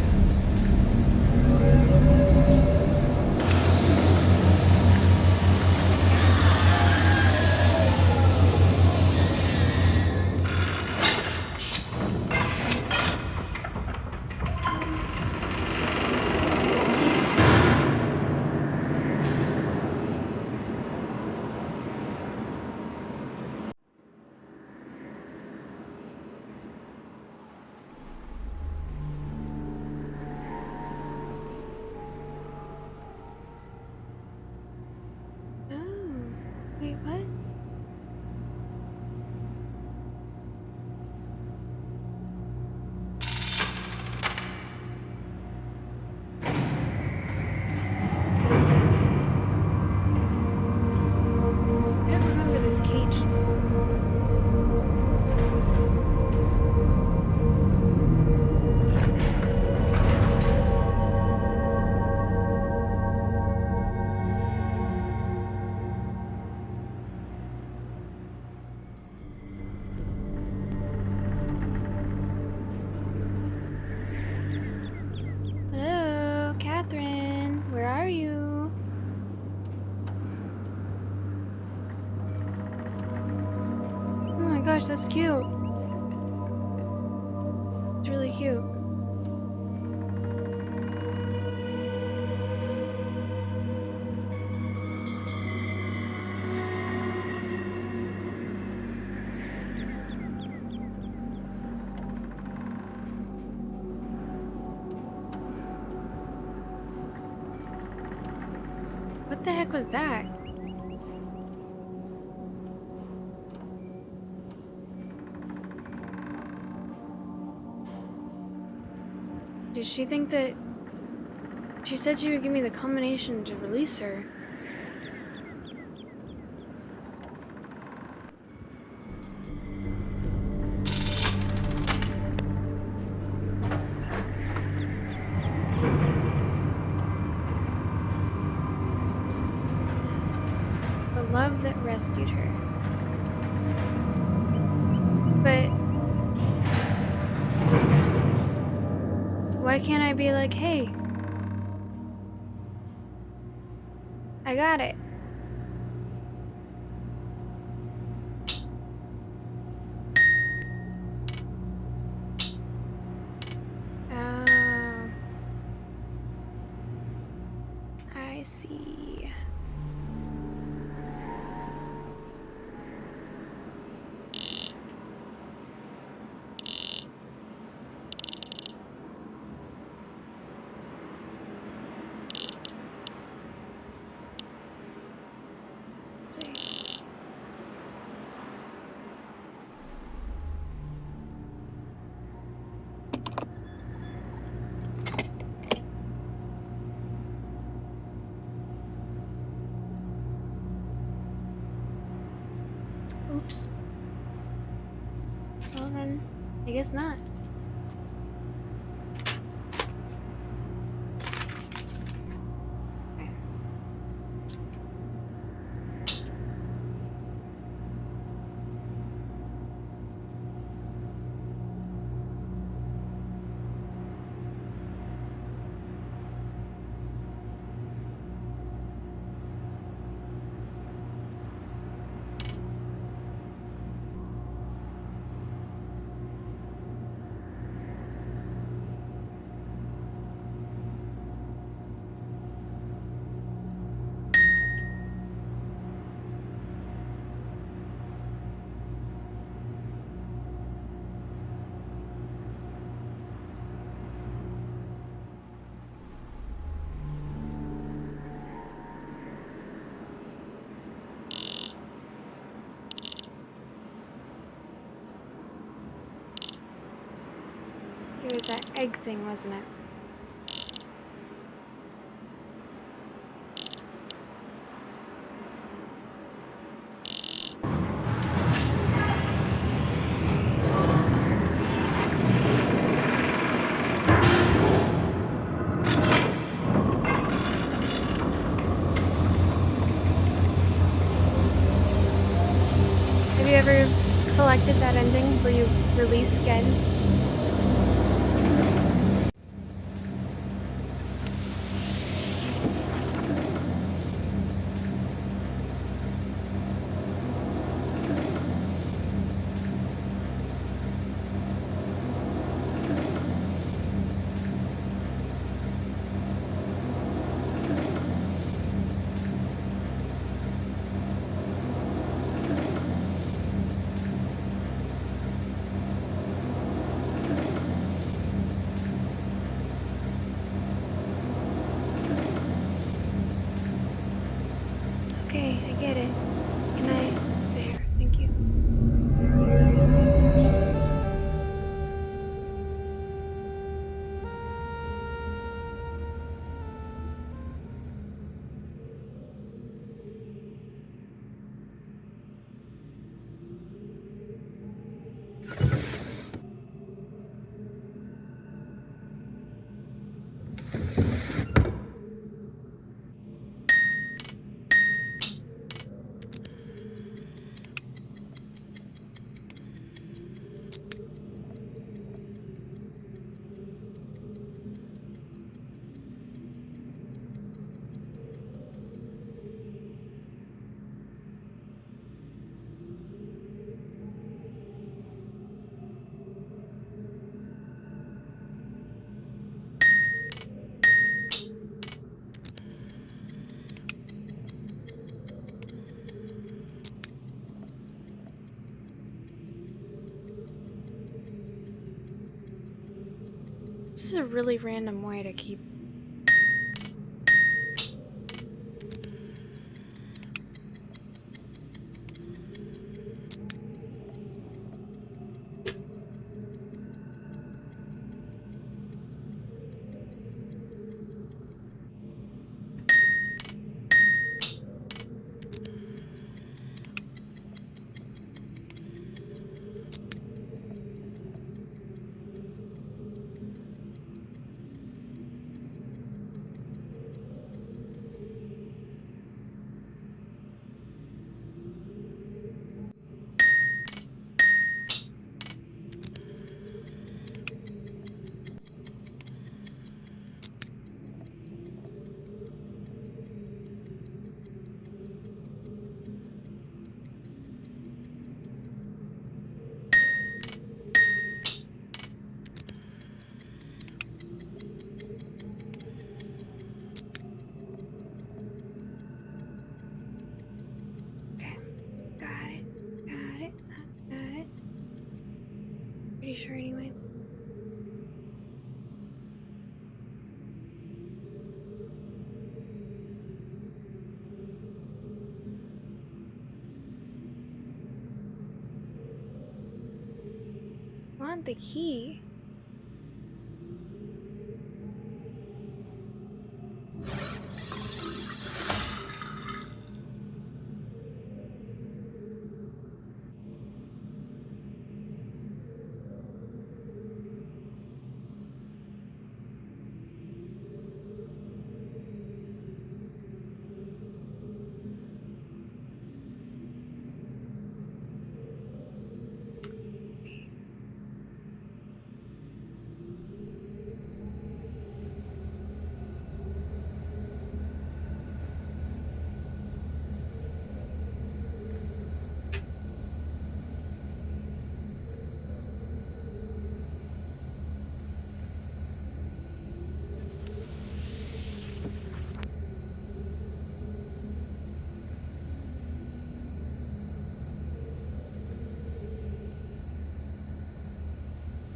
Oh, wait, what? I don't remember this cage. Hello, Catherine. Where are you? Oh my gosh, that's cute. It's really cute. What the heck was that? Did she think that... She said she would give me the combination to release her. The love that rescued her. But... why can't I be like, hey, I got it. Oh, I see. See. Oops. Well then, I guess not. Okay. egg thing, wasn't it? Have you ever selected that ending where you release Gen? Okay, I get it. Can I? There, thank you. This is a really random way to keep. Okay, got it, got it, got it. Pretty sure anyway. Want the key?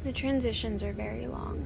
The transitions are very long.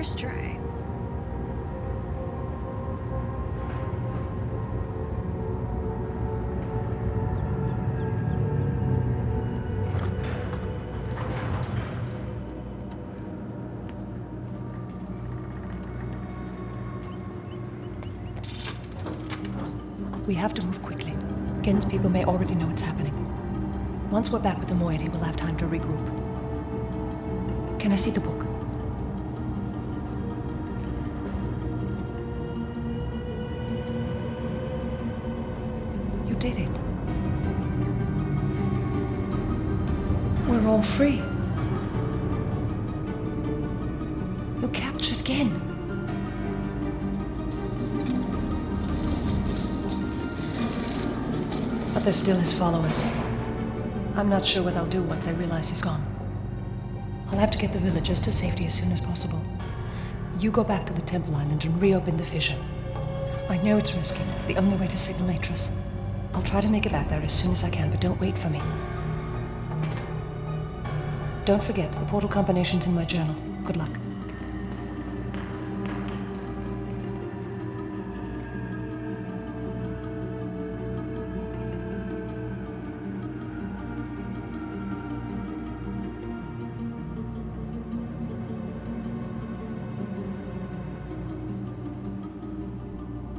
First try. We have to move quickly. Gen's people may already know what's happening. Once we're back with the moiety, we'll have time to regroup. Can I see the book? You did it. We're all free. You captured Gen. But there still his followers. I'm not sure what I'll do once I realize he's gone. I'll have to get the villagers to safety as soon as possible. You go back to the Temple Island and reopen the fissure. I know it's risky, but it's the only way to signal Atris. I'll try to make it back there as soon as I can, but don't wait for me. Don't forget, the portal combination's in my journal. Good luck.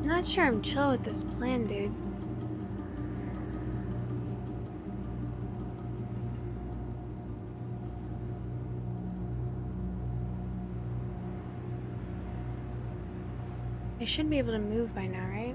Not sure I'm chill with this plan, dude. I should be able to move by now, right?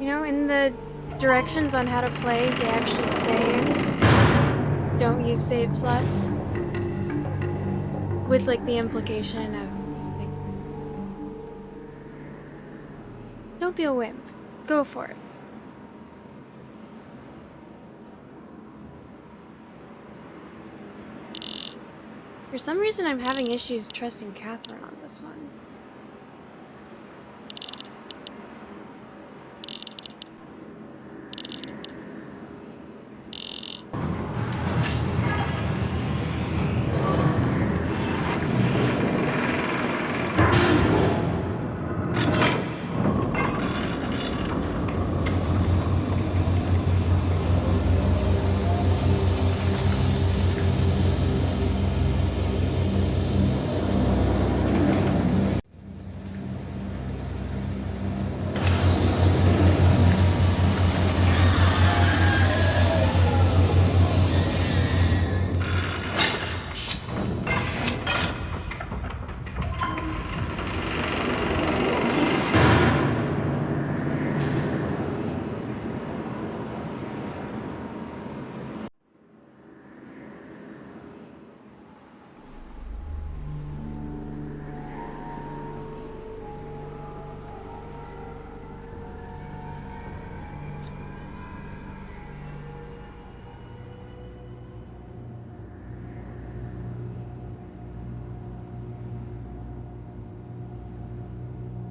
You know, in the directions on how to play, they actually say don't use save slots. With like the implication of like, don't be a wimp. Go for it. For some reason I'm having issues trusting Catherine on this one.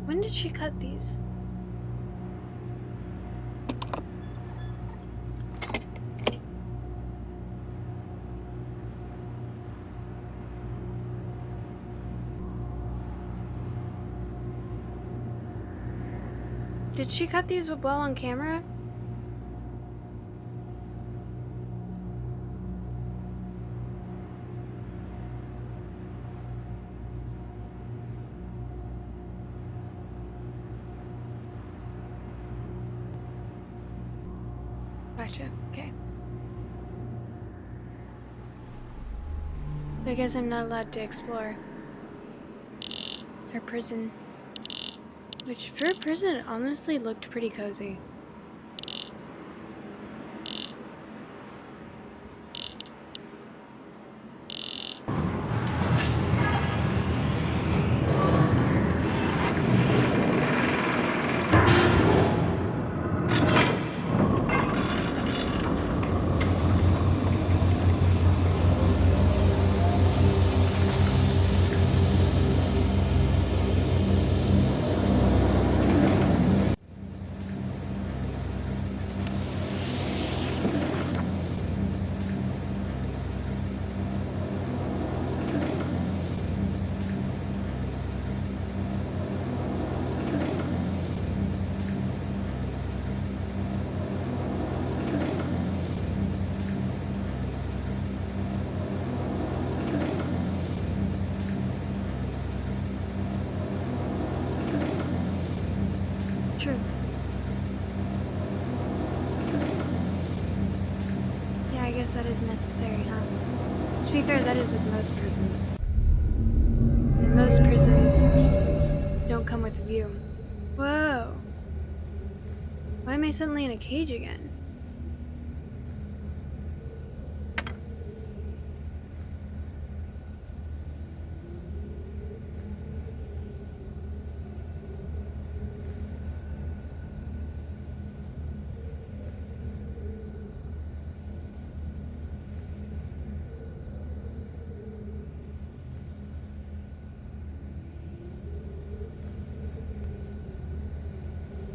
When did she cut these? Did she cut these well on camera? Gotcha. Okay. I guess I'm not allowed to explore her prison. Which, for a prison, honestly looked pretty cozy. True. Yeah, I guess that is necessary, huh? To be fair, that is with most prisons. And most prisons don't come with a view. Whoa! Why am I suddenly in a cage again?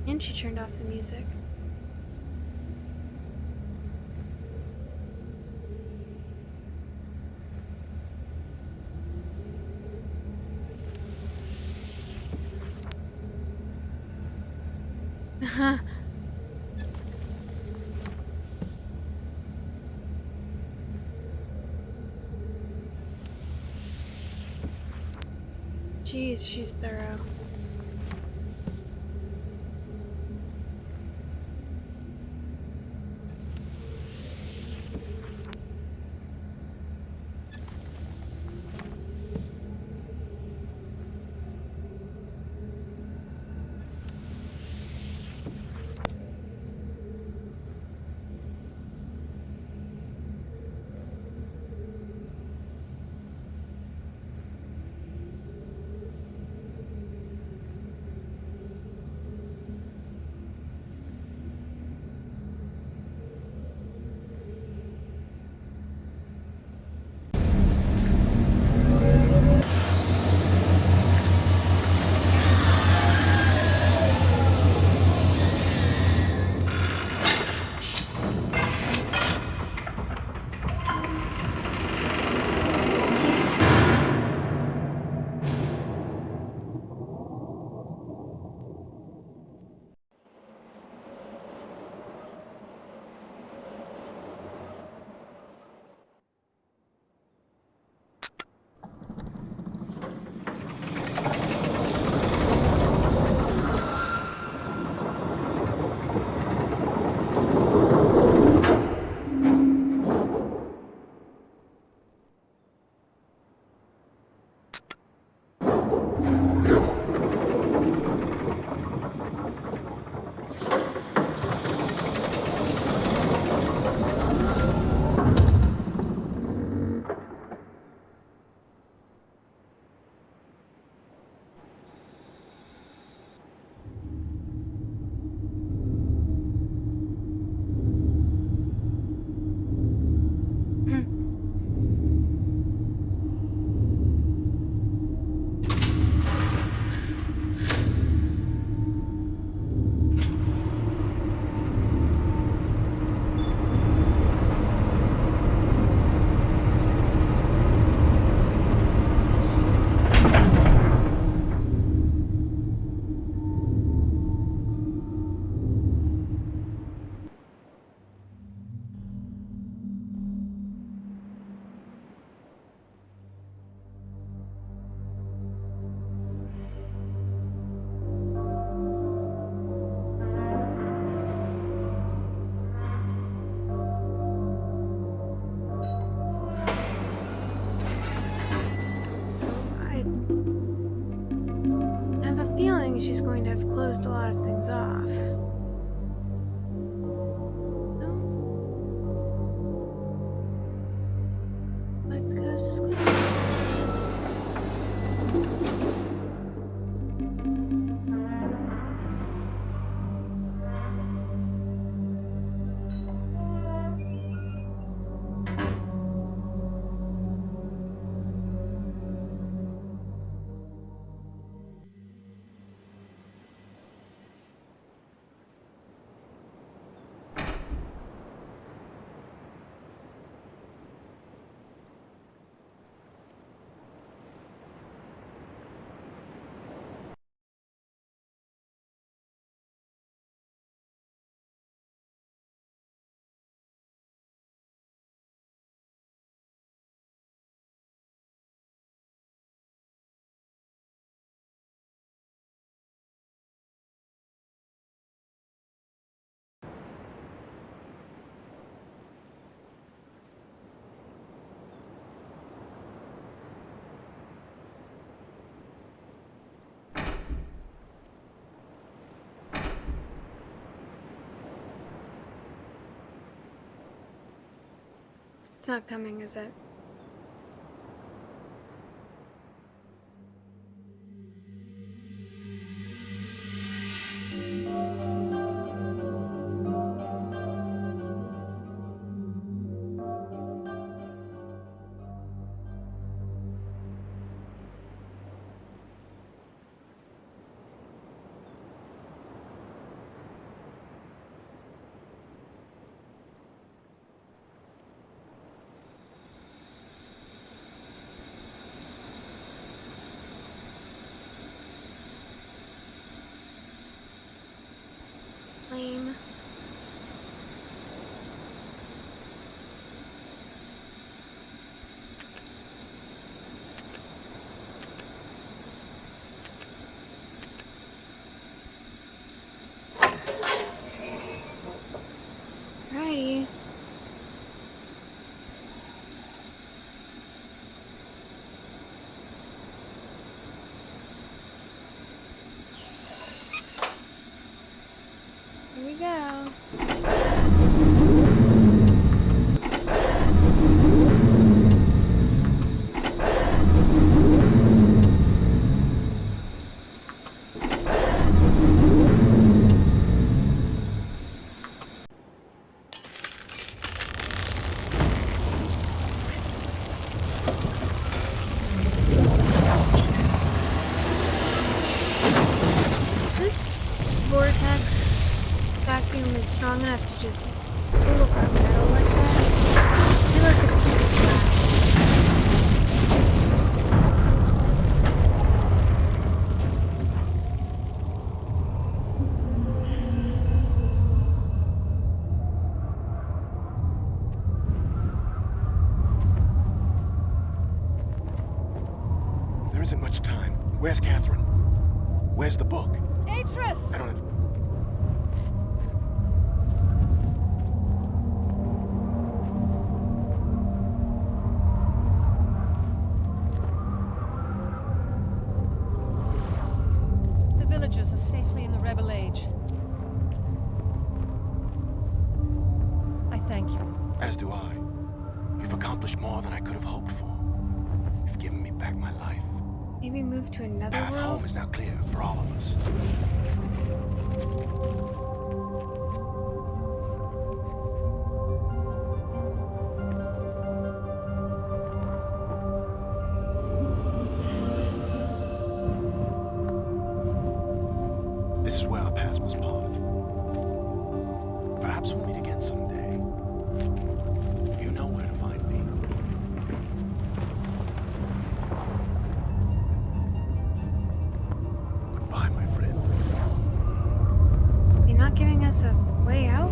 And she turned off the music. Jeez, she's thorough. It's not coming, is it? Lame. Alrighty. Here we go. This vortex vacuum is strong enough to just pull apart metal like that. I feel like a piece of glass. There isn't much time. Where's Catherine? Where's the book? Atris! I don't... The villagers are safely in the Rebel Age. I thank you. As do I. You've accomplished more than I could have hoped for. You've given me back my life. Maybe move to another Path world? home is now clear for all of us. This is where our paths must part. Perhaps we'll meet again someday. You know where to find me. Goodbye, my friend. They're not giving us a way out?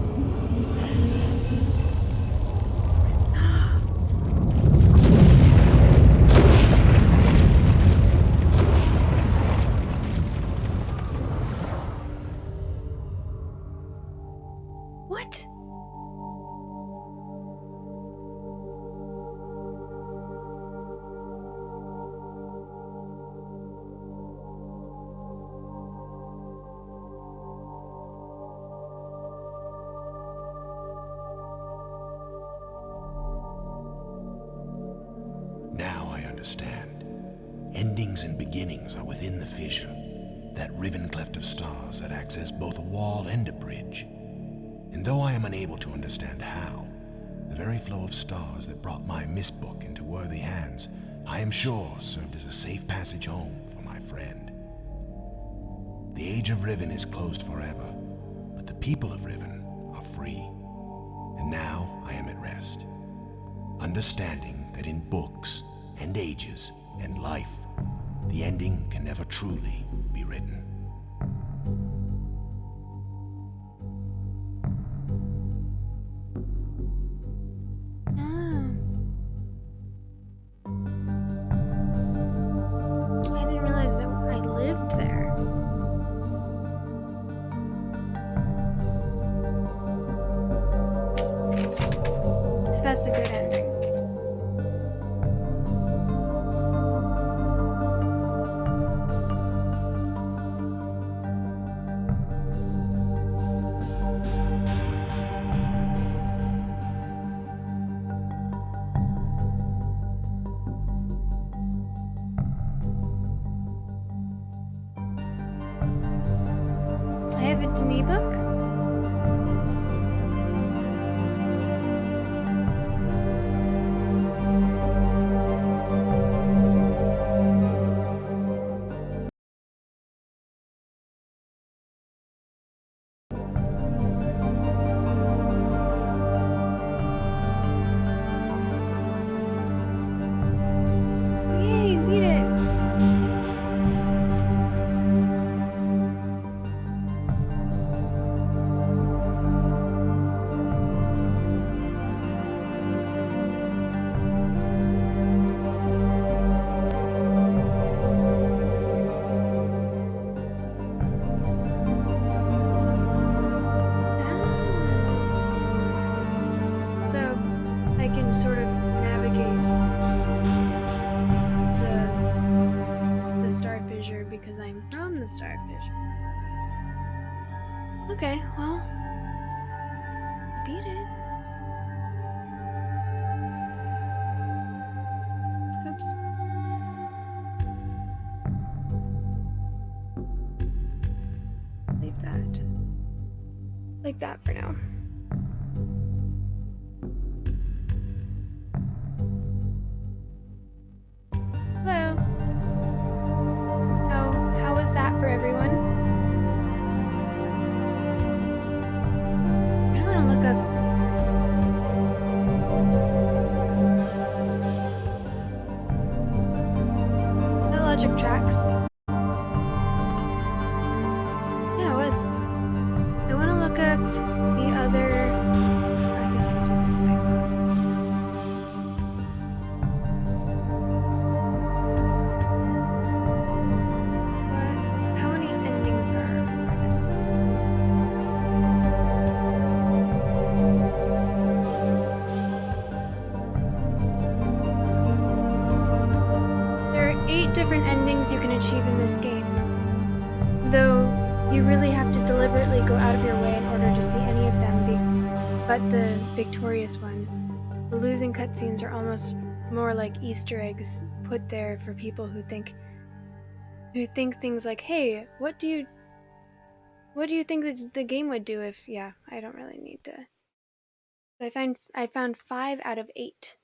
What? Now I understand. Endings and beginnings are within the fissure. That riven cleft of stars that acts as both a wall and a bridge. And though I am unable to understand how, the very flow of stars that brought my mistbook into worthy hands, I am sure served as a safe passage home for my friend. The age of Riven is closed forever, but the people of Riven are free. And now I am at rest, understanding that in books and ages and life, the ending can never truly be written. Oh. I didn't realize that I lived there. So that's a good ending. print an ebook? Yay, beat it! So I can sort of navigate the star fissure because I'm from the star fissure. Okay, well, beat it. Oops. Leave that like that for now. Hello. How was that for everyone? I don't want to look up. That logic tracks. Yeah, it was. I want to look up the other. I guess I can do this on my phone. But how many endings there are for Riven? There are 8 different endings you can achieve in this game, though you really have to deliberately go out of your way in order to see any of them, but the victorious one. The losing cutscenes are almost more like Easter eggs put there for people who think things like, "Hey, what do you think that the game would do if?" Yeah, I don't really need to. So I found 5 out of 8.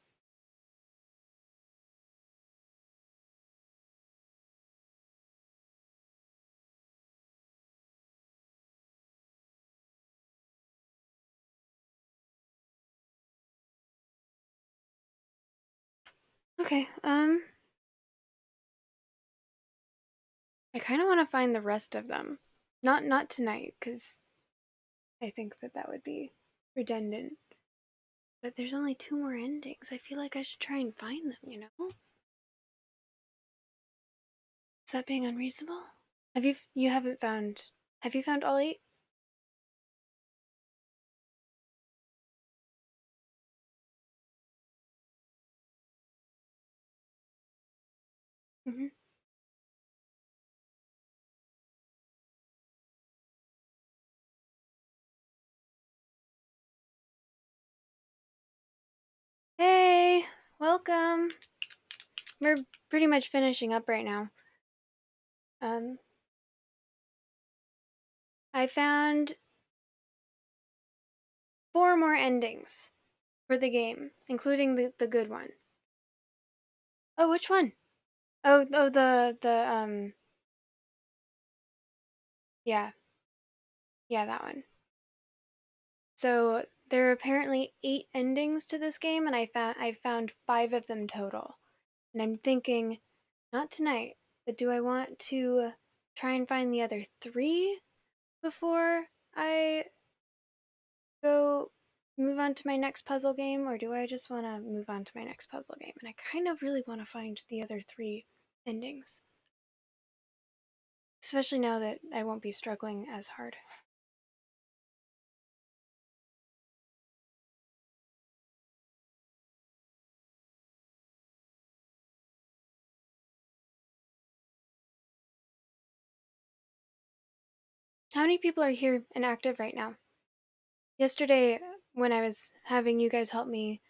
Okay, I kind of want to find the rest of them. Not tonight, because I think that would be redundant. But there's only 2 more endings. I feel like I should try and find them, you know? Is that being unreasonable? You haven't found, have you found all 8? Mm-hmm. Hey, welcome. We're pretty much finishing up right now. I found 4 more endings for the game, including the good one. Oh, which one? Oh, yeah, that one. So there are apparently 8 endings to this game, and I found 5 of them total. And I'm thinking, not tonight, but do I want to try and find the other 3 before I go move on to my next puzzle game, or do I just want to move on to my next puzzle game? And I kind of really want to find the other 3 endings, especially now that I won't be struggling as hard. How many people are here and active right now? Yesterday, when I was having you guys help me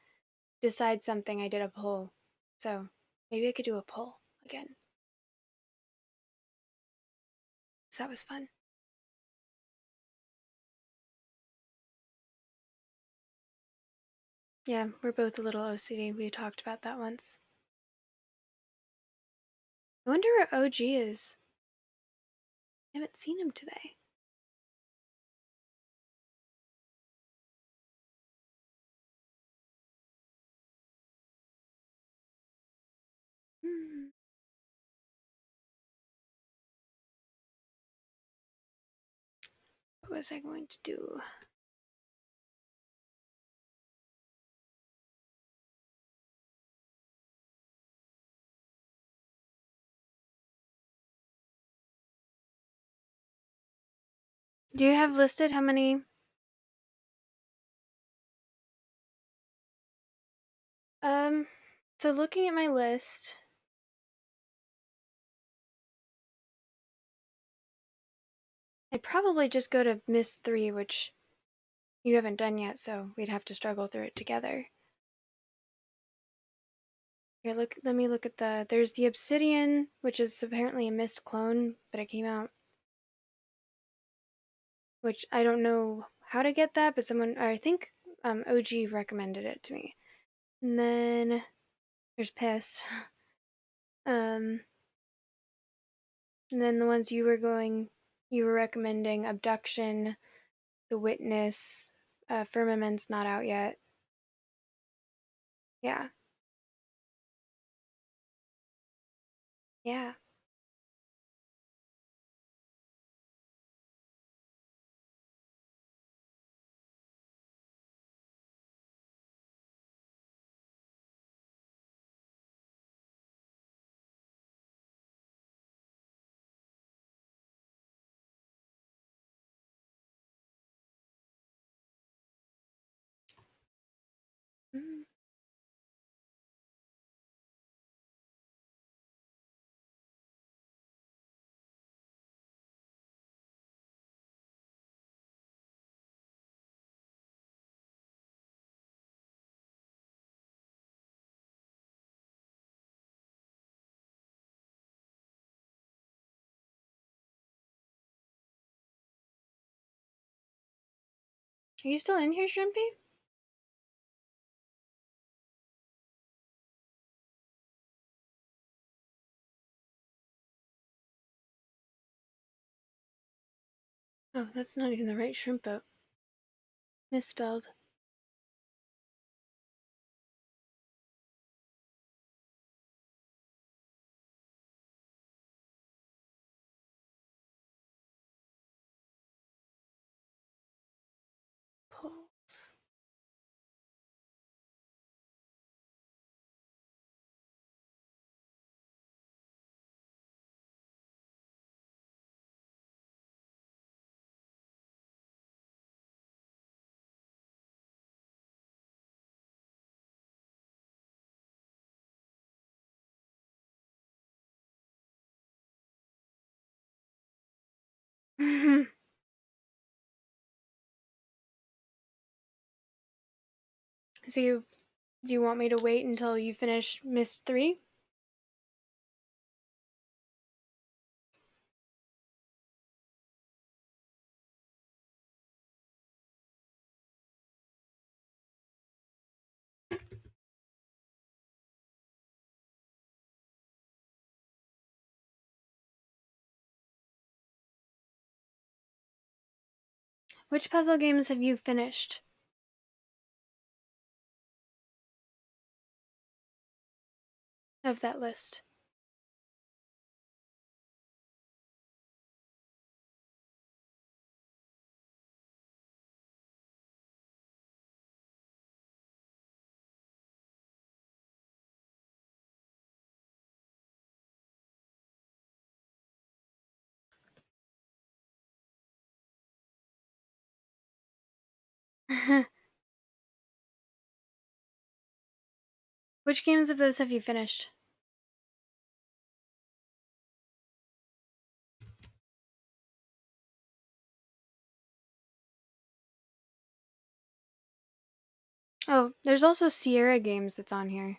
decide something, I did a poll. So maybe I could do a poll again. So that was fun. Yeah, we're both a little OCD. We talked about that once. I wonder where OG is. I haven't seen him today. Hmm. What was I going to do? Do you have listed how many? So looking at my list, I'd probably just go to Miss 3, which you haven't done yet, so we'd have to struggle through it together. Here, let me look at there's the Obsidian, which is apparently a mist clone, but it came out, which I don't know how to get that, but I think OG recommended it to me. And then there's Piss. And then the ones you were recommending, Abduction, The Witness, Firmament's not out yet. Yeah. Yeah. Mm. Are you still in here, Shrimpy? Oh, that's not even the right shrimp boat. Misspelled. Pulse. So do you want me to wait until you finish Miss 3? Which puzzle games have you finished of that list? Which games of those have you finished? Oh, there's also Sierra games that's on here.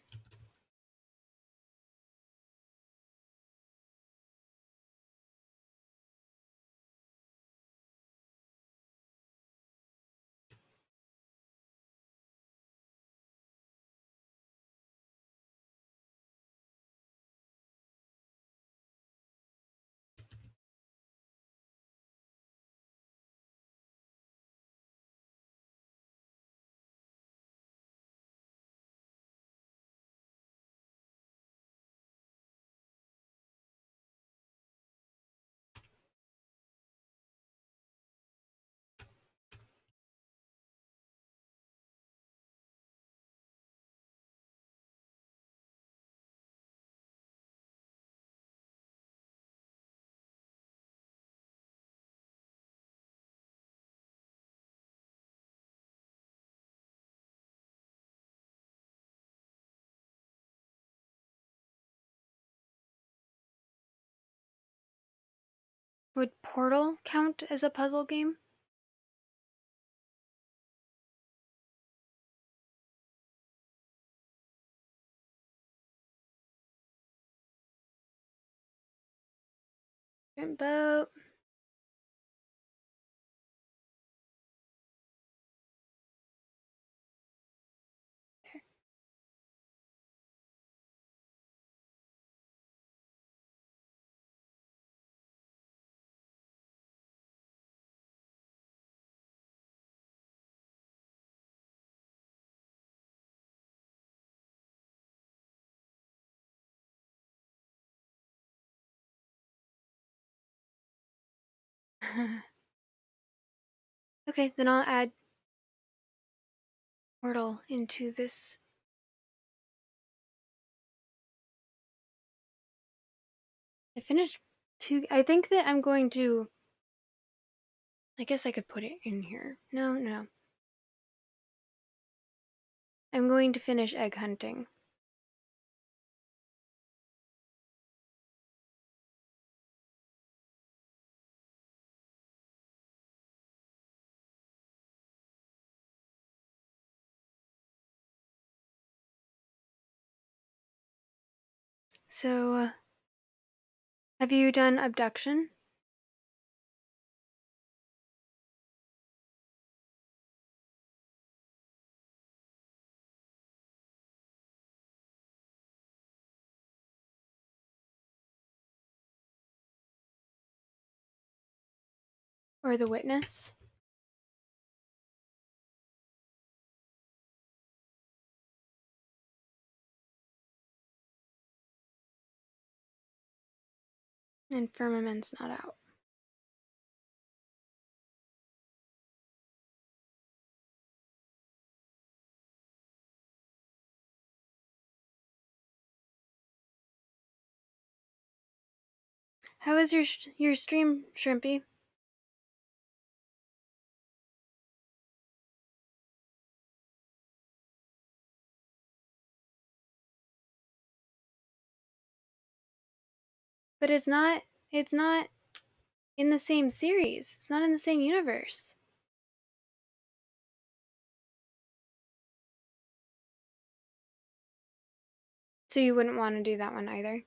Would Portal count as a puzzle game? Boat. Okay, then I'll add Portal into this. I finished two. I think that I'm going to. I guess I could put it in here. No. I'm going to finish egg hunting. So, have you done abduction? Or the witness? And firmament's not out. How is your stream, Shrimpy? But it's not. It's not in the same series. It's not in the same universe. So you wouldn't want to do that one either.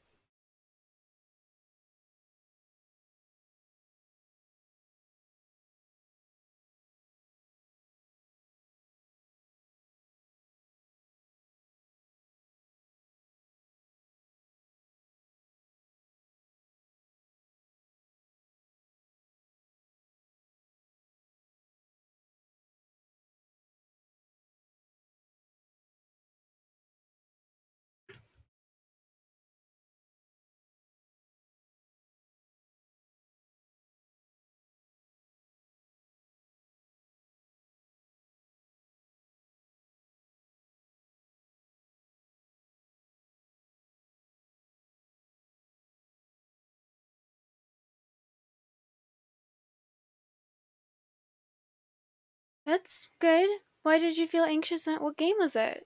That's good. Why did you feel anxious? What game was it?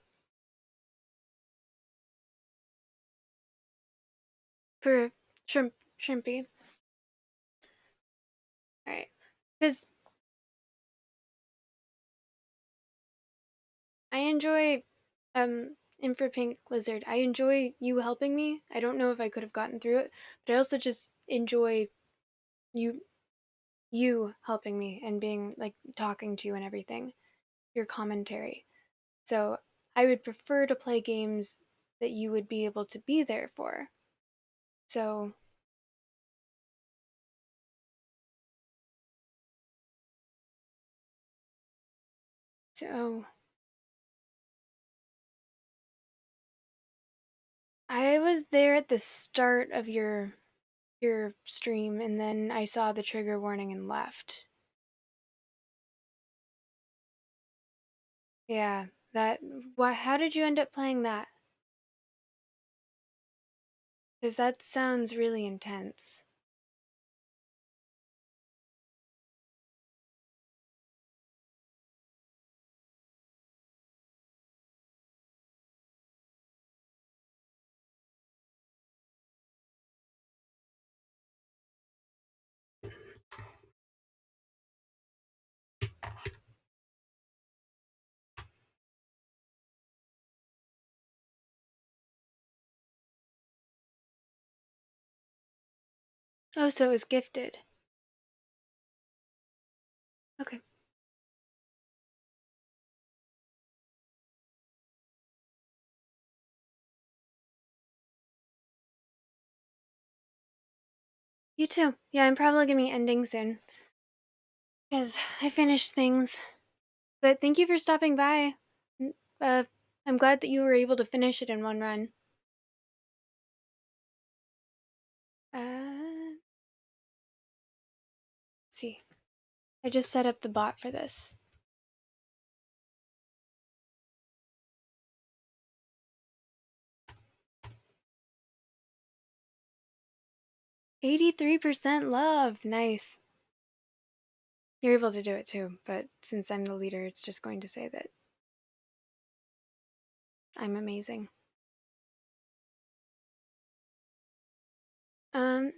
For Shrimpy. Alright. Because I enjoy, Infra Lizard. I enjoy you helping me. I don't know if I could have gotten through it, but I also just enjoy you you helping me and being like talking to you and everything. Your commentary. So I would prefer to play games that you would be able to be there for. So so I was there at the start of your stream and then I saw the trigger warning and left. Yeah, that what how did you end up playing that? Cuz that sounds really intense. Oh, so it was gifted. Okay. You too. Yeah, I'm probably gonna be ending soon. Because I finished things. But thank you for stopping by. N- Uh, I'm glad that you were able to finish it in one run. Let's see. I just set up the bot for this. 83% love. Nice. You're able to do it too, but since I'm the leader, it's just going to say that I'm amazing.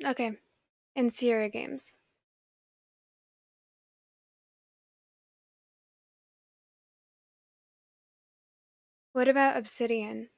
Okay. And Sierra Games. What about Obsidian?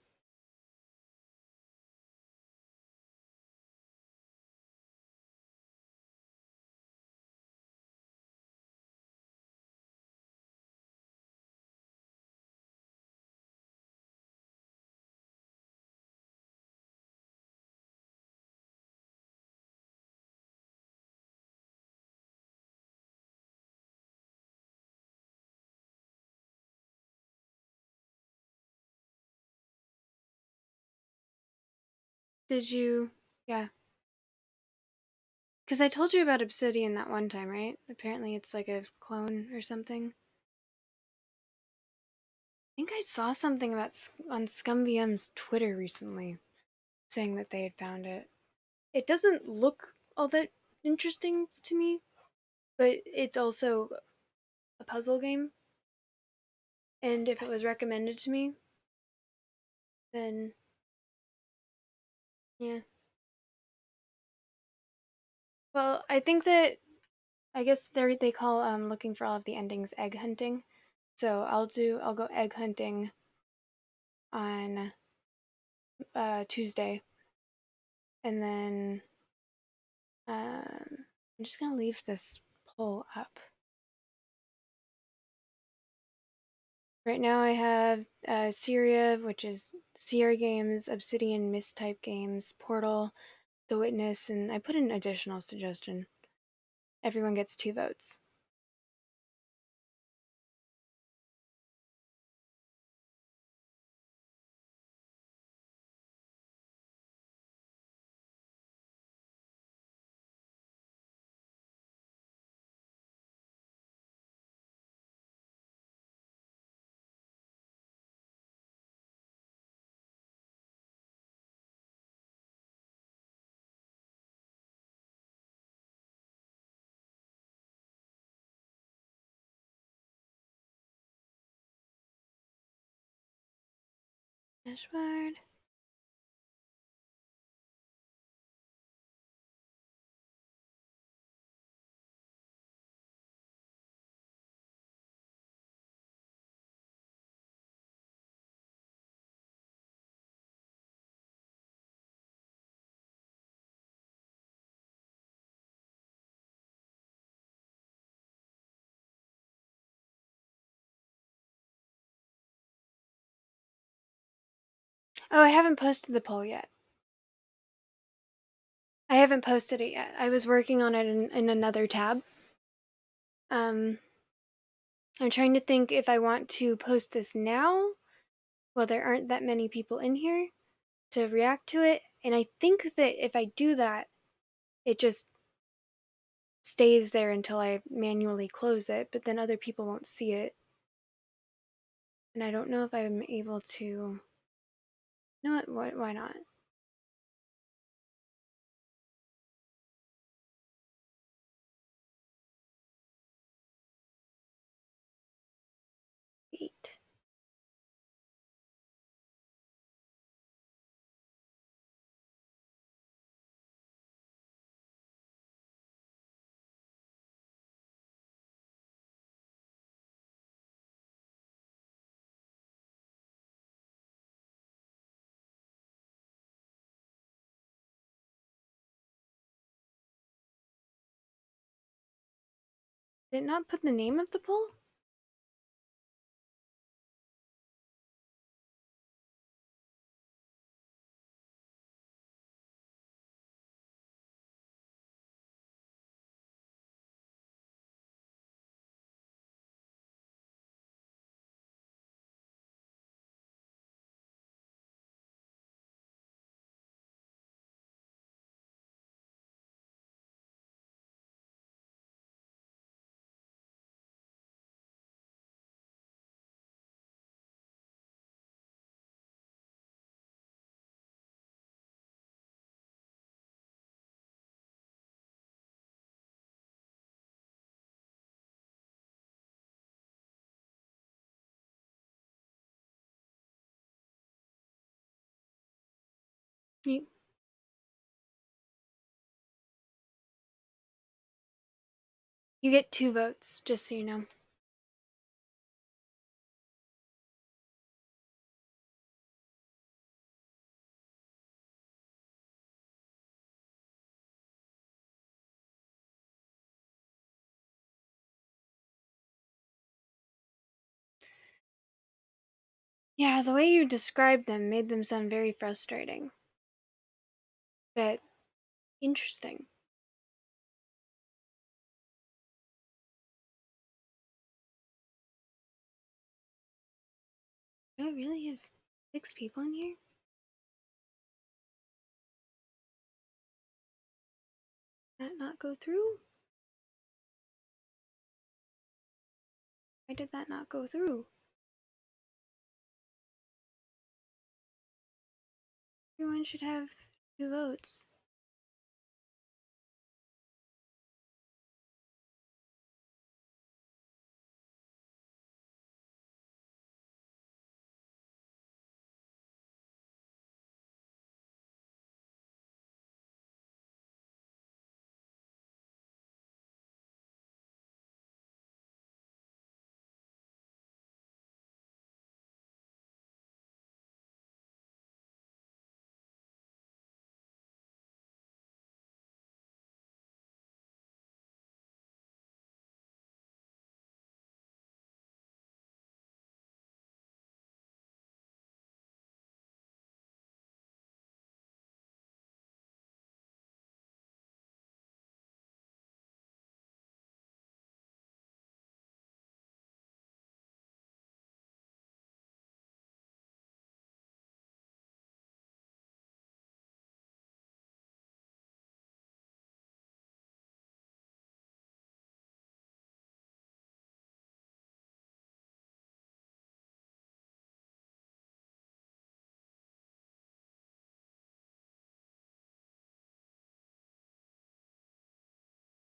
Did you? Yeah. Because I told you about Obsidian that one time, right? Apparently it's like a clone or something. I think I saw something about on ScumVM's Twitter recently saying that they had found it. It doesn't look all that interesting to me, but it's also a puzzle game. And if it was recommended to me, then yeah. Well, I think that I guess they call looking for all of the endings egg hunting. So I'll go egg hunting on Tuesday, and then I'm just gonna leave this poll up. Right now I have Syria, which is Sierra Games, Obsidian, Mistype Games, Portal, The Witness, and I put an additional suggestion. Everyone gets 2 votes. Dashboard. Oh, I haven't posted the poll yet. I haven't posted it yet. I was working on it in another tab. I'm trying to think if I want to post this now. Well, there aren't that many people in here to react to it, and I think that if I do that, it just stays there until I manually close it, but then other people won't see it. And I don't know if I'm able to. You know what? Why not? Wait. Did it not put the name of the poll? You you get 2 votes, just so you know. Yeah, the way you described them made them sound very frustrating. But interesting. Do I really have 6 people in here? Did that not go through? Why did that not go through? Everyone should have 2 votes.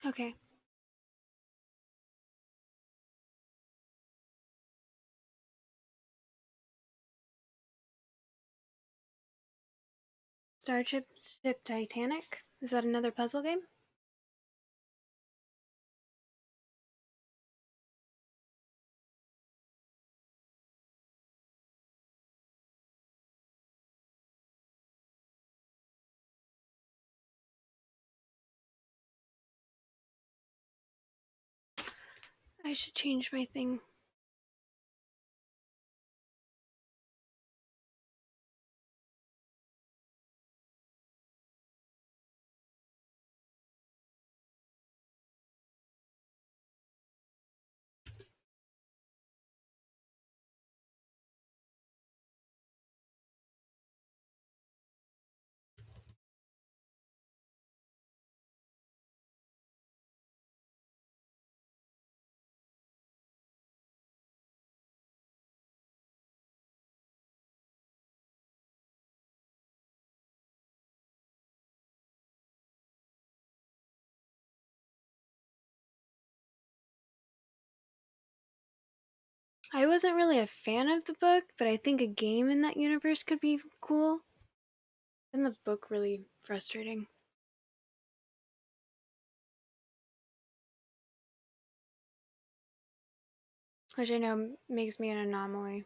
Okay. Starship Ship Titanic? Is that another puzzle game? I should change my thing. I wasn't really a fan of the book, but I think a game in that universe could be cool. And the book really frustrating. Which I know makes me an anomaly.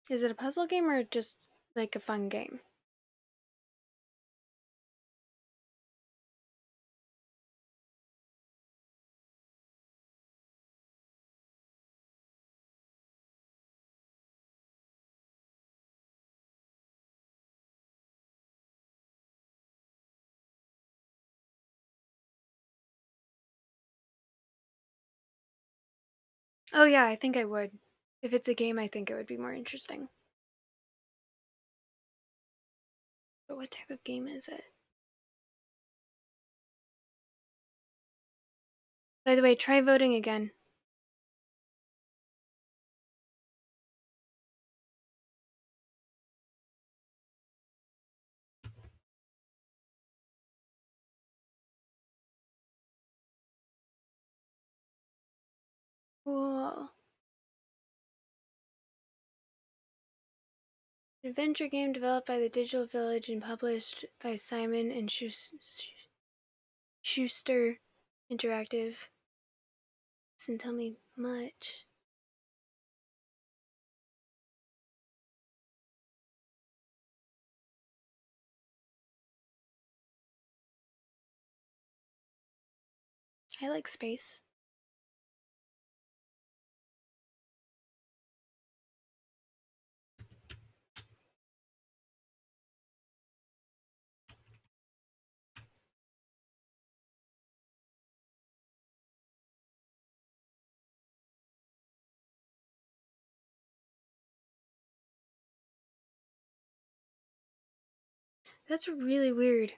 Is it a puzzle game or just like a fun game? Oh yeah, I think I would. If it's a game, I think it would be more interesting. But what type of game is it? By the way, try voting again. Cool. Adventure game developed by the Digital Village and published by Simon and Schuster Interactive. Doesn't tell me much. I like space. That's really weird.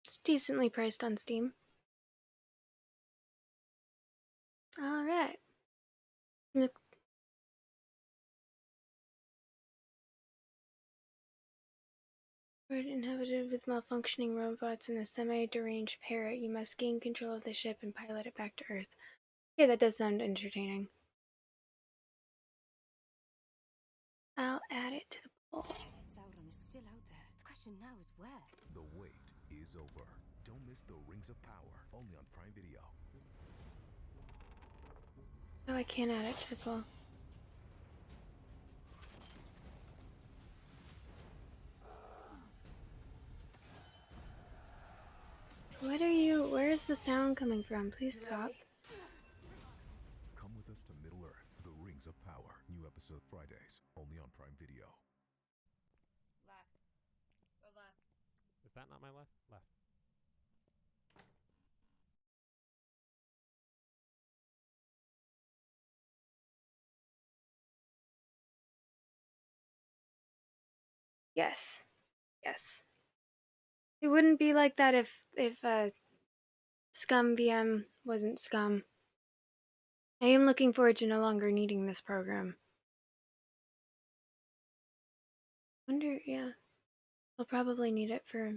It's decently priced on Steam. Alright. World inhabited with malfunctioning robots and a semi-deranged parrot. You must gain control of the ship and pilot it back to Earth. Okay, that does sound entertaining. I'll add it to the poll. Sauron is still out there. The question now is where? The wait is over. Don't miss the Rings of Power, only on Prime Video. Oh, I can't add it to the poll. What are you? Where is the sound coming from? Please stop. Come with us to Middle Earth, The Rings of Power. New episode Fridays, only on Prime Video. Left. Go left. Is that not my left? Left. Yes. Yes. It wouldn't be like that if Scum VM wasn't Scum. I am looking forward to no longer needing this program. Wonder, yeah. I'll probably need it for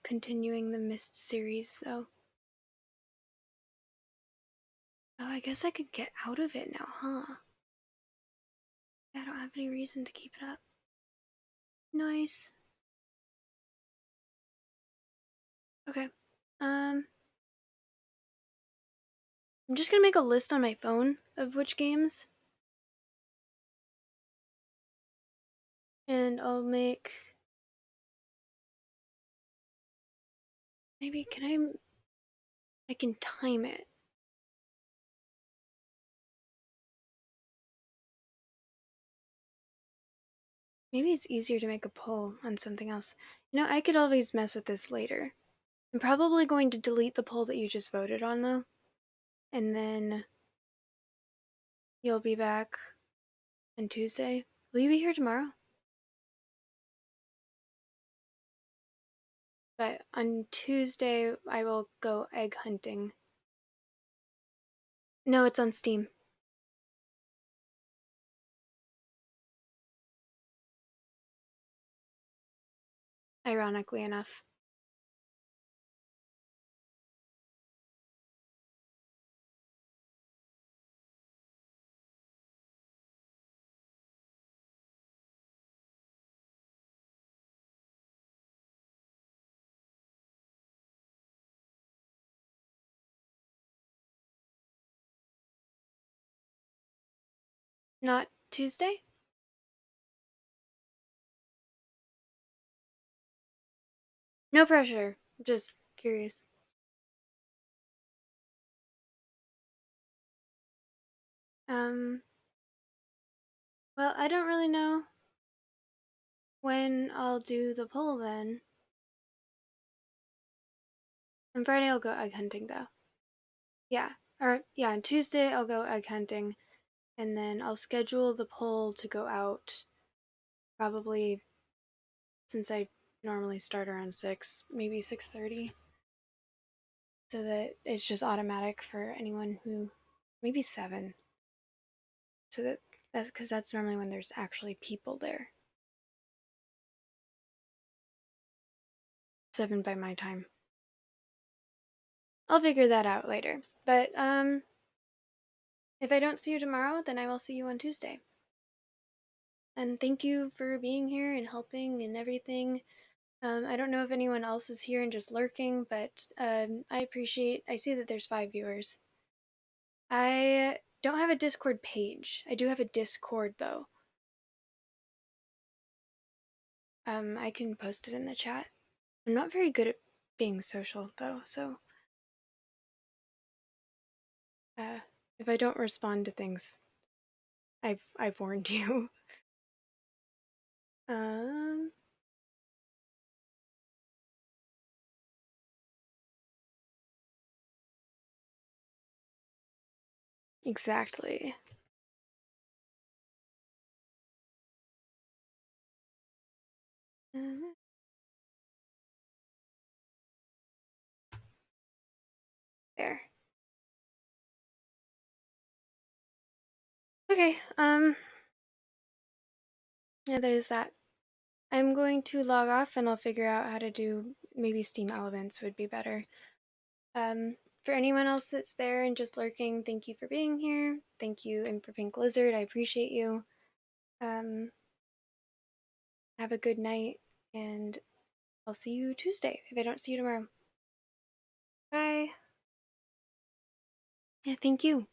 continuing the Mist series, though. Oh, I guess I could get out of it now, huh? I don't have any reason to keep it up. Nice. Okay. I'm just gonna make a list on my phone of which games. And I'll make... Maybe, I can time it. Maybe it's easier to make a poll on something else. You know, I could always mess with this later. I'm probably going to delete the poll that you just voted on, though. And then you'll be back on Tuesday. Will you be here tomorrow? But on Tuesday, I will go egg hunting. No, it's on Steam. Ironically enough. Not Tuesday? No pressure. Just curious. Well, I don't really know when I'll do the poll then. On Friday, I'll go egg hunting though. Yeah. Or, yeah, on Tuesday, I'll go egg hunting. And then I'll schedule the poll to go out probably, since I normally start around 6, maybe 6:30. So that it's just automatic for anyone who, maybe 7. So that's because that's normally when there's actually people there. 7 by my time. I'll figure that out later. But if I don't see you tomorrow, then I will see you on Tuesday. And thank you for being here and helping and everything. I don't know if anyone else is here and just lurking, but I see that there's 5 viewers. I don't have a Discord page. I do have a Discord though. I can post it in the chat. I'm not very good at being social though, so if I don't respond to things, I've warned you. Um, exactly. There. Okay, yeah, there's that. I'm going to log off and I'll figure out how to do, maybe Steam Elements would be better. For anyone else that's there and just lurking, thank you for being here. Thank you, and for Pink Lizard, I appreciate you. Have a good night, and I'll see you Tuesday if I don't see you tomorrow. Bye. Yeah, thank you.